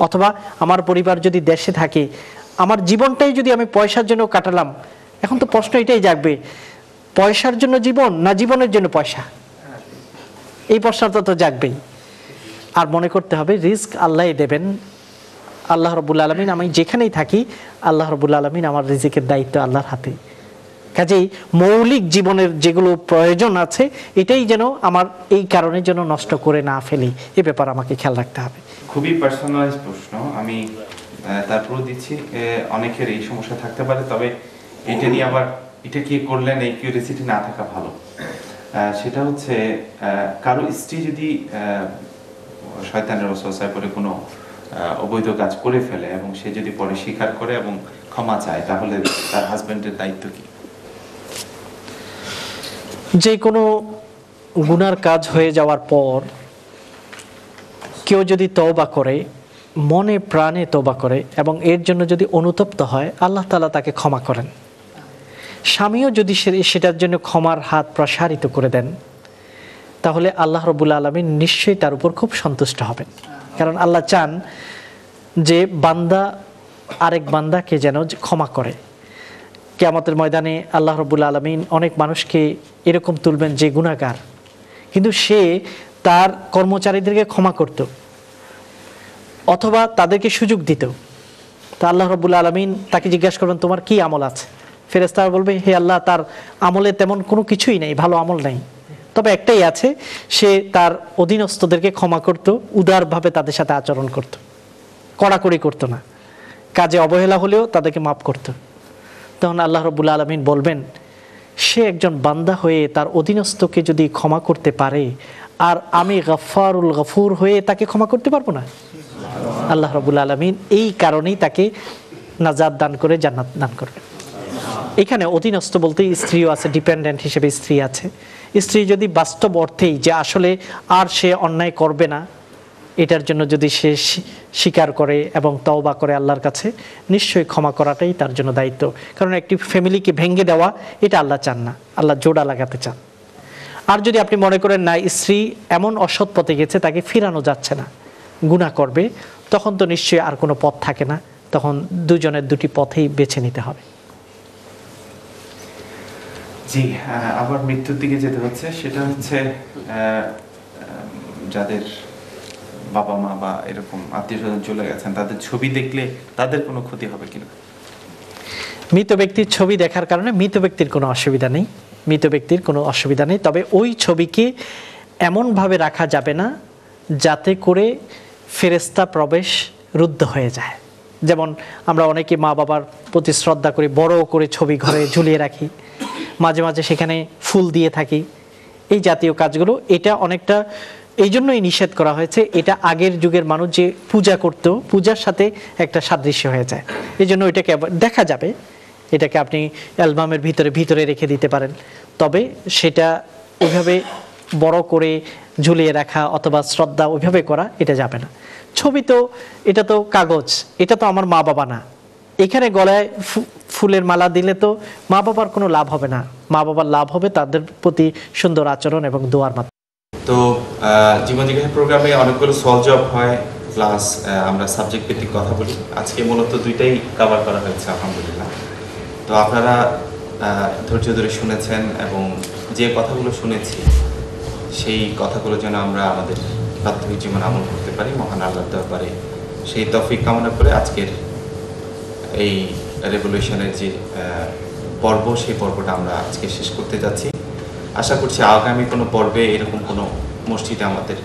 অথবা আমার পরিবার যদি দেশে থাকে, আমার জীবনটাই যদি আমি পয়সার জন্য কাটালাম, এখন তো প্রশ্ন এটাই জাগবে পয়সার জন্য জীবন না জীবনের জন্য পয়সা, এই প্রশ্নটা তো জাগবেই। আর মনে করতে হবে রিস্ক আল্লাহই দেবেন, আল্লাহ রাব্বুল আলামিন, আমি যেখানেই থাকি আল্লাহ রাব্বুল আলামিন আমার রিজিকের দায়িত্ব আল্লাহর হাতে। কাজেই মৌলিক জীবনের যেগুলো প্রয়োজন আছে এটাই যেন আমার এই কারণে যেন নষ্ট করে না ফেলি, এ ব্যাপার আমাকে খেয়াল রাখতে হবে। খুবই পার্সোনালাইজ প্রশ্ন, আমি তারপর দিচ্ছি। অনেকের এই সমস্যা থাকতে পারে, তবে এটা নিয়ে আবার এটা কি করলেন এই কিউরিয়াসিটি না থাকা ভালো। সেটা হচ্ছে কারো স্ত্রী যদি শয়তানের ওয়াসওয়াসায় পড়ে কোনো অবৈধ কাজ করে ফেলে এবং সে যদি পরে স্বীকার করে এবং ক্ষমা চায়, তাহলে তার হাজবেন্ডের দায়িত্ব কি? যে কোনো গুনার কাজ হয়ে যাওয়ার পর কেউ যদি তওবা করে, মনে প্রাণে তওবা করে এবং এর জন্য যদি অনুতপ্ত হয়, আল্লাহ তাআলা তাকে ক্ষমা করেন। স্বামীও যদি সেটার জন্য ক্ষমার হাত প্রসারিত করে দেন, তাহলে আল্লাহ রাব্বুল আলামিন নিশ্চয়ই তার উপর খুব সন্তুষ্ট হবেন। কারণ আল্লাহ চান যে বান্দা আরেক বান্দাকে যেন ক্ষমা করে। কিয়ামতের ময়দানে আল্লাহ রাব্বুল আলামিন অনেক মানুষকে এরকম তুলবেন যে গুনাহগার, কিন্তু সে তার কর্মচারীদেরকে ক্ষমা করত অথবা তাদেরকে সুযোগ দিত। তা আল্লাহ রাব্বুল আলামিন তাকে জিজ্ঞাসা করবেন তোমার কি আমল আছে? ফেরেশতারা বলবে হে আল্লাহ, তার আমলে তেমন কোনো কিছুই নেই, ভালো আমল নেই, তবে একটাই আছে, সে তার অধীনস্থদেরকে ক্ষমা করত, উদারভাবে তাদের সাথে আচরণ করত, কড়াকড়ি করতো না, কাজে অবহেলা হলেও তাদেরকে মাফ করত। তখন আল্লাহ রাব্বুল আলামিন বলবেন সে একজন বান্দা হয়ে তার অধীনস্থকে যদি ক্ষমা করতে পারে, আর আমি গফফারুল গফুর হয়ে তাকে ক্ষমা করতে পারবো না? আল্লাহ রাব্বুল আলামিন এই কারণেই তাকে নাজাত দান করে জান্নাত দান করবেন। এখানে অধীনস্থ বলতে স্ত্রীও আছে, ডিপেন্ডেন্ট হিসেবে স্ত্রী আছে। স্ত্রী যদি বাস্তব অর্থেই যে আসলে আর সে অন্যায় করবে না, এটার জন্য যদি সে স্বীকার করে এবং তওবা করে আল্লাহর কাছে, নিশ্চয়ই ক্ষমা করাটাই তার জন্য দায়িত্ব। কারণ একটি ফ্যামিলিকে ভেঙে দেওয়া এটা আল্লাহ চান না, আল্লাহ জোড়া লাগাতে চান। আর যদি আপনি মনে করেন না স্ত্রী এমন অসৎ পথে গেছে তাকে ফিরানো যাচ্ছে না, গুনাহ করবে, তখন তো নিশ্চয়ই আর কোনো পথ থাকে না, তখন দুজনের দুটি পথেই বেছে নিতে হবে। জি, আবার মৃত্যুর দিকে যেতে হচ্ছে, সেটা হচ্ছে যাদের বাবা মা বা এরকম আত্মীয় স্বজন চলে গেছেন, তাদের ছবি দেখলে তাদের কোনো ক্ষতি হবে কিনা? মৃত ব্যক্তির ছবি দেখার কারণে মৃত ব্যক্তির কোনো অসুবিধা নেই, মৃত ব্যক্তির কোনো অসুবিধা নেই। তবে ওই ছবিকে এমনভাবে রাখা যাবে না যাতে করে ফেরেশতা প্রবেশ রুদ্ধ হয়ে যায়। যেমন আমরা অনেকে মা বাবার প্রতি শ্রদ্ধা করি, বড় করে ছবি ঘরে ঝুলিয়ে রাখি, মাঝে মাঝে সেখানে ফুল দিয়ে থাকি, এই জাতীয় কাজগুলো এটা অনেকটা এই জন্যই নিষেধ করা হয়েছে। এটা আগের যুগের মানুষ যে পূজা করত, পূজার সাথে একটা সাদৃশ্য হয়ে যায়, এই জন্য এটাকে দেখা যাবে, এটাকে আপনি অ্যালবামের ভিতরে রেখে দিতে পারেন। তবে সেটা ওইভাবে বড় করে ঝুলিয়ে রাখা অথবা শ্রদ্ধা ওইভাবে করা এটা যাবে না। ছবি তো এটা তো কাগজ, এটা তো আমার মা বাবা না, এখানে গলায় ফুলের মালা দিলে তো মা বাবার কোনো লাভ হবে না, মা বাবার লাভ হবে তাদের প্রতি সুন্দর আচরণ এবং দোয়ার মাধ্যমে। তো জীবন জিজ্ঞাসা প্রোগ্রামে অনেকগুলো সলভ জব হয়, প্লাস আমরা সাবজেক্ট ভিত্তিক কথা বলি। আজকে মূলত দুইটাই কভার করা হয়েছে আলহামদুলিল্লাহ। তো আপনারা ধৈর্য ধরে শুনেছেন এবং যে কথাগুলো শুনেছি সেই কথাগুলো যেন আমরা আমাদের প্রাথমিক জীবনে আমল করতে পারি, মহান আল্লাহর দরবারে সেই তৌফিক কামনা করে আজকের এই রেভলিউশনের যে পর্ব, সেই পর্বটা আমরা আজকে শেষ করতে যাচ্ছি। আশা করছি আগামী কোনো পর্বে এরকম কোনো মসজিদে আমাদের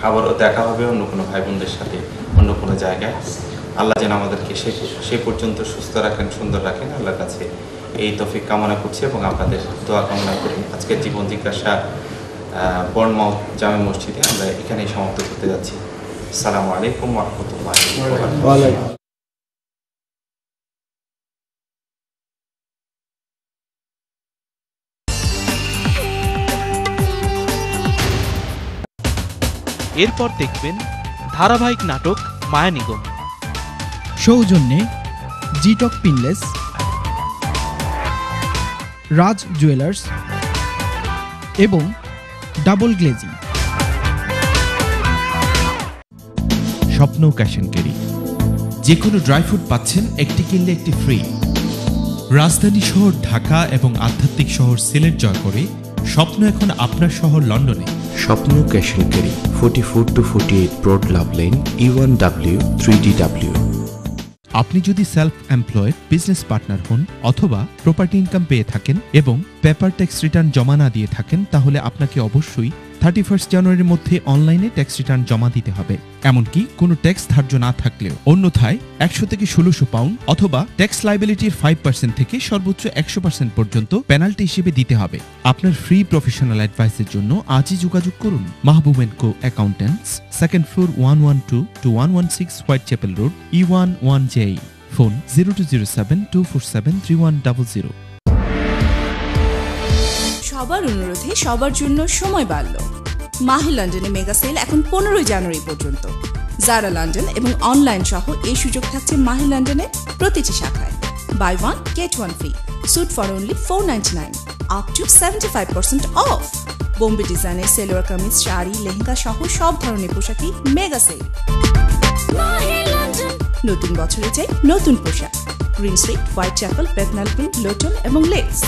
আবারও দেখা হবে, অন্য কোনো ভাই বোনদের সাথে অন্য কোনো জায়গায়। আল্লাহ যেন আমাদেরকে সে পর্যন্ত সুস্থ রাখেন, সুন্দর রাখেন, আল্লাহর কাছে এই তৌফিক কামনা করছি এবং আপনাদের দোয়া কামনা করি। আজকের জীবন জিজ্ঞাসা বর্ণমাউথ জামে মসজিদে। আমরা এখানেই সমাপ্ত করতে যাচ্ছি। আসসালামু আলাইকুম ওয়া রাহমাতুল্লাহি ওয়া বারাকাতুহু। এরপর দেখবেন ধারাবাহিক নাটক মায়া নিগম। সৌজন্যে জিটক পিনলেস, রাজ জুয়েলার্স এবং ডাবল গ্লেজিং। স্বপ্ন ক্যাশ এন্ড ক্যারি, যে কোনো ড্রাই ফ্রুট পাচ্ছেন একটি কিনলে একটি ফ্রি। রাজধানী শহর ঢাকা এবং আধ্যাত্মিক শহর সিলেট জয় করে স্বপ্ন এখন আপনার শহর লন্ডনে। স্বপ্ন cash and carry, 44 to 48 Brodlove Lane, E1W 3DW। আপনি যদি সেলফ এমপ্লয়েড বিজনেস পার্টনার হন অথবা প্রপার্টি ইনকাম পেয়ে থাকেন এবং পেপার ট্যাক্স রিটার্ন জমা না দিয়ে থাকেন, তাহলে আপনাকে অবশ্যই 31 জানুয়ারির মধ্যে অনলাইনে ট্যাক্স রিটার্ন জমা দিতে হবে। এমনকি কোনো ট্যাক্স ধার্য না থাকলেও। অন্যথায় 100 থেকে 1600 পাউন্ড অথবা ট্যাক্স লাইবিলিটির 5% থেকে সর্বোচ্চ 100% পর্যন্ত পেনাল্টি হিসেবে দিতে হবে। আপনার ফ্রি প্রফেশনাল অ্যাডভাইসের জন্য আজই যোগাযোগ করুন Mahbub and co accountants, 2nd floor 112 to 116 Whitechapel road, E11JE। Phone 0207247300। সবার অনুরোধে সবার জন্য সময় বাড়ল। মাহে লন্ডনে মেগা সেল এখন 15 জানুয়ারি পর্যন্ত। জারা লন্ডন এবং অনলাইন সহ এই সুযোগ থাকছে মাহে লন্ডনের প্রতিটি শাখায়। Buy 1 get 1 free, suit for only 499, up to 75% off. Bombay ডিজাইনের সেলোয়ার কামিজ, শাড়ি, লেহেঙ্গা সহ সব ধরনের পোশাকই মেগা সেল। নতুন বছরে চাই নতুন পোশাক। Green Street, Whitechapel, Bethnal Green, Luton এবং লেকস।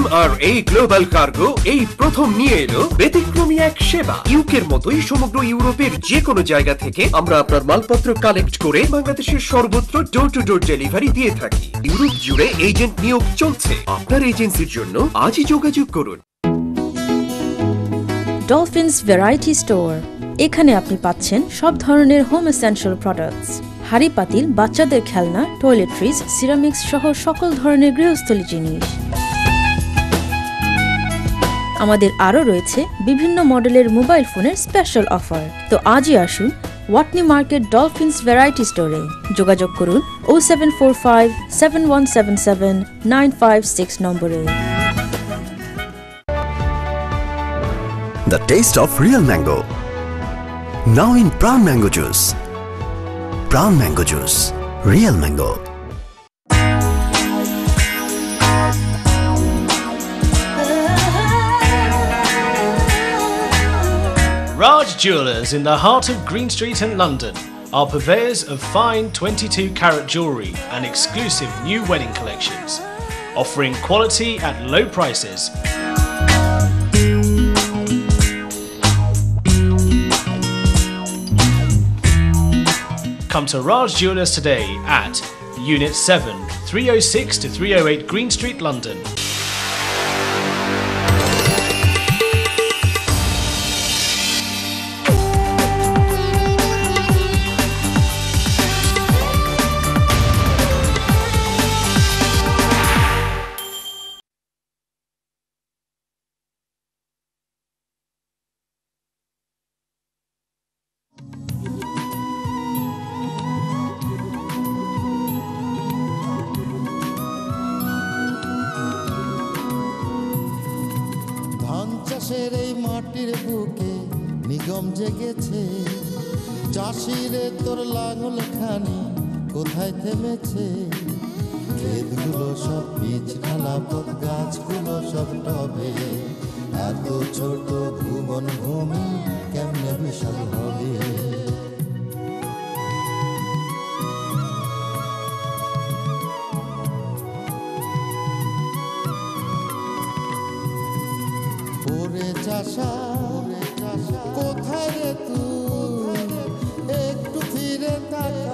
MRA গ্লোবাল কার্গো এই প্রথম নিয়ে এলো ব্যতিক্রমী এক সেবা। ইউকের মতোই সমগ্র ইউরোপের যে কোনো জায়গা থেকে আমরা আপনার মালপত্র কালেক্ট করে বাংলাদেশের সর্বত্র ডোর টু ডোর ডেলিভারি দিয়ে থাকি। ইউরোপ জুড়ে এজেন্ট নিয়োগ চলছে। আপনার এজেন্সির জন্য আজই যোগাযোগ করুন। ডলফিনস ভ্যারাইটি স্টোর, এখানে আপনি পাচ্ছেন সব ধরনের হোম এসেনশিয়াল প্রোডাক্টস, হাঁড়ি পাতিল, বাচ্চাদের খেলনা, টয়লেট্রিজ, সিরামিক্স সহ সকল ধরনের গৃহস্থলী জিনিস। আমাদের আরও রয়েছে বিভিন্ন মডেলের মোবাইল ফোনের স্পেশাল অফার। তো আজই আসুন ওয়াটনি মার্কেট ডলফিনস ভ্যারাইটি স্টোরে। যোগাযোগ করুন 0745 7177 956 নম্বরে। The taste of real mango. Now in Prawn Mango Juice. Prawn Mango Juice. Real mango. Raj Jewellers in the heart of Green Street in London are purveyors of fine 22-carat jewellery and exclusive new wedding collections, offering quality at low prices. Come to Raj Jewellers today at Unit 7, 306 to 308 Green Street, London. এই মাটির বুকে নিগম জেগেছে, চাষিরে তোর লাঙল খানি কোথায় থেমেছে? ক্ষেতগুলো সব বীজ ঢালা, পথ গাছগুলো সব টবে, এত ছোট ভুবন ভূমি কেমনে বিশাল হবে? কোথায় রে তুই, একটু ফিরে তাকা।